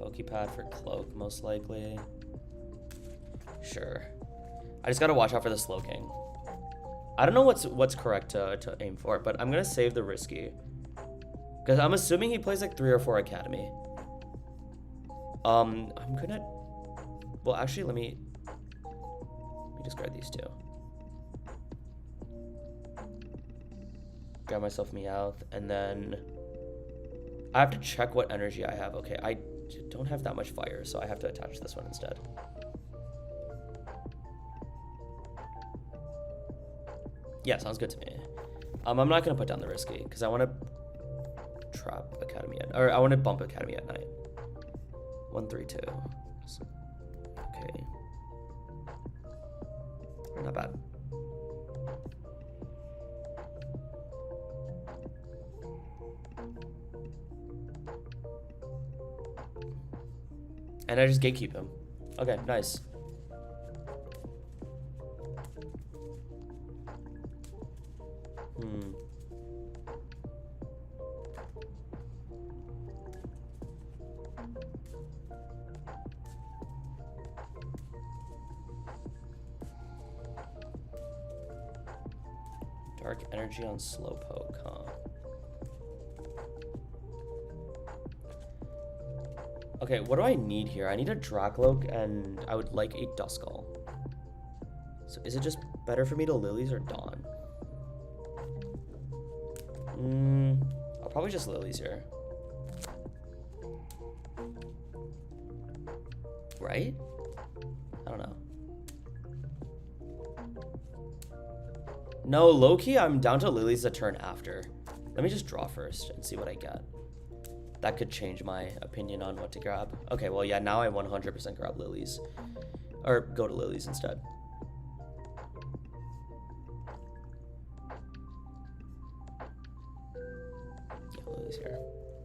Pokepad for Cloak, most likely. Sure. I just gotta watch out for the Slowking. I don't know what's correct to aim for, but I'm gonna save the Risky. Because I'm assuming he plays like 3 or 4 Academy. I'm gonna... Well, actually, let me discard these two. Grab myself Meowth, and then... I have to check what energy I have. Okay, I don't have that much fire, so I have to attach this one instead. Yeah, sounds good to me. I'm not gonna put down the Risky because I want to trap Academy or I want to bump Academy at night. 132. Okay. Not bad. And I just gatekeep him. Okay, nice. Dark energy on Slowpoke, huh? Okay, what do I need here? I need a Dracloak, and I would like a Duskull. So is it just better for me to Lilies or Dawn? I'll probably just Lilies here. Right? I don't know. No, low-key, I'm down to Lilies the turn after. Let me just draw first and see what I get. That could change my opinion on what to grab. Okay, well, yeah, now I 100% grab Lilies. Or go to Lilies instead. Yeah, Lilies here.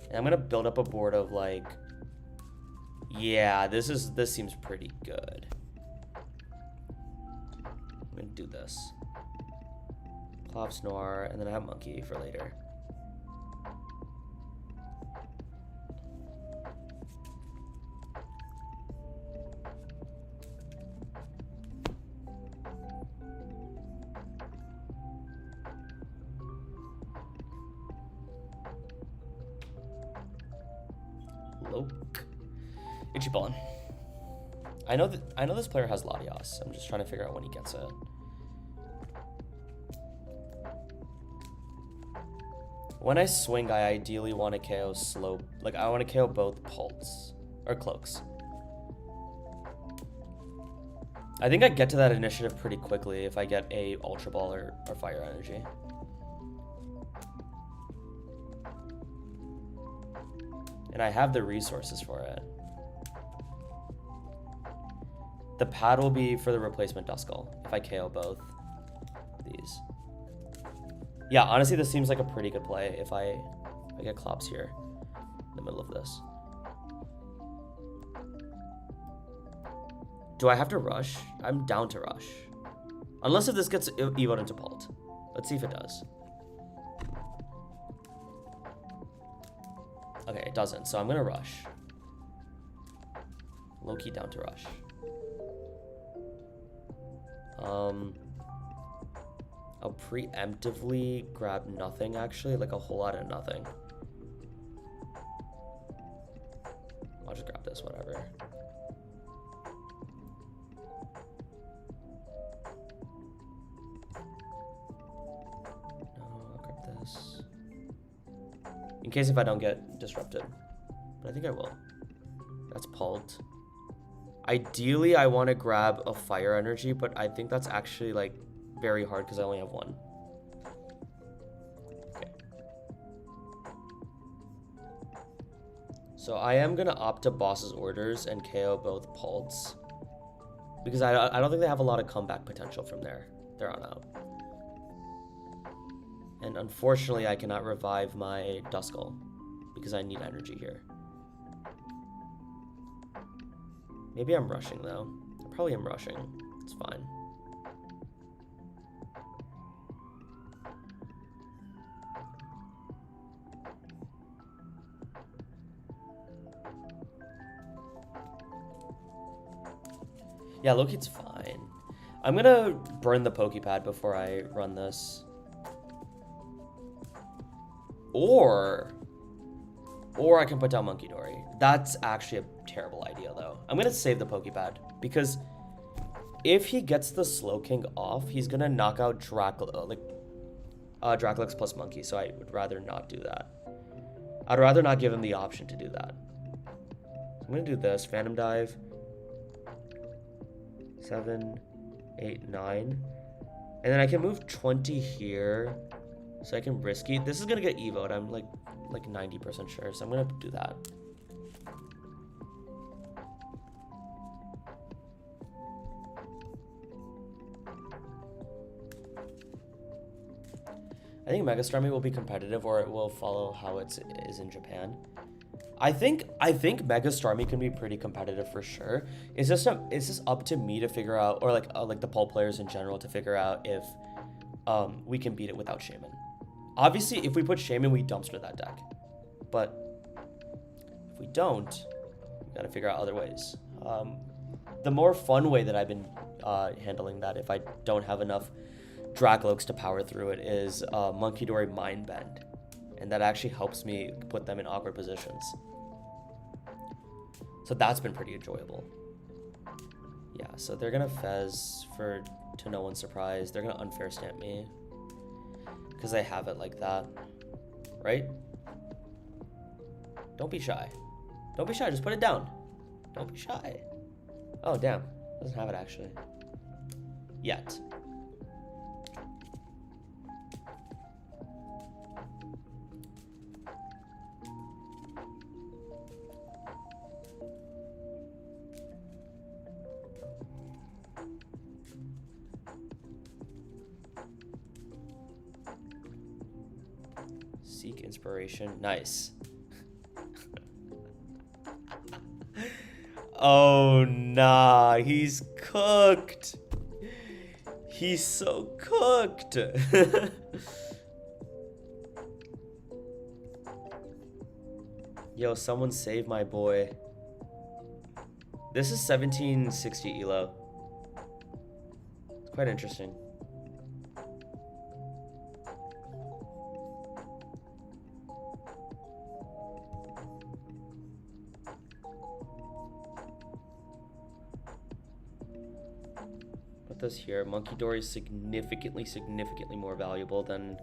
And I'm going to build up a board of, like, Yeah, this seems pretty good. I'm gonna do this. Clops Noir, and then I have Monkey for later. Loke. Ichiban. I know this player has Latias. I'm just trying to figure out when he gets it. When I swing, I ideally want to KO slow. Like, I want to KO both Pults. Or Cloaks. I think I get to that initiative pretty quickly if I get a Ultra Ball or Fire Energy. And I have the resources for it. The pad will be for the replacement Duskull if I KO both these. Yeah, honestly, this seems like a pretty good play if I get Clops here in the middle of this. Do I have to rush? I'm down to rush. Unless if this gets evoed into Pult. Let's see if it does. Okay, it doesn't, so I'm gonna rush. Low-key down to rush. I'll preemptively grab nothing, actually, like a whole lot of nothing. I'll just grab this, whatever. No, I'll grab this. In case if I don't get disrupted. But I think I will. That's Pult. Ideally, I want to grab a Fire Energy, but I think that's actually, like, very hard because I only have one. Okay. So I am going to opt to Boss's Orders and KO both Pults. Because I don't think they have a lot of comeback potential from there on out. And unfortunately, I cannot revive my Duskull because I need energy here. Maybe I'm rushing, though. I probably am rushing. It's fine. Yeah, Loki's fine. I'm gonna burn the Pokepad before I run this. Or I can put down Monkey Dory. That's actually a terrible idea, though. I'm gonna save the Pokepad because if he gets the Slowking off, he's gonna knock out Draculix plus Monkey. So I would rather not do that. I'd rather not give him the option to do that. I'm gonna do this. Phantom Dive. 7, 8, 9. And then I can move 20 here. So I can risky. This is gonna get evoed. I'm like 90% sure. So I'm gonna do that. I think Mega Starmie will be competitive, or it will follow how it is in Japan. I think Mega Starmie can be pretty competitive for sure. It's just up to me to figure out, or like the Pole players in general to figure out if we can beat it without Shaman. Obviously, if we put Shaman, we dumpster that deck. But if we don't, we gotta figure out other ways. The more fun way that I've been handling that, if I don't have enough Dracloaks to power through it, is Monkey Dory Mind Bend. And that actually helps me put them in awkward positions. So that's been pretty enjoyable. Yeah, so they're gonna Fez to no one's surprise. They're gonna unfair stamp me. Because they have it like that. Right? Don't be shy. Don't be shy, just put it down. Don't be shy. Oh, damn. Doesn't have it actually. Yet. Seek inspiration. Nice. Oh, nah. He's cooked. He's so cooked. Yo, someone save my boy. This is 1760 elo. It's quite interesting. Put this here. Monkey Door is significantly more valuable than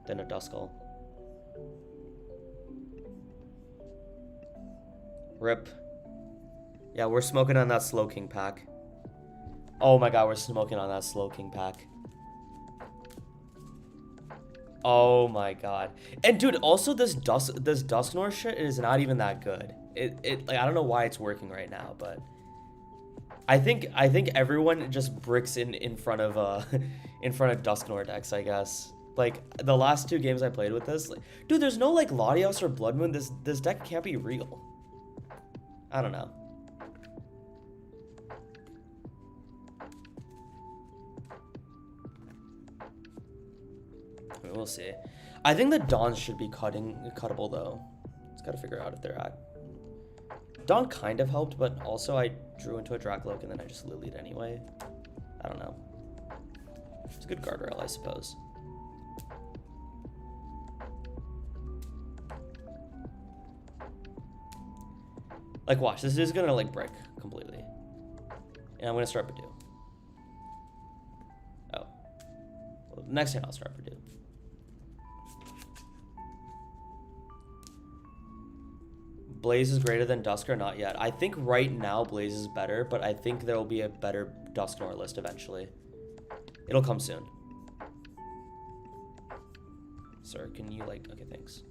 a Duskull. Rip. Yeah, we're smoking on that Slow King pack. Oh my god, we're smoking on that Slow King pack. Oh my god. And dude, also this Dusknoir shit is not even that good. It like I don't know why it's working right now, but I think everyone just bricks in front of Dusknoir decks, I guess. Like the last 2 games I played with this, like, dude, there's no like Latios or Blood Moon. This deck can't be real. I don't know. We'll see. I think the Dawns should be cuttable though. Just gotta figure out if they're at. Dawn kind of helped, but also I drew into a Dracloak and then I just Lilied anyway. I don't know. It's a good guardrail, I suppose. Like, watch. This is gonna like break completely, and I'm gonna start Purdue. Oh, well, next hand I'll start Purdue. Blaze is greater than Dusk or not yet? I think right now Blaze is better, but I think there will be a better Dusknoir list eventually. It'll come soon. Sir, can you like... Okay, thanks.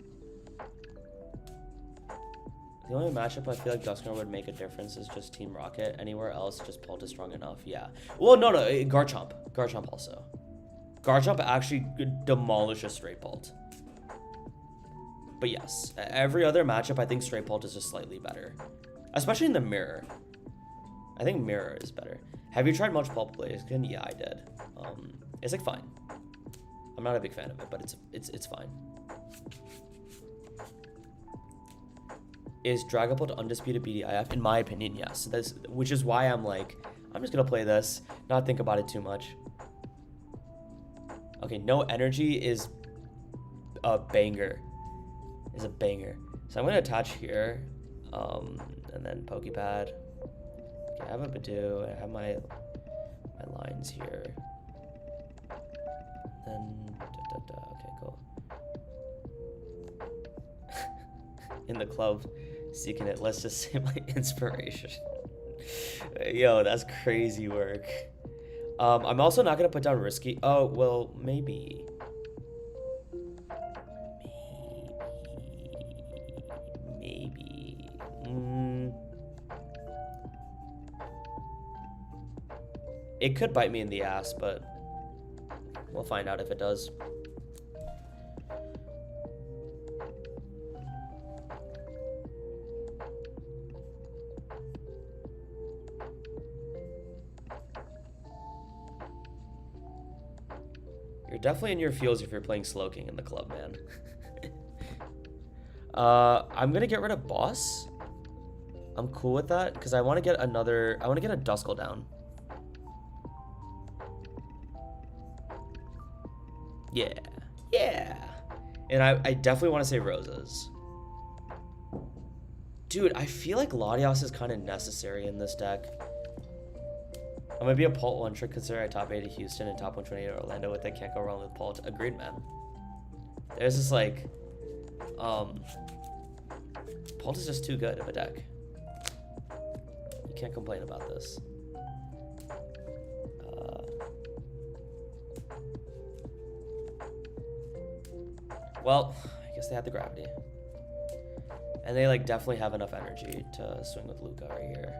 The only matchup I feel like Dusknoir would make a difference is just Team Rocket. Anywhere else, just Pult is strong enough. Yeah. Well, no, Garchomp. Garchomp also. Garchomp actually demolishes Straight Pult. But yes, every other matchup, I think Straight Pult is just slightly better. Especially in the Mirror. I think Mirror is better. Have you tried much Pulp Blaziken? Yeah, I did. It's like fine. I'm not a big fan of it, but it's fine. Is Dragapult undisputed BDIF? In my opinion, yes. Which is why I'm like, I'm just gonna play this, not think about it too much. Okay, no energy is a banger. Is a banger. So I'm gonna attach here, and then Pokepad. Okay, I have a Badoo. I have my lines here. Then okay, cool. In the club, seeking it. Let's just say my inspiration. Yo, that's crazy work. I'm also not gonna put down Risky. Oh well, maybe. It could bite me in the ass, but we'll find out if it does. You're definitely in your feels if you're playing Slowking in the club, man. I'm gonna get rid of Boss. I'm cool with that because I want to get another. I want to get a Duskull down. Yeah. And I definitely want to say Roses. Dude, I feel like Latios is kind of necessary in this deck. I'm gonna be a Pult one trick considering I top 8 at Houston and top 128 at Orlando with that. Can't go wrong with Pult. Agreed, man. There's this like, Pult is just too good of a deck. You can't complain about this. Well, I guess they have the gravity. And they like definitely have enough energy to swing with Luca right here.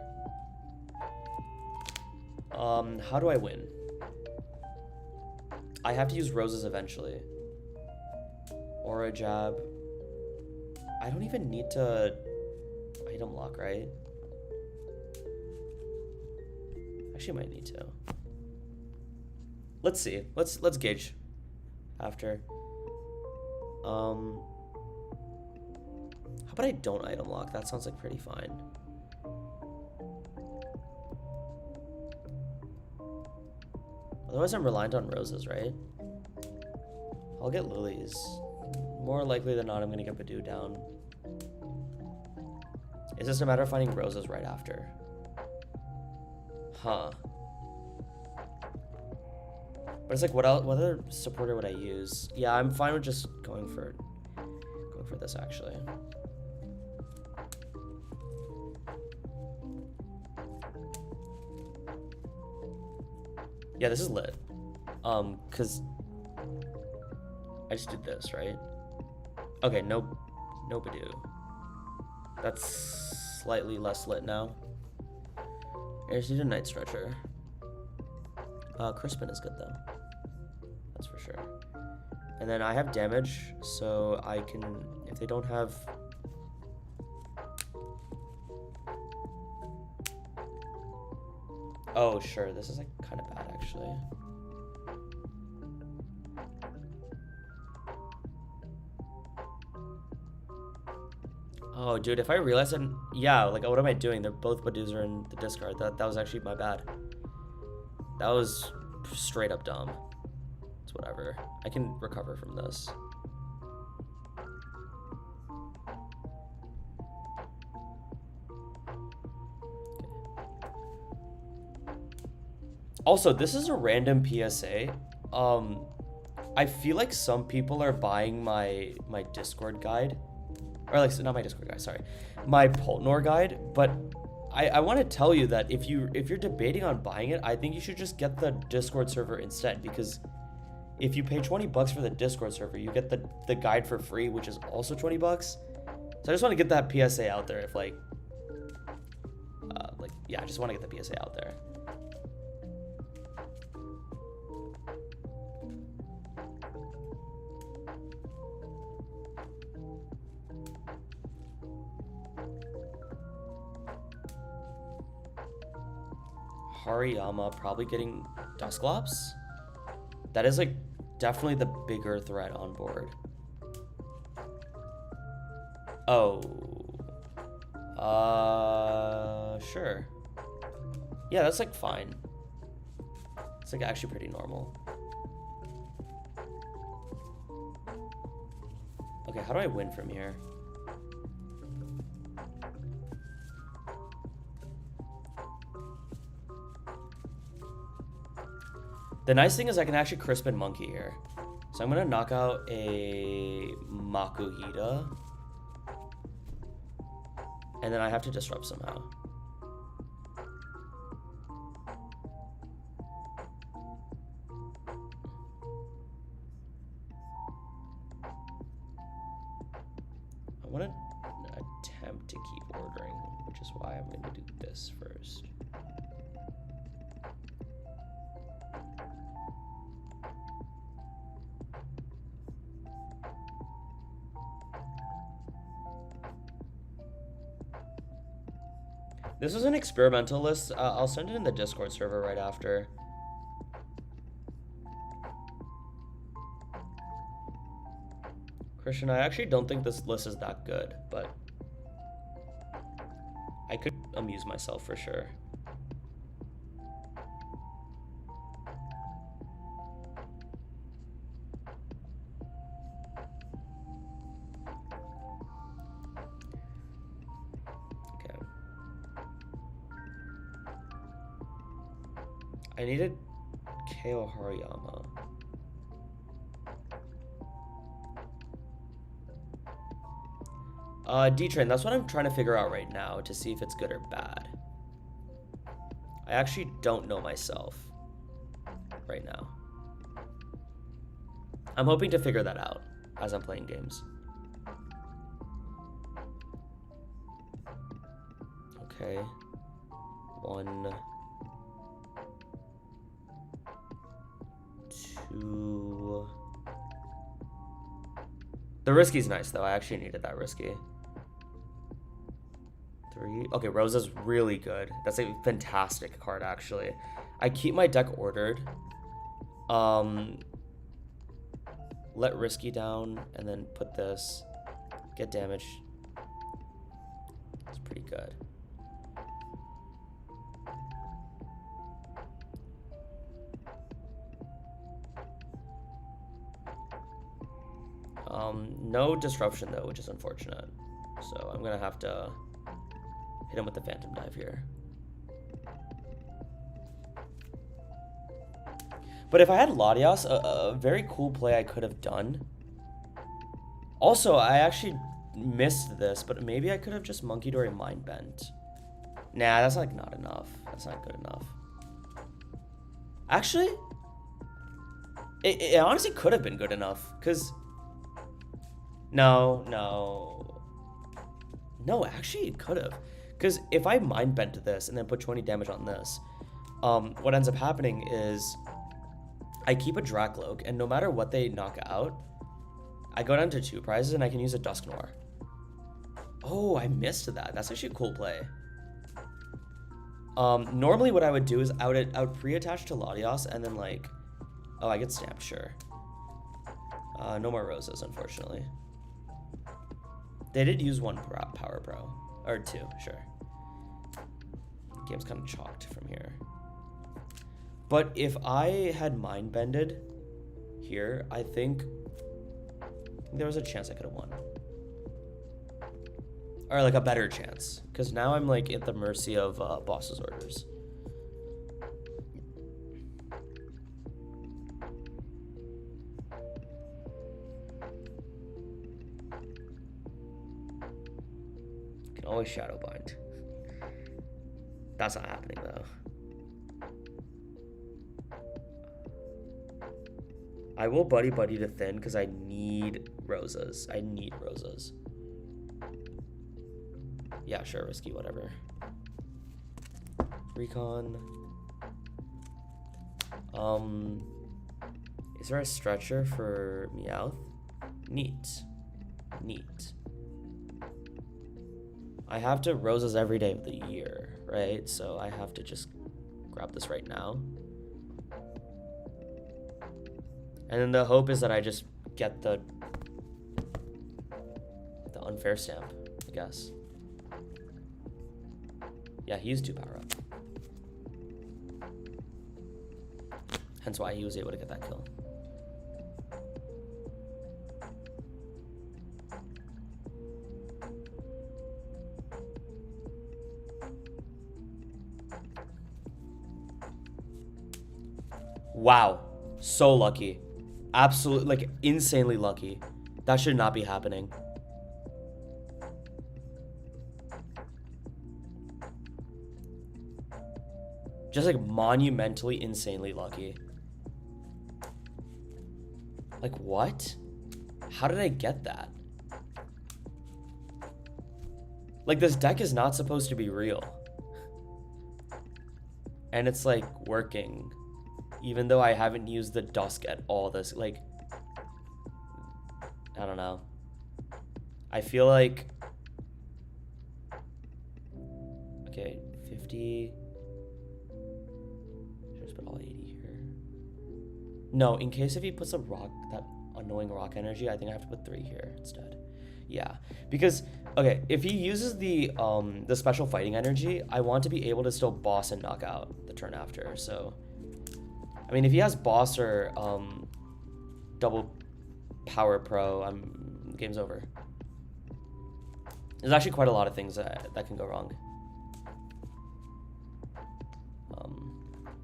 How do I win? I have to use Roses eventually. Or a Jab. I don't even need to item lock, right? Actually, might need to. Let's see. Let's gauge after. How about I don't item lock? That sounds like pretty fine. Otherwise, I'm reliant on roses, right? I'll get lilies. More likely than not, I'm gonna get Badoo down. It's just a matter of finding roses right after. Huh. But it's like, what other supporter would I use? Yeah, I'm fine with just going for this actually. Yeah, this is lit. Cause I just did this, right? Okay, no Badoo. That's slightly less lit now. I just need a Night Stretcher. Crispin is good though. That's for sure. And then I have damage, so I can, if they don't have... Oh, sure, this is like kind of bad actually. Oh, dude, if I realize that, yeah, like, what am I doing? They're both Badoos are in the discard. That was actually my bad. That was straight up dumb. It's whatever. I can recover from this. Also, this is a random PSA. I feel like some people are buying my Discord guide. Or like, not my Discord guide, sorry. My Poltnor guide, but I want to tell you that if you're debating on buying it, I think you should just get the Discord server instead, because if you pay $20 for the Discord server, you get the guide for free, which is also $20. So I just want to get that PSA out there. If yeah, I just want to get the PSA out there. Hariyama probably getting Dusclops. That is like definitely the bigger threat on board. Oh. Sure. Yeah, that's like fine. It's like actually pretty normal. Okay, how do I win from here? The nice thing is I can actually Crispin Monkey here. So I'm gonna knock out a Makuhita. And then I have to disrupt somehow. I wanna attempt to keep ordering, which is why I'm gonna do this first. This is an experimental list. I'll send it in the Discord server right after. Christian, I actually don't think this list is that good, but I could amuse myself for sure. I needed KO Hariyama. D-Train, that's what I'm trying to figure out right now to see if it's good or bad. I actually don't know myself right now. I'm hoping to figure that out as I'm playing games. Okay. 1, 2. The risky's nice though. I actually needed that risky. 3. Okay, Rosa's really good. That's a fantastic card, actually. I keep my deck ordered. Let Risky down, and then put this. Get damage. It's pretty good. No disruption though, which is unfortunate. So I'm gonna have to hit him with the Phantom Dive here. But if I had Latias, a very cool play I could have done. Also, I actually missed this, but maybe I could have just Monkey Dory Mind Bent. Nah, that's like not enough. That's not good enough. Actually, it honestly could have been good enough, because no, actually it could have, because if I Mind Bent this and then put 20 damage on this, what ends up happening is I keep a Drakloak, and no matter what they knock out, I go down to 2 prizes and I can use a Dusk Noir. Oh, I missed that. That's actually a cool play. Normally what I would do is I would pre-attach to Latias and then like, oh, I get stamped, sure. No more Rosas, unfortunately. They did use 1 Power Pro, or 2, sure. Game's kind of chalked from here. But if I had Mind Bended here, I think there was a chance I could have won. Or like a better chance. Because now I'm like at the mercy of boss's orders. Can always Shadowbind. That's not happening though. I will Buddy to Thin because I need Rosas. I need Rosas. Yeah, sure, Risky, whatever. Recon. Is there a stretcher for Meowth? Neat. I have to Rosas every day of the year, right? So I have to just grab this right now. And then the hope is that I just get the unfair stamp, I guess. Yeah, he used 2 power up. Hence why he was able to get that kill. Wow, so lucky. Absolutely, like, insanely lucky. That should not be happening. Just, like, monumentally, insanely lucky. Like, what? How did I get that? Like, this deck is not supposed to be real. And it's, like, working. Even though I haven't used the Dusk at all this, like, I don't know. I feel like, okay, 50, should I just put all 80 here? No, in case if he puts a rock, that annoying rock energy, I think I have to put 3 here instead. Yeah, because, okay, if he uses the special fighting energy, I want to be able to still boss and knock out the turn after, so. I mean, if he has boss or double power pro, game's over. There's actually quite a lot of things that can go wrong.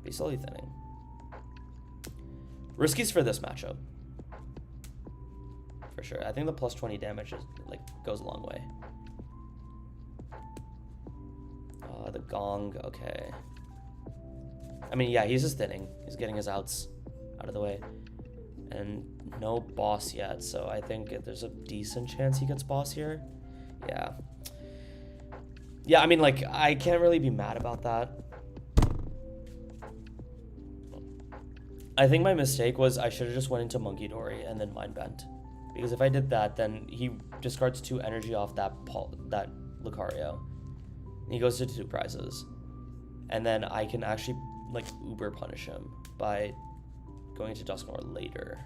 Be slowly thinning. Risky's for this matchup. For sure. I think the plus 20 damage is, like, goes a long way. The Gong, okay. I mean, yeah, he's just thinning. He's getting his outs out of the way. And no boss yet, so I think there's a decent chance he gets boss here. Yeah. Yeah, I mean, like, I can't really be mad about that. I think my mistake was I should have just went into Monkey Dory and then Mind Bent. Because if I did that, then he discards 2 energy off that Lucario. He goes to 2 prizes. And then I can actually, like, uber punish him by going to Dusknoir later.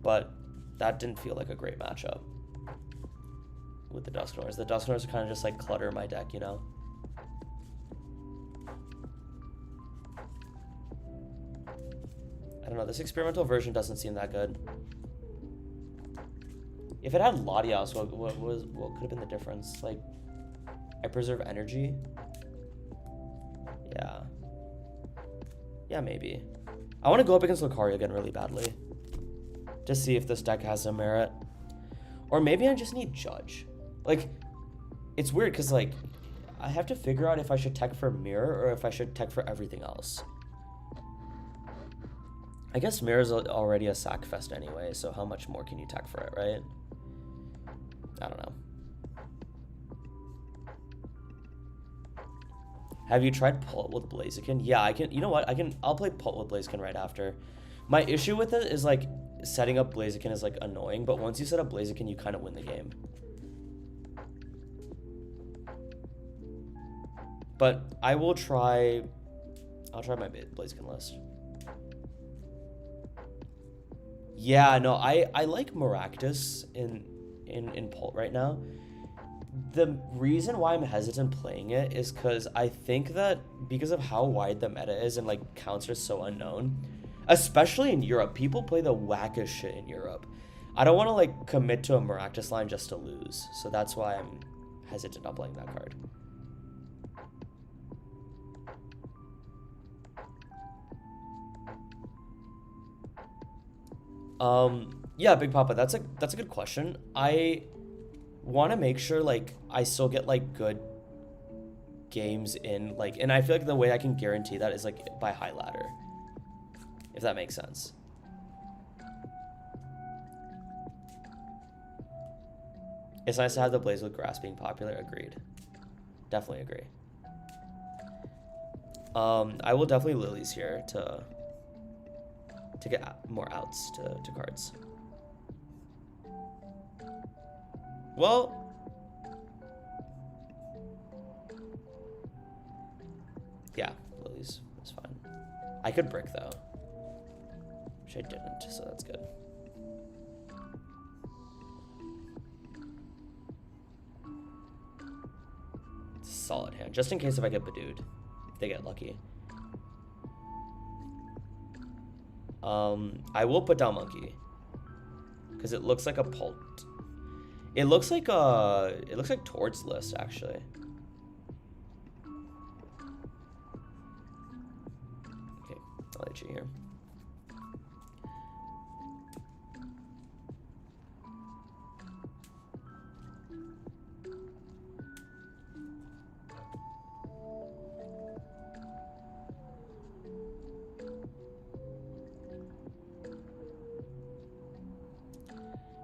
But that didn't feel like a great matchup with the Dusknoirs. The Dusknoirs kind of just, like, clutter my deck, you know? I don't know, this experimental version doesn't seem that good. If it had Latias, what could have been the difference? Like, I preserve energy? Yeah. Yeah, maybe. I want to go up against Lucario again really badly. Just see if this deck has some merit. Or maybe I just need Judge. Like, it's weird because, like, I have to figure out if I should tech for Mirror or if I should tech for everything else. I guess Mirror's already a sack fest anyway, so how much more can you tech for it, right? I don't know. Have you tried Pull It with Blaziken? Yeah, I can. You know what? I'll play Pull It with Blaziken right after. My issue with it is, like, setting up Blaziken is, like, annoying, but once you set up Blaziken, you kind of win the game. But I will try. I'll try my Blaziken list. Yeah, no, I like Maractus in Pult right now. The reason why I'm hesitant playing it is because I think that because of how wide the meta is and, like, counts are so unknown, especially in Europe, people play the wackest shit in Europe. I don't want to, like, commit to a Maractus line just to lose, so that's why I'm hesitant on playing that card. Yeah, Big Papa, that's a good question. I want to make sure, like, I still get, like, good games in, like, and I feel like the way I can guarantee that is, like, by high ladder, if that makes sense. It's nice to have the Blaze with Grass being popular. Agreed. Definitely agree. I will definitely Lilies here to get more outs to cards. Well, yeah, Lilies is fine. I could brick though, which I didn't, so that's good. It's a solid hand, just in case if I get Badooed, if they get lucky. I will put down Monkey because it looks like a Pult. It looks like Tord's list actually. Okay, I'll let you here.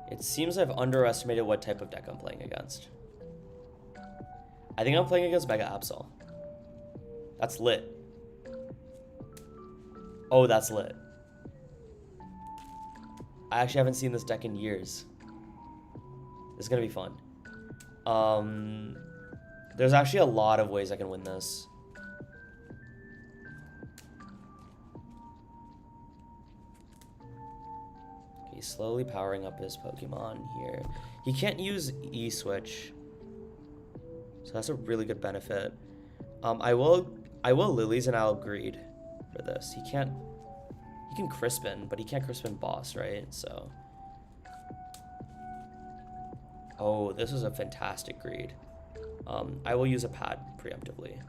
It seems I've underestimated what type of deck I'm playing against. I think I'm playing against Mega Absol. That's lit. Oh, that's lit. I actually haven't seen this deck in years. This is gonna be fun. There's actually a lot of ways I can win this. He's slowly powering up his Pokemon here. He can't use E-Switch, so that's a really good benefit. I will Lilies and I'll Greed for this. He can Crispin, but he can't Crispin Boss, right? So, oh, this is a fantastic Greed. I will use a pad preemptively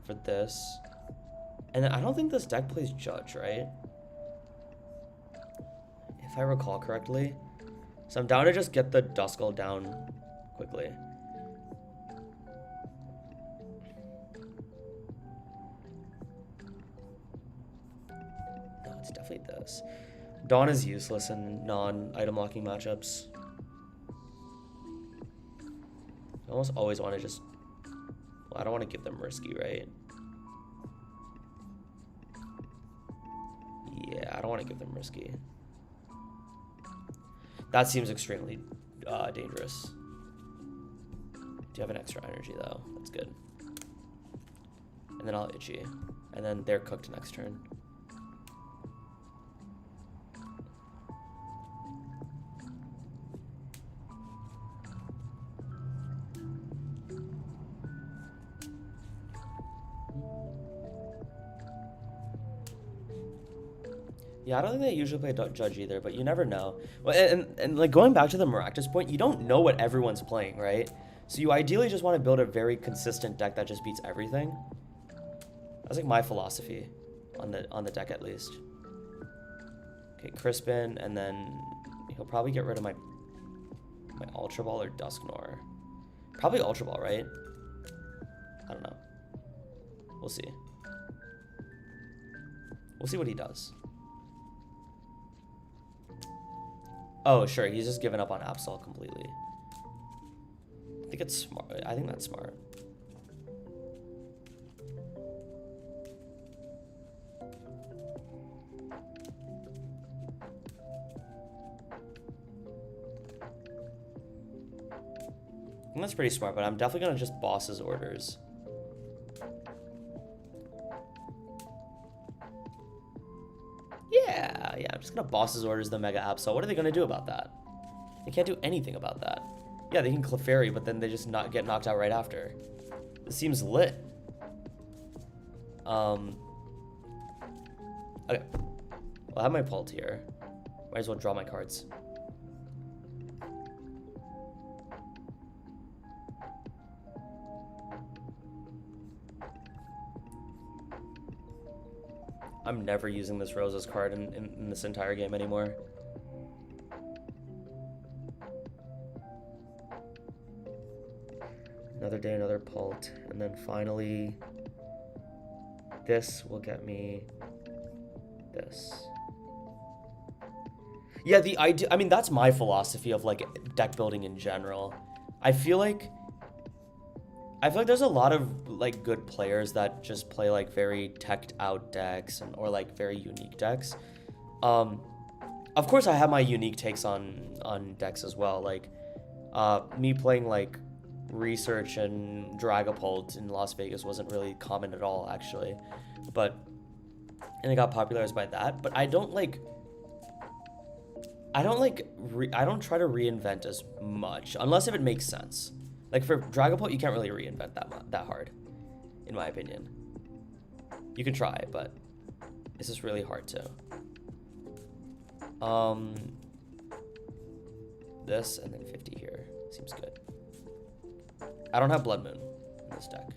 for this, and then I don't think this deck plays Judge, right? If I recall correctly. So I'm down to just get the Duskull down quickly. No, it's definitely this. Dawn is useless in non-item locking matchups. I almost always want to just... Well, I don't want to give them Risky, right? Yeah, I don't want to give them Risky. That seems extremely dangerous. Do have an extra energy though. That's good. And then I'll itchy. And then they're cooked next turn. Yeah, I don't think they usually play Judge either, but you never know. Well, and like going back to the Maractus point, you don't know what everyone's playing, right? So you ideally just want to build a very consistent deck that just beats everything. That's like my philosophy on the deck at least. Okay, Crispin, and then he'll probably get rid of my Ultra Ball or Dusknoir. Probably Ultra Ball, right? I don't know. We'll see. We'll see what he does. Oh, sure, he's just given up on Absol completely. I think it's smart. I think that's smart. I think that's pretty smart, but I'm definitely gonna just boss his orders. Yeah, I'm just gonna boss his orders the Mega Absol. What are they gonna do about that? They can't do anything about that. Yeah, they can Clefairy, but then they just get knocked out right after. This seems lit. Okay. Well, I have my Pult here. Might as well draw my cards. I'm never using this Rosa's card in this entire game anymore. Another day, another Pult. And then finally, this will get me this. Yeah, the idea, I mean, that's my philosophy of like deck building in general. I feel like there's a lot of like good players that just play like very teched out decks or like very unique decks. Of course I have my unique takes on decks as well. Like me playing like Research and Dragapult in Las Vegas wasn't really common at all actually, and it got popularized by that. But I don't try to reinvent as much unless if it makes sense. Like for Dragapult, you can't really reinvent that hard, in my opinion. You can try, but it's just really hard to. This and then 50 here seems good. I don't have Blood Moon in this deck.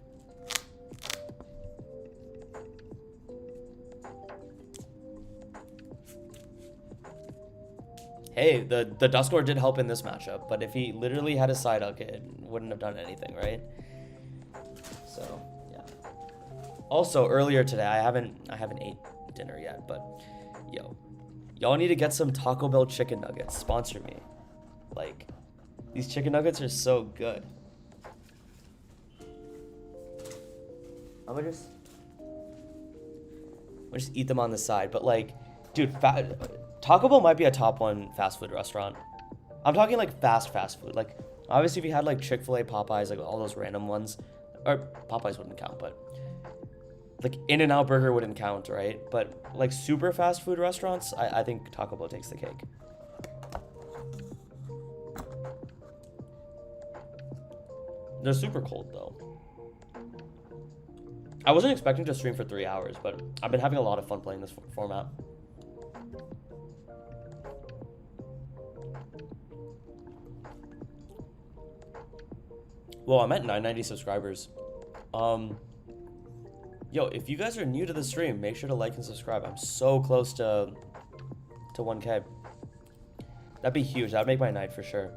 Hey, the Dusknoir did help in this matchup, but if he literally had a Psyduck, it wouldn't have done anything, right? So, yeah. Also, earlier today, I haven't ate dinner yet, but yo, y'all need to get some Taco Bell chicken nuggets. Sponsor me. Like, these chicken nuggets are so good. I'm gonna just eat them on the side, but like, dude, Taco Bell might be a top 1 fast food restaurant. I'm talking like fast food. Like, obviously if you had like Chick-fil-A, Popeyes, like all those random ones, or Popeyes wouldn't count, but like In-N-Out Burger wouldn't count, right? But like super fast food restaurants, I think Taco Bell takes the cake. They're super cold though. I wasn't expecting to stream for 3 hours, but I've been having a lot of fun playing this format. Well, I'm at 990 subscribers. Yo, if you guys are new to the stream, make sure to like and subscribe. I'm so close to 1K. That'd be huge. That'd make my night for sure.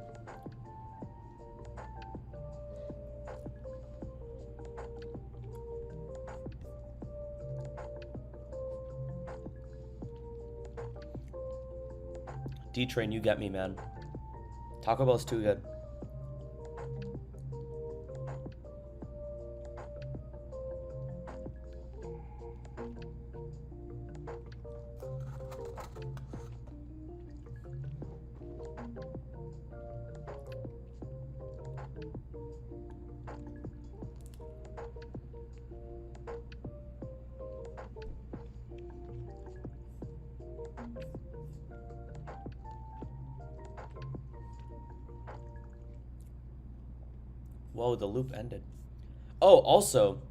D-Train, you get me, man. Taco Bell's too good. Whoa, the loop ended. Oh, also,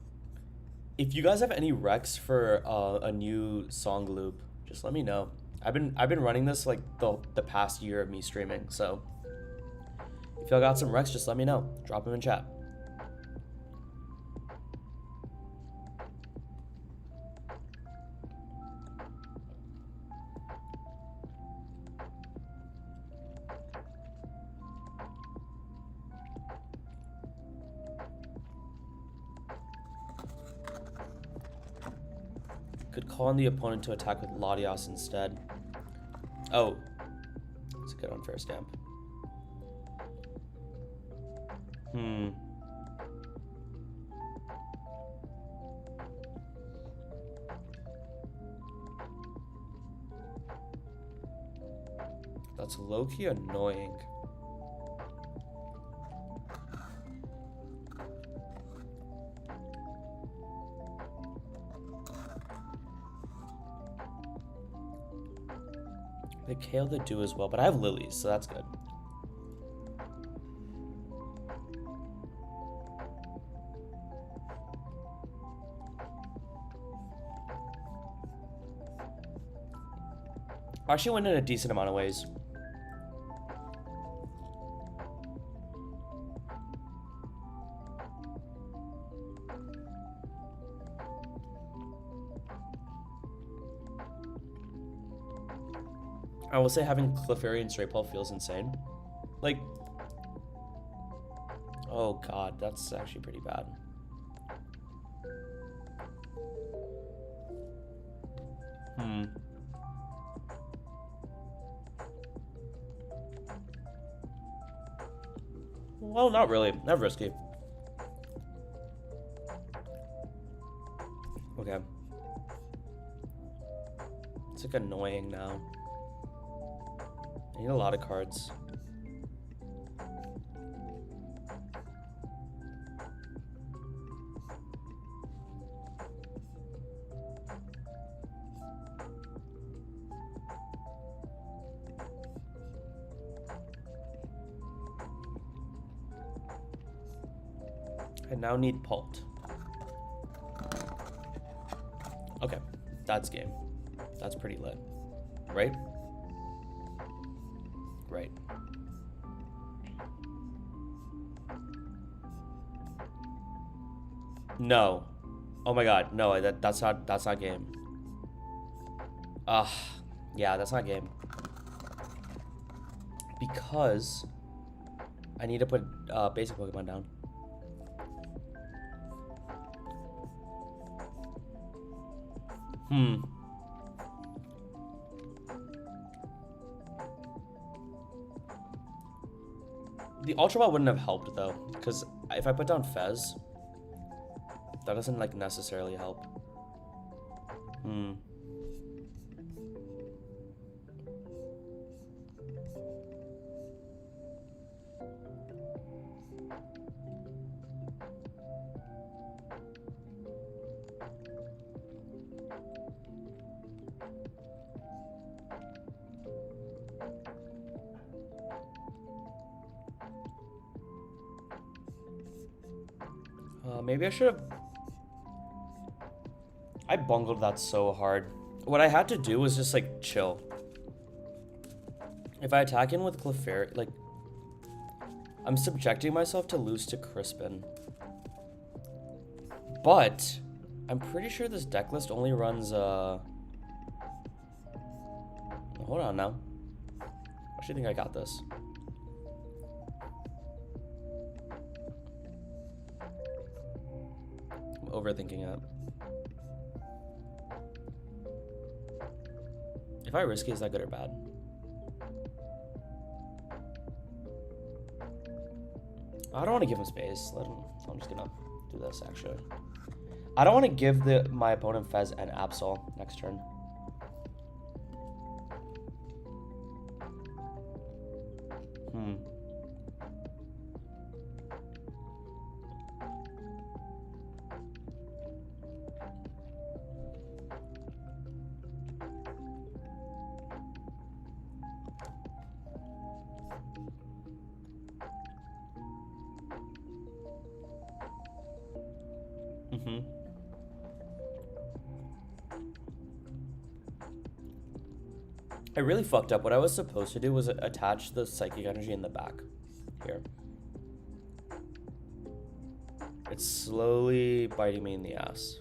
if you guys have any recs for a new song loop, just let me know. I've been running this like the past year of me streaming, so if y'all got some recs, just let me know. Drop them in chat. Could call on the opponent to attack with Latias instead. Oh, it's a good unfair stamp. That's low-key annoying. They KO the do as well, but I have lilies, so that's good. I actually went in a decent amount of ways. I will say having Clefairy and Straight Pull feels insane. Like, oh god, that's actually pretty bad. Well, not really. Never risky. Okay. It's like annoying now. I need a lot of cards. I now need Pult. Okay, that's game. That's pretty lit. Right? Right. No. Oh my god, no, that's not game. Yeah, that's not game. Because I need to put basic Pokemon down. The Ultra Ball wouldn't have helped though, because if I put down Fez, that doesn't like necessarily help. Maybe I should have... I bungled that so hard. What I had to do was just, like, chill. If I attack in with Clefairy, like... I'm subjecting myself to lose to Crispin. But... I'm pretty sure this deck list only runs, Hold on now. I actually think I got this. Overthinking it. If I risky, is that good or bad? I don't want to give him space. Let him. I'm just gonna do this actually. I don't want to give my opponent Fez and Absol next turn. I really fucked up. What I was supposed to do was attach the psychic energy in the back. Here. It's slowly biting me in the ass.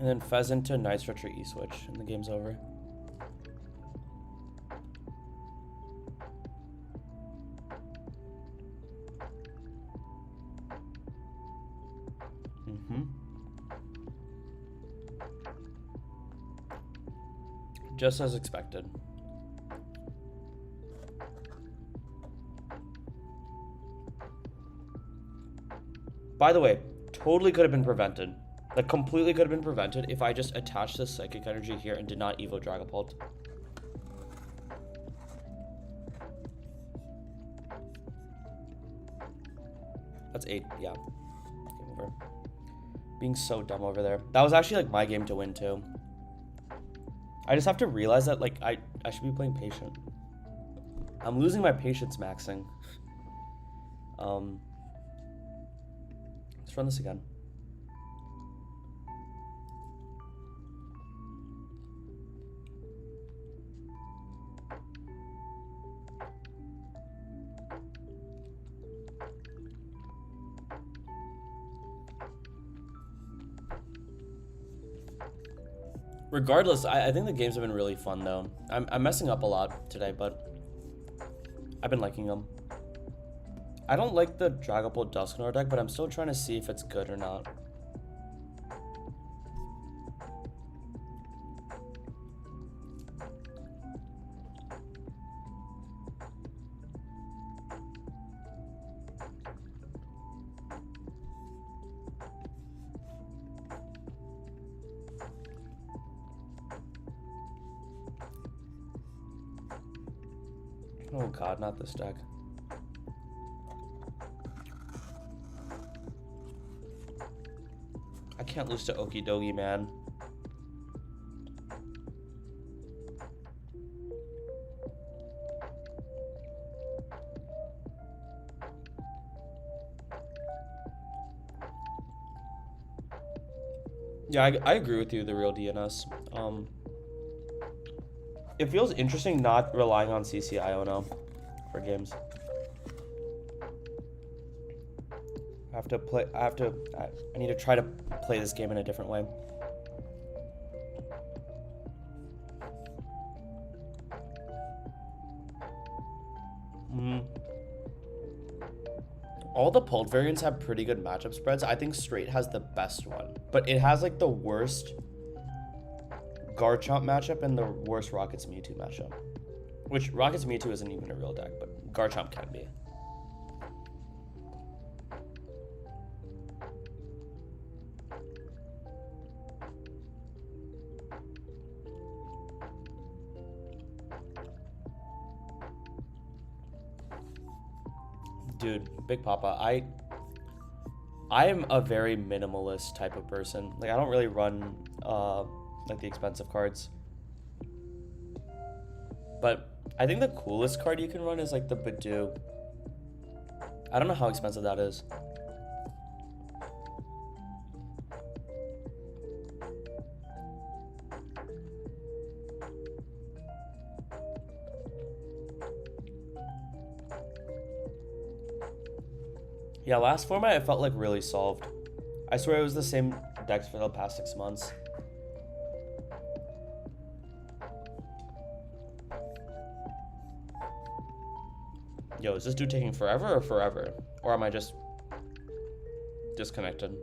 And then Pheasant to Night Stretcher E-switch, and the game's over. Just as expected. By the way, totally could have been prevented. Like, completely could have been prevented if I just attached this psychic energy here and did not Evo Dragapult. That's 8, yeah. Game over. Being so dumb over there. That was actually, like, my game to win, too. I just have to realize that, like, I should be playing patient. I'm losing my patience maxing. Let's run this again. Regardless, I think the games have been really fun, though. I'm messing up a lot today, but I've been liking them. I don't like the Dragapult Dusknoir deck, but I'm still trying to see if it's good or not. Oh god, not this deck. I can't lose to Okidogi, man. Yeah, I agree with you, the real DNS. It feels interesting not relying on CC Iono for games. I need to try to play this game in a different way. All the pulled variants have pretty good matchup spreads. I think Straight has the best one, but it has like the worst Garchomp matchup and the worst Rockets Mewtwo matchup. Which Rockets Mewtwo isn't even a real deck, but Garchomp can be. Dude, Big Papa, I am a very minimalist type of person. Like, I don't really run like the expensive cards. But I think the coolest card you can run is like the Badoo. I don't know how expensive that is. Yeah, last format I felt like really solved. I swear it was the same decks for the past 6 months. Yo, is this dude taking forever or forever? Or am I just disconnected?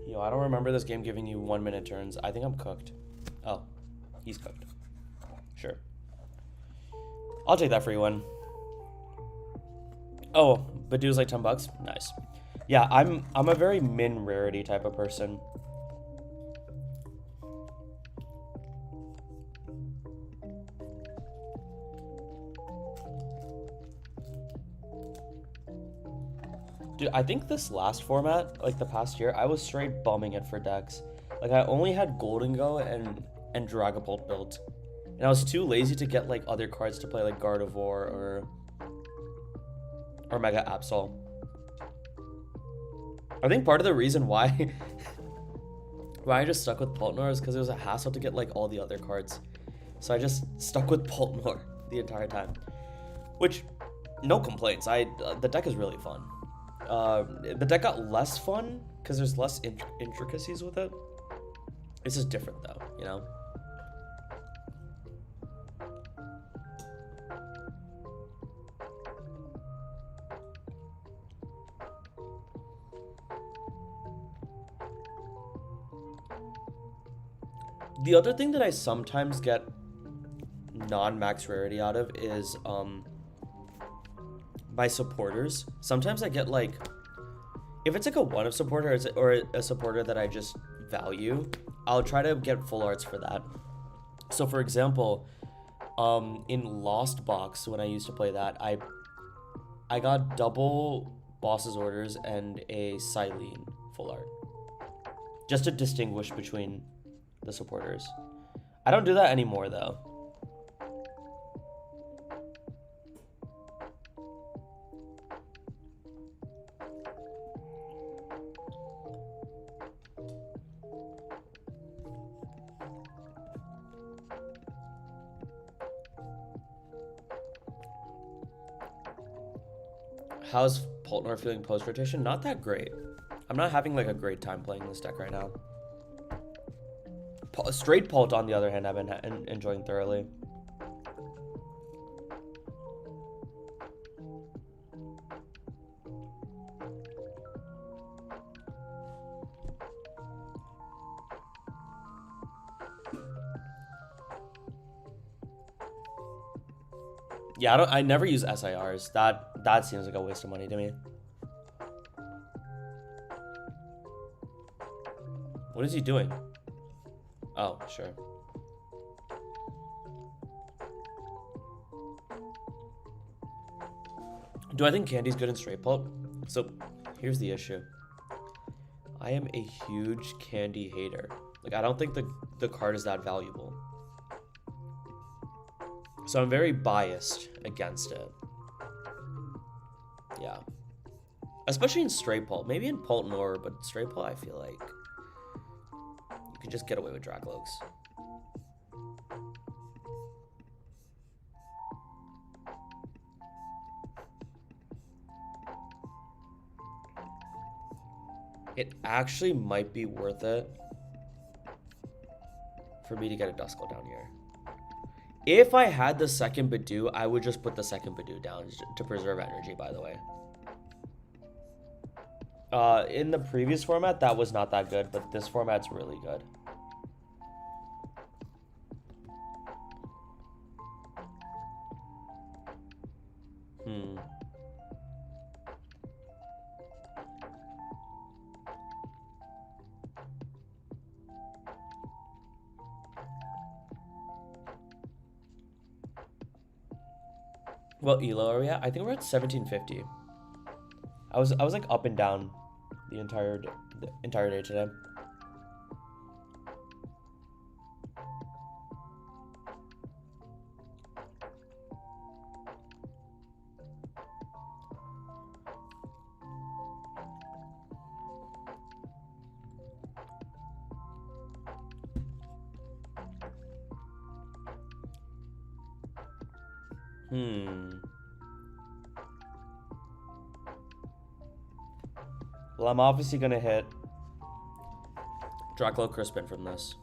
Yo, I don't remember this game giving you 1 minute turns. I think I'm cooked. Oh, he's cooked. Sure. I'll take that free one. Oh, Badoo's like $10. Nice. Yeah, I'm a very min rarity type of person. Dude, I think this last format, like the past year, I was straight bumming it for decks. Like I only had Golden Go and Dragapult built. And I was too lazy to get like other cards to play like Gardevoir or Mega Absol. I think part of the reason why I just stuck with Pultnor is because it was a hassle to get like all the other cards. So I just stuck with Pultnor the entire time. Which, no complaints. The deck is really fun. The deck got less fun because there's less intricacies with it. It's just different though, you know? The other thing that I sometimes get non-max rarity out of is my supporters. Sometimes I get like, if it's like a one-of supporter or a supporter that I just value, I'll try to get full arts for that. So for example, in Lost Box, when I used to play that, I got double Boss's Orders and a Silene full art. Just to distinguish between the supporters. I don't do that anymore though. How's Pultnor feeling post-rotation? Not that great. I'm not having like a great time playing this deck right now. Straight Pult, on the other hand, I've been enjoying thoroughly. Yeah, I never use SIRs. That seems like a waste of money to me. What is he doing? Oh, sure. Do I think Candy's good in straight pulp? So, here's the issue. I am a huge Candy hater. Like, I don't think the card is that valuable. So I'm very biased against it. Yeah. Especially in straight pulp. Maybe in Pultnor, but straight pulp I feel like you can just get away with Draglogs. It actually might be worth it for me to get a Duskull down here. If I had the second Badoo, I would just put the second Badoo down to preserve energy, by the way. In the previous format, that was not that good, but this format's really good. What elo are we at? I think we're at 1750. I was like up and down the entire day today. Well, I'm obviously gonna hit Draclo Crispin from this.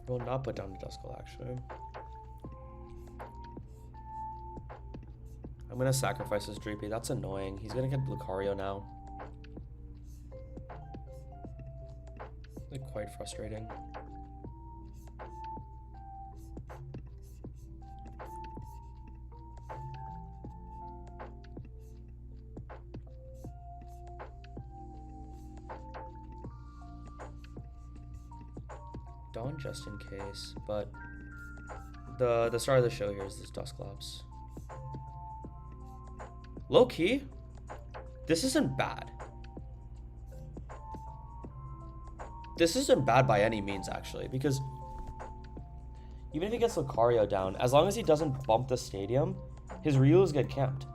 I will not put down the Duskull, actually. I'm gonna sacrifice this Dreepy. That's annoying. He's gonna get Lucario now. Like, quite frustrating. Dawn just in case, but the star of the show here is this Dusclops. Low key, this isn't bad. This isn't bad by any means, actually, because even if he gets Lucario down, as long as he doesn't bump the stadium, his Ryus get camped.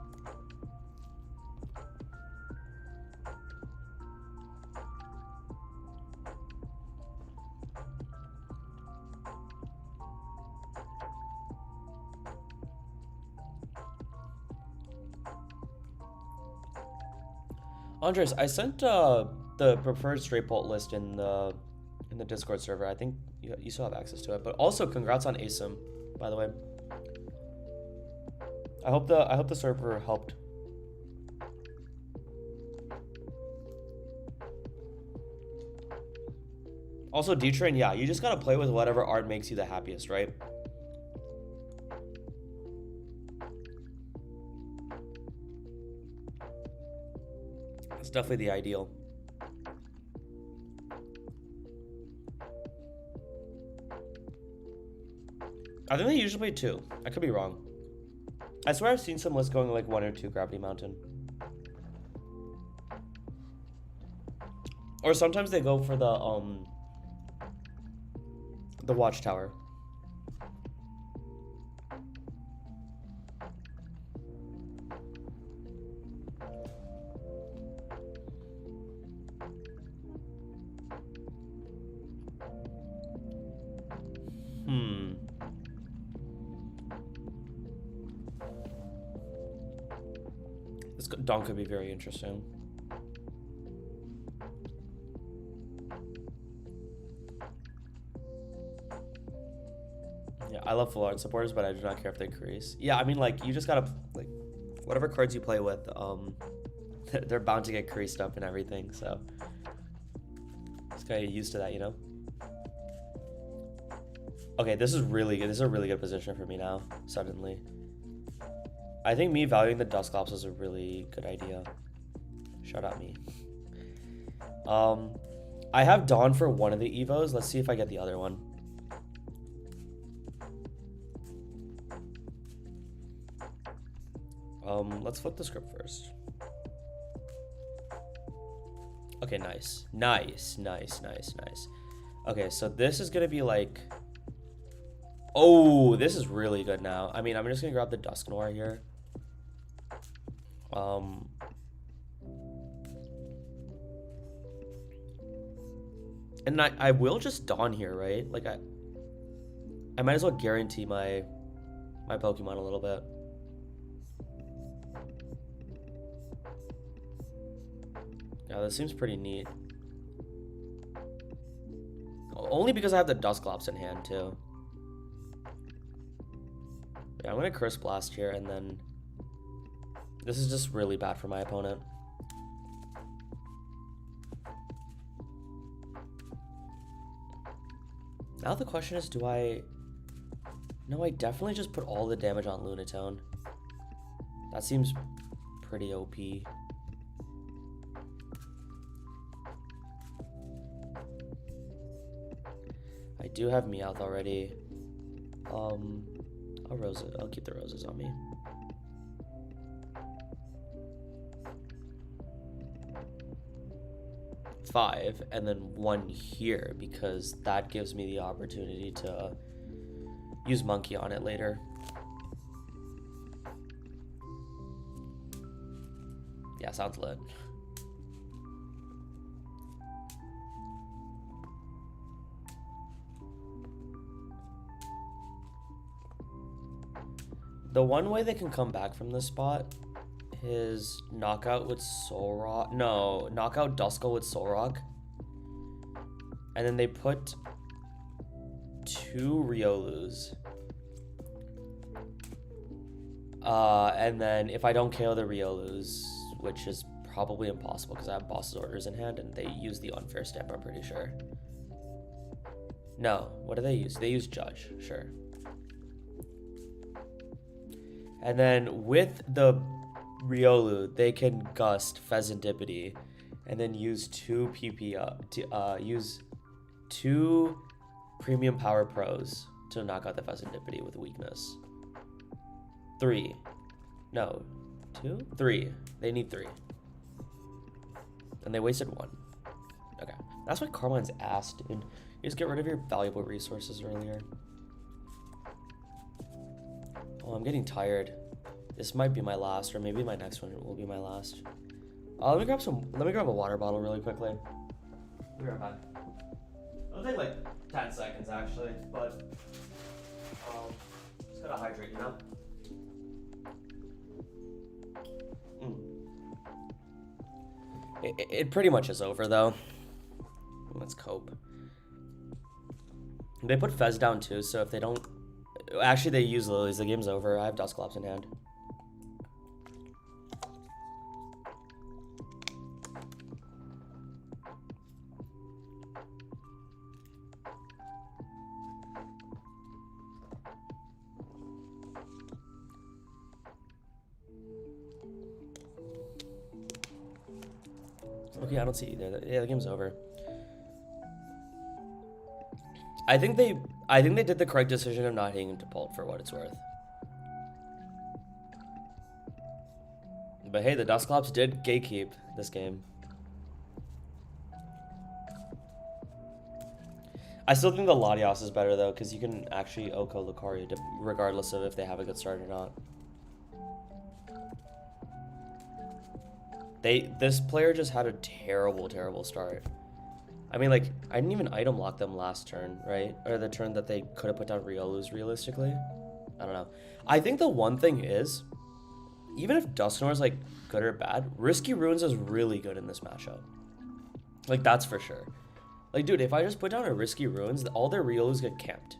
Andres, I sent the preferred straight bolt list in the Discord server. I think you still have access to it. But also, congrats on ASIM, by the way. I hope the server helped. Also, D-Train, yeah, you just gotta play with whatever art makes you the happiest, right? It's definitely the ideal. I think they usually play 2. I could be wrong. I swear I've seen some lists going like 1 or 2 Gravity Mountain. Or sometimes they go for the Watchtower. This Dawn could be very interesting. Yeah, I love full art supporters, but I do not care if they crease. Yeah, I mean, like, you just gotta, like, whatever cards you play with, they're bound to get creased up and everything, so just gotta get used to that, you know? Okay, this is really good. This is a really good position for me now, suddenly. I think me valuing the Dusclops is a really good idea. Shout out me. I have Dawn for one of the Evos. Let's see if I get the other one. Let's flip the script first. Okay, nice. Nice. Okay, so this is gonna be like... Oh, this is really good now. I mean, I'm just gonna grab the Dusknoir here. And I will just Dawn here, right? Like, I might as well guarantee my Pokemon a little bit. Yeah, this seems pretty neat. Only because I have the Dusclops in hand, too. Yeah, I'm gonna Curse Blast here, and then... This is just really bad for my opponent. Now the question is, do I... No, I definitely just put all the damage on Lunatone. That seems pretty OP. I do have Meowth already. I'll keep the roses on me. 5 and then 1 here because that gives me the opportunity to use monkey on it later. Yeah, sounds lit. The one way they can come back from this spot is knockout with Soul Rock. No, knockout Duskull with Soul Rock. And then they put 2 Riolus. And then if I don't KO the Riolus, which is probably impossible because I have boss's orders in hand and they use the unfair stamp, I'm pretty sure. No, what do they use? They use Judge, sure. And then with the Riolu, they can gust Pheasantipity and then use 2 use 2 premium power pros to knock out the Pheasantipity with weakness. 3. No. 2? 3. They need 3. And they wasted 1. Okay. That's why Carmine's ass, dude. You just get rid of your valuable resources earlier. Oh, I'm getting tired. This might be my last, or maybe my next one will be my last. Let me grab a water bottle really quickly. Be right back. It'll take like 10 seconds actually, but just gotta hydrate, you know? It pretty much is over though. Let's cope. They put Fez down too, so if they don't... Actually, they use Lilies. The game's over. I have Dusclops in hand. Okay, I don't see either. Yeah, the game's over. I think they did the correct decision of not hitting him to Pult for what it's worth. But hey, the Dusclops did gatekeep this game. I still think the Latios is better though, because you can actually Oko Lucario regardless of if they have a good start or not. This player just had a terrible start. I mean, like, I didn't even item lock them last turn, right? Or the turn that they could have put down Riolus realistically. I don't know. I think the one thing is, even if Dusknoir is, like, good or bad, Risky Ruins is really good in this matchup. Like, that's for sure. Like, dude, if I just put down a Risky Ruins, all their Riolus get camped.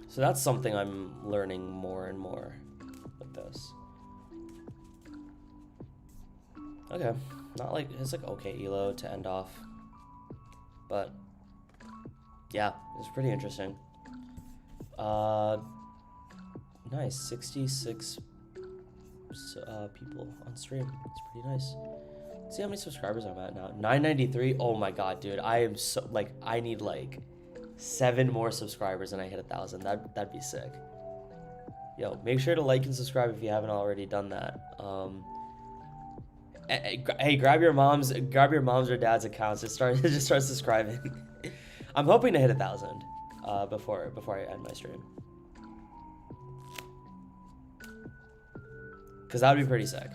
So that's something I'm learning more and more with this. Okay. Not like, it's like okay elo to end off, but yeah, it's pretty interesting. Nice, 66 people on stream. It's pretty nice. Let's see how many subscribers I'm at now. 993. Oh my god, dude, I am so like I need like 7 more subscribers and I hit 1,000. That'd be sick. Yo, make sure to like and subscribe if you haven't already done that. Hey, grab your mom's or dad's accounts. Just start subscribing. I'm hoping to hit 1,000 before I end my stream, because that would be pretty sick.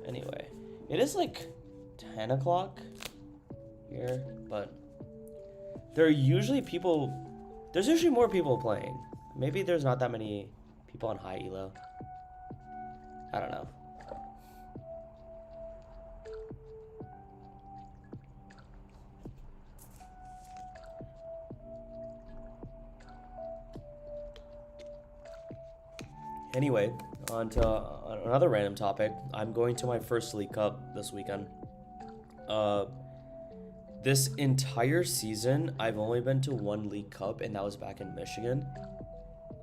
Anyway, it is like 10 o'clock. Here, but there's usually more people playing. Maybe there's not that many people on high elo. I don't know. Anyway, on to another random topic. I'm going to my first League Cup this weekend. This entire season, I've only been to 1 League Cup, and that was back in Michigan.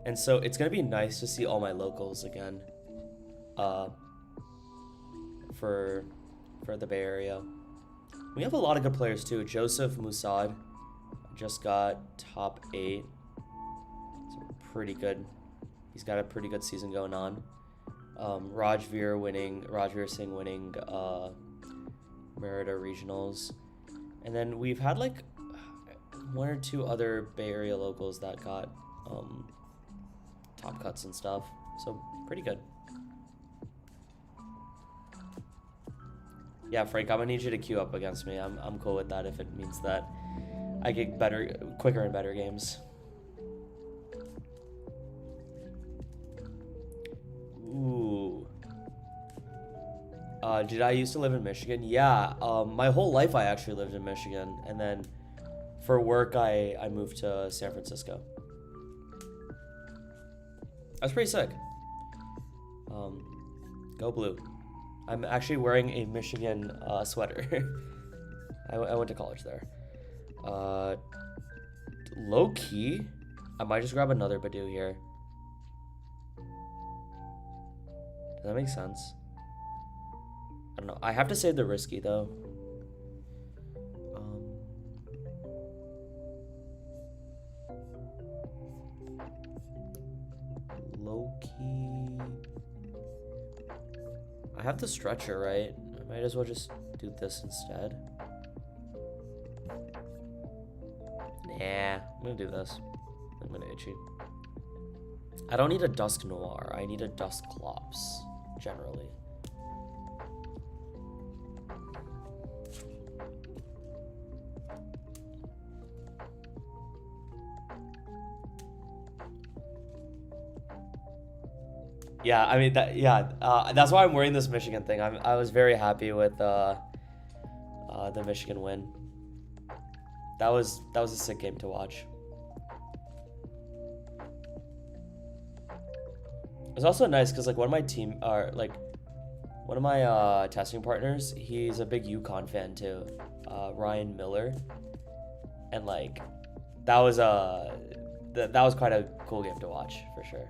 And so it's going to be nice to see all my locals again for the Bay Area. We have a lot of good players too. Joseph Musad just got top 8. So pretty good. He's got a pretty good season going on. Rajveer Singh winning Merida Regionals. And then we've had like 1 or 2 other Bay Area locals that got top cuts and stuff. So pretty good. Yeah, Frank, I'm gonna need you to queue up against me. I'm cool with that if it means that I get quicker and better games. Ooh. Did I used to live in Michigan? Yeah. My whole life I actually lived in Michigan, and then for work I moved to San Francisco. That's pretty sick. Go blue. I'm actually wearing a Michigan sweater. I went to college there. Low key, I might just grab another Badoo here. Does that make sense? I don't know. I have to save the risky though. Low key. I have the stretcher, right? I might as well just do this instead. Nah, I'm gonna do this. I'm gonna itchy. I don't need a Dusk Noir. I need a Dusk Clops, generally. Yeah, I mean that's why I'm wearing this Michigan thing. I was very happy with the Michigan win. That was a sick game to watch. It's also nice because like one of my testing partners, he's a big UConn fan too, Ryan Miller, and like that was quite a cool game to watch for sure.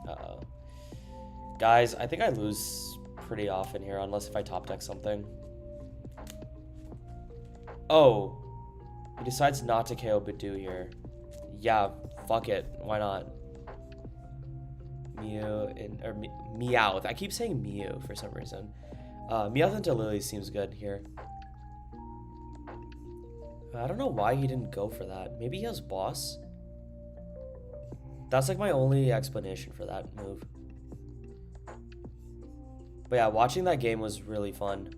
Uh-oh. Guys, I think I lose pretty often here, unless if I top deck something. Oh, he decides not to KO Badoo here. Yeah, fuck it. Why not? Meowth. I keep saying Mew for some reason. Meowth into Lily seems good here. I don't know why he didn't go for that. Maybe he has boss. That's like my only explanation for that move. But yeah, watching that game was really fun.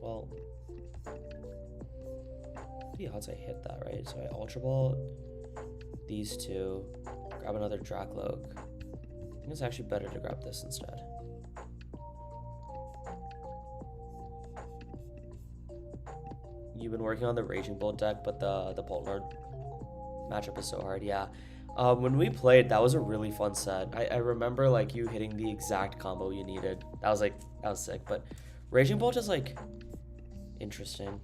Well, what are the odds I hit that, right? So I Ultra Ball these two, grab another Drakloak. I think it's actually better to grab this instead. You've been working on the Raging Bull deck, but the Bolt Lord matchup is so hard. Yeah. When we played, that was a really fun set. I remember like you hitting the exact combo you needed. That was sick. But Raging Bolt is like interesting.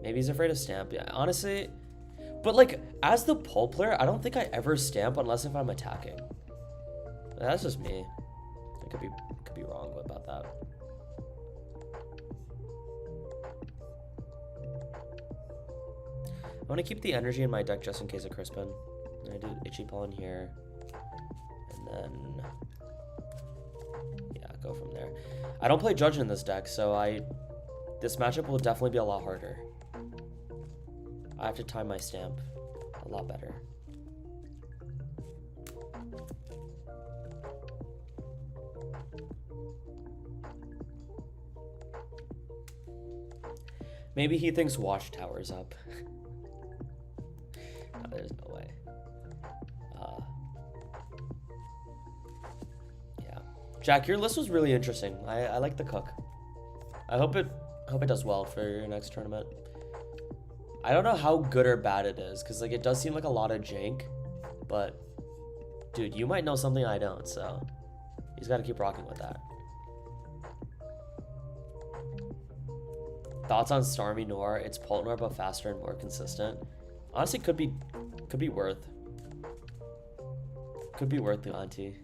Maybe he's afraid of stamp. Yeah, honestly. But like as the pole player, I don't think I ever stamp unless if I'm attacking. That's just me. I could be wrong about that. I want to keep the energy in my deck just in case of Crispin. And I do Itchy Paw in here. And then, yeah, go from there. I don't play Judge in this deck, so this matchup will definitely be a lot harder. I have to time my stamp a lot better. Maybe he thinks Watchtower's up. No, there's no way. Yeah. Jack, your list was really interesting. I like the cook. I hope it does well for your next tournament. I don't know how good or bad it is, because like it does seem like a lot of jank, but dude, you might know something I don't, so he's got to keep rocking with that. Thoughts on Stormy Noir? It's Pult Noir but faster and more consistent. Honestly, could be worth. Could be worth the ante.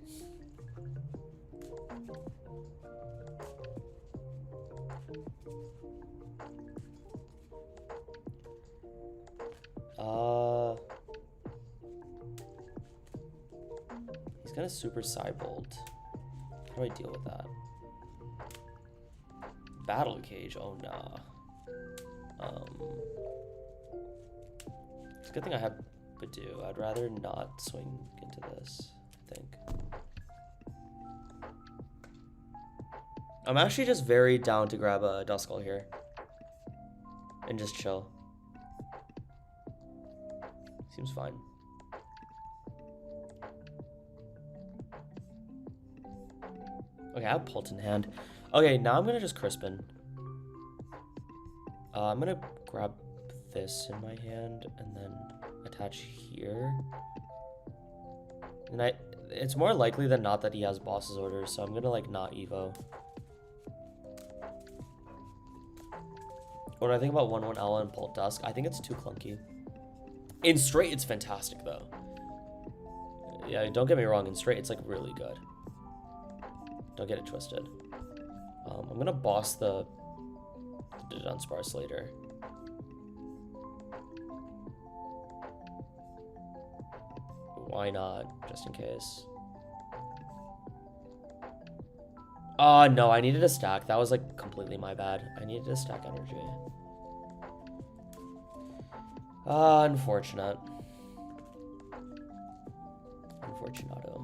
He's gonna super Cybolt. How do I deal with that? Battle Cage, oh nah. It's a good thing I have Badoo. I'd rather not swing into this, I think. I'm actually just very down to grab a Duskull here. And just chill. Seems fine. Okay, I have Pult in hand. Okay, now I'm gonna just Crispin. I'm gonna grab this in my hand and then attach here. And it's more likely than not that he has boss's orders, so I'm gonna like not Evo. What do I think about 1/1 Ella and Pult Dusk? I think it's too clunky. In straight, it's fantastic though. Yeah, don't get me wrong, in straight, it's like really good. Don't get it twisted. I'm gonna boss the Dunsparce later. Why not? Just in case. No, I needed a stack. That was like completely my bad. I needed a stack energy. Unfortunate. Unfortunato.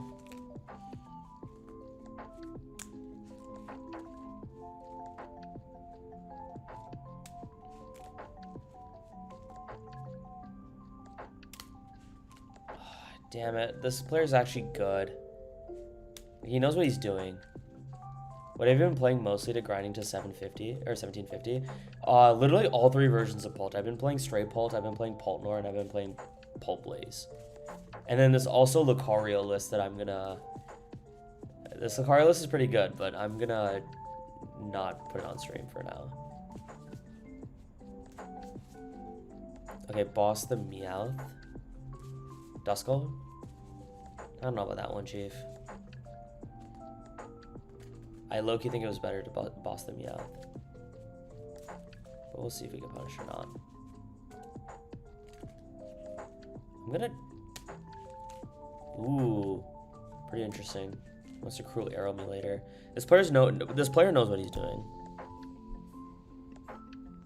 Damn it. This player's actually good. He knows what he's doing. What have you been playing mostly to grinding to 750 or 1750? Literally all three versions of Pult. I've been playing straight Pult, I've been playing Pult Noir, and I've been playing Pult Blaze. And then there's also Lucario list that I'm gonna... This Lucario list is pretty good, but I'm gonna not put it on stream for now. Okay, boss the Meowth. Duskull? I don't know about that one, Chief. I low-key think it was better to boss the Meowth. But we'll see if we can punish or not. I'm gonna... Ooh. Pretty interesting. Wants to cruel arrow me later. This player knows what he's doing.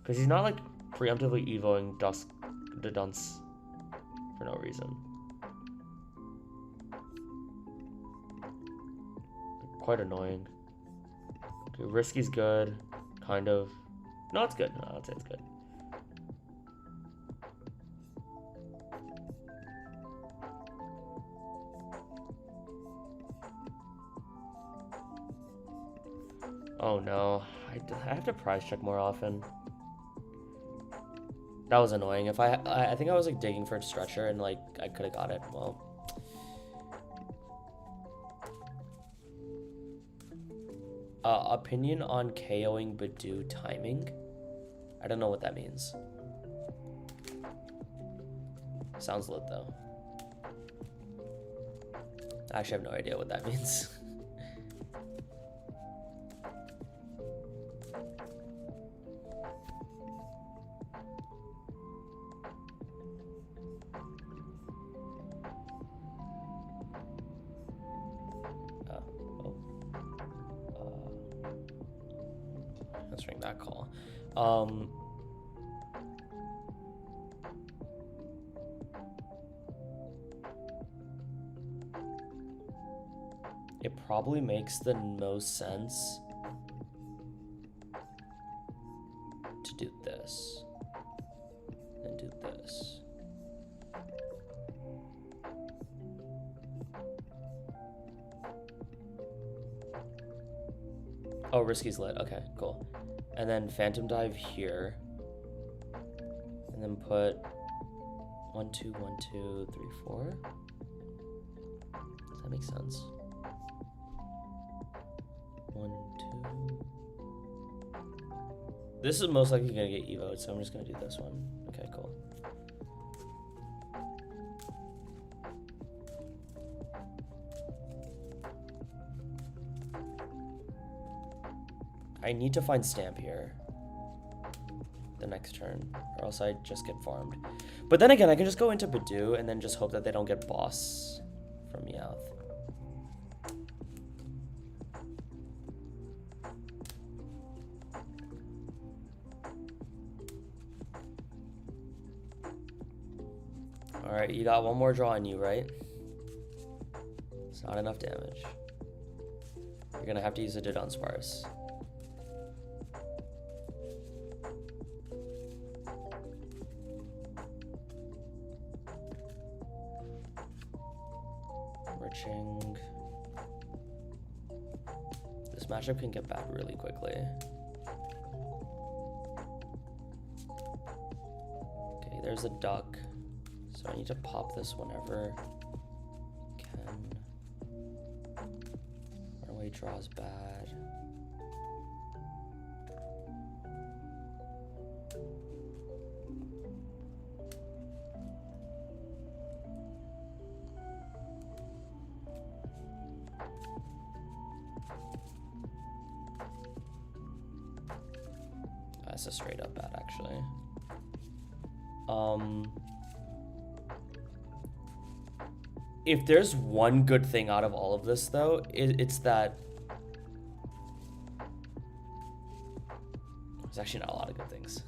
Because he's not like preemptively evoing the Dunce for no reason. Quite annoying. Okay, Risky's good, kind of. No, it's good. No, I'd say it's good. Oh no, I have to prize check more often. That was annoying. If I think I was like digging for a stretcher and like I could have got it. Well. Opinion on KOing Badoo timing? I don't know what that means. Sounds lit though. I actually have no idea what that means. Answering that call. It probably makes the most sense to do this and do this. Oh, Risky's lit. Okay, cool. And then Phantom Dive here. And then put 1, 2, 1, 2, 3, 4. Does that make sense? 1, 2. This is most likely gonna get evoed, so I'm just gonna do this one. Okay, cool. I need to find stamp here the next turn, or else I just get farmed. But then again, I can just go into Badoo and then just hope that they don't get boss from Meowth. Alright, you got one more draw on you, right? It's not enough damage. You're gonna have to use a Didon Sparse. Riching. This matchup can get bad really quickly. Okay, there's a duck. So I need to pop this whenever I can. Runaway draws bad. That's a straight up bad, actually. If there's one good thing out of all of this, though, it's that there's actually not a lot of good things.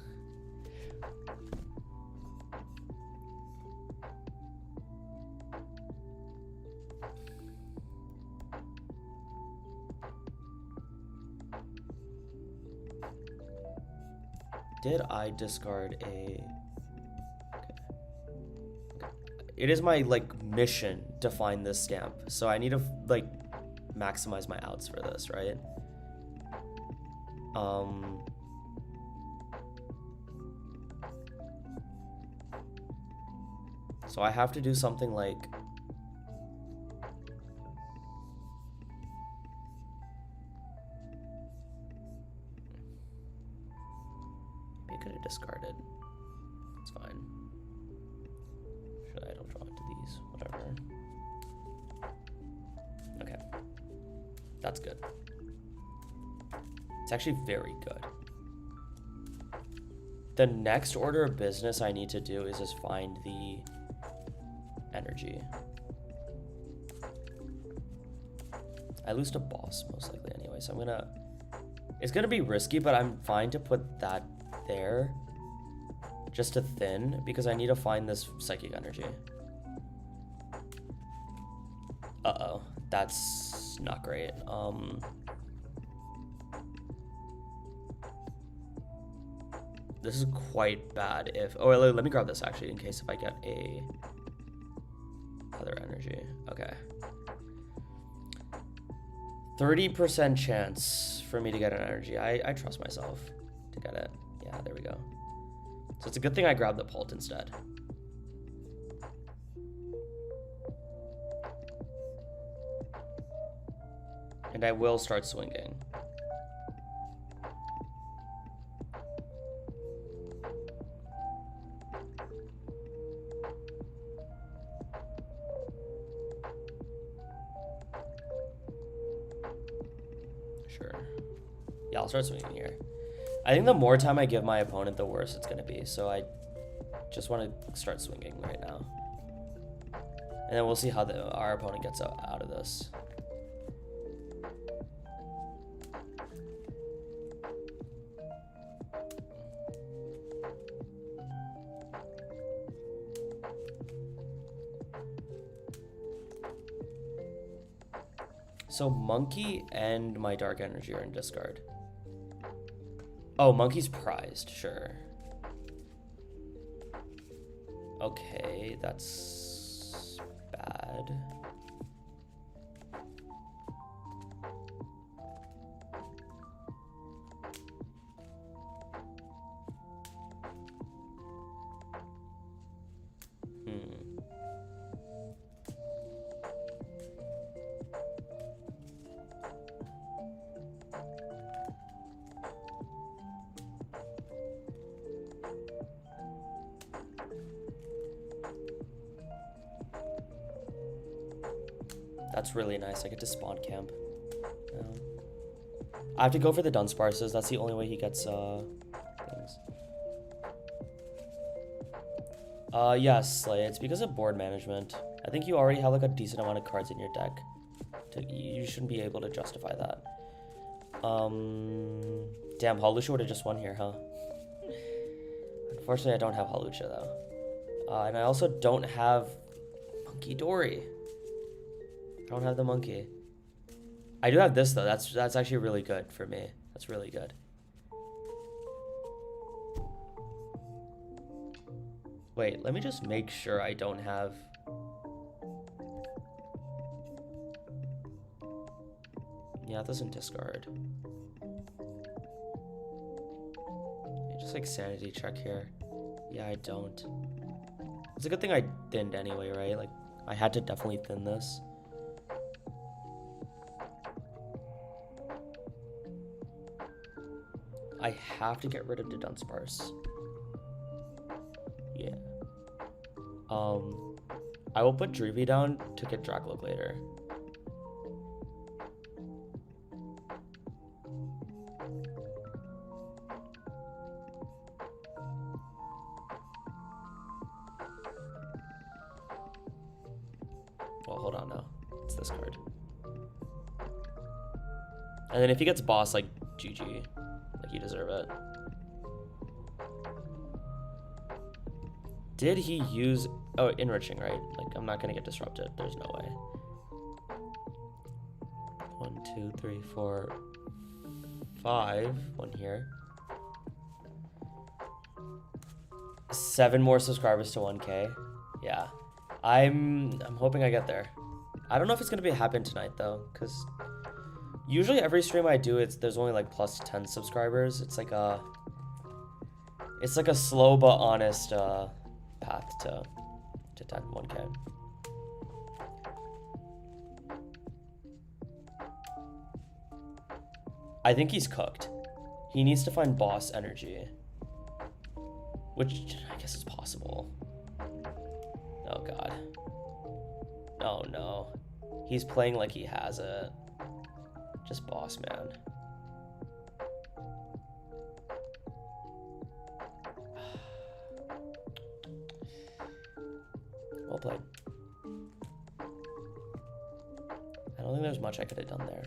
Did I discard a... It is my, like, mission to find this stamp. So I need to, like, maximize my outs for this, right? So I have to do something like... Maybe I could have discarded. It's fine. I don't draw into these, whatever. Okay. That's good. It's actually very good. The next order of business I need to do is just find the energy. I lose to boss most likely anyway, so I'm gonna... It's gonna be risky, but I'm fine to put that there. Just to thin, because I need to find this psychic energy. Uh-oh, that's not great. This is quite bad if... Oh, let me grab this, actually, in case if I get a... other energy. Okay. 30% chance for me to get an energy. I trust myself to get it. Yeah, there we go. So it's a good thing I grabbed the Pult instead. And I will start swinging. Sure. Yeah, I'll start swinging here. I think the more time I give my opponent, the worse it's going to be. So I just want to start swinging right now. And then we'll see how our opponent gets out of this. So Monkey and my Dark Energy are in discard. Oh, Monkey's prized, sure. Okay, that's bad. That's really nice. I get to spawn camp. I have to go for the Dunsparces. That's the only way he gets things. Yes, Slay. It's because of board management. I think you already have like a decent amount of cards in your deck. You shouldn't be able to justify that. Damn, Hawlucha would have just won here, huh? Unfortunately, I don't have Hawlucha though. And I also don't have Monkey Dory. I don't have the monkey. I do have this though. That's actually really good for me. That's really good. Wait, let me just make sure I don't have... Yeah, it doesn't discard. Just like sanity check here. Yeah, I don't. It's a good thing I thinned anyway, right? Like, I had to definitely thin this. I have to get rid of the Dunsparce. Yeah. I will put Dreamy down to get Dracloak later. Well, hold on now. It's this card. And then if he gets boss, like, GG. Like, you deserve it. Did he use... Oh, enriching, right? Like, I'm not going to get disrupted. There's no way. 1, 2, 3, 4, 5. One here. 7 more subscribers to 1K. Yeah. I'm hoping I get there. I don't know if it's going to happen tonight, though, because usually every stream I do, there's only, like, plus 10 subscribers. It's like a slow but honest path to 10 1K. I think he's cooked. He needs to find boss energy, which I guess is possible. Oh god. Oh no. He's playing like he has it. Just boss, man. Well played. I don't think there's much I could have done there.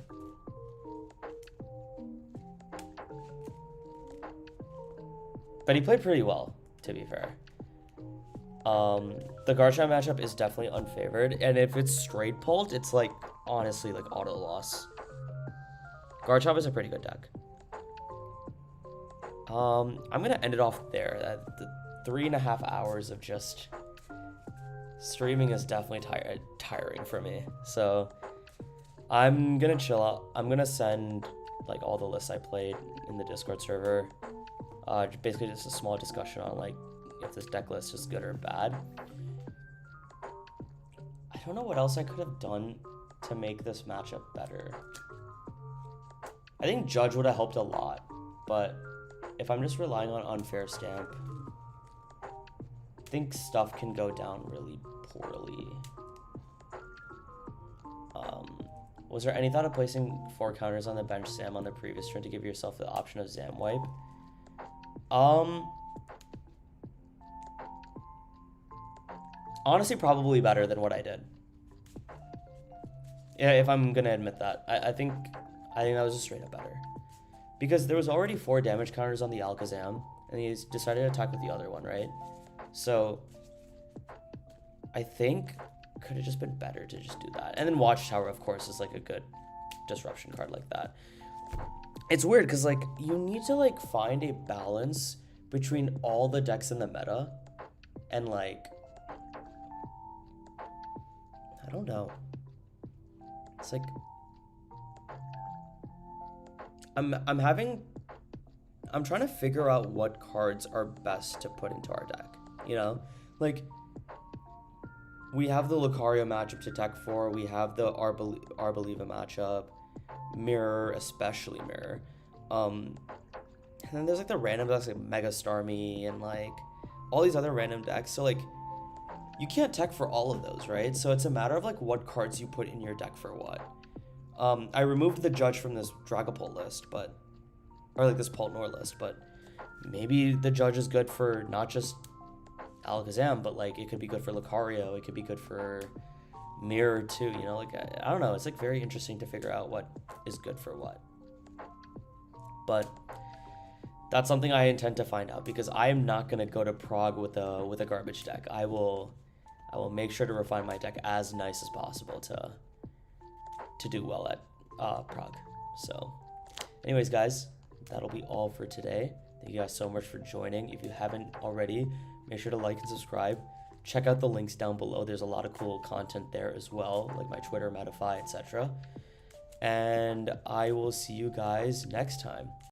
But he played pretty well, to be fair. The Garchomp matchup is definitely unfavored, and if it's straight pulled, it's like honestly like auto loss. Garchomp is a pretty good deck. I'm gonna end it off there. The 3.5 hours of just streaming is definitely tiring for me. So I'm gonna chill out. I'm gonna send like all the lists I played in the Discord server. Basically just a small discussion on like if this deck list is good or bad. I don't know what else I could have done to make this matchup better. I think Judge would have helped a lot, but if I'm just relying on Unfair Stamp, I think stuff can go down really poorly. Was there any thought of placing 4 counters on the bench Sam on the previous turn to give yourself the option of Zam Wipe? Honestly, probably better than what I did. Yeah, if I'm gonna admit that. I think that was just straight up better. Because there was already 4 damage counters on the Alakazam, and he decided to attack with the other one, right? So I think could have just been better to just do that. And then Watchtower, of course, is like a good disruption card like that. It's weird because like you need to like find a balance between all the decks in the meta and like I don't know. It's like I'm trying to figure out what cards are best to put into our deck, you know? Like we have the Lucario matchup to Tech 4, we have the Arboliva matchup, Mirror, especially Mirror. And then there's like the random decks like Mega Starmie and like all these other random decks. So like you can't tech for all of those, right? So it's a matter of like what cards you put in your deck for what. I removed the Judge from this Dragapult list, or like this Poltnor list, but maybe the Judge is good for not just Alakazam, but like it could be good for Lucario, it could be good for Mirror too, you know, like I don't know, it's like very interesting to figure out what is good for what. But that's something I intend to find out, because I am not gonna go to Prague with a garbage deck. I will make sure to refine my deck as nice as possible to do well at Prague. So anyways, guys, that'll be all for today. Thank you guys so much for joining. If you haven't already, make sure to like and subscribe. Check out the links down below. There's a lot of cool content there as well, like my Twitter, Metafy, etc. And I will see you guys next time.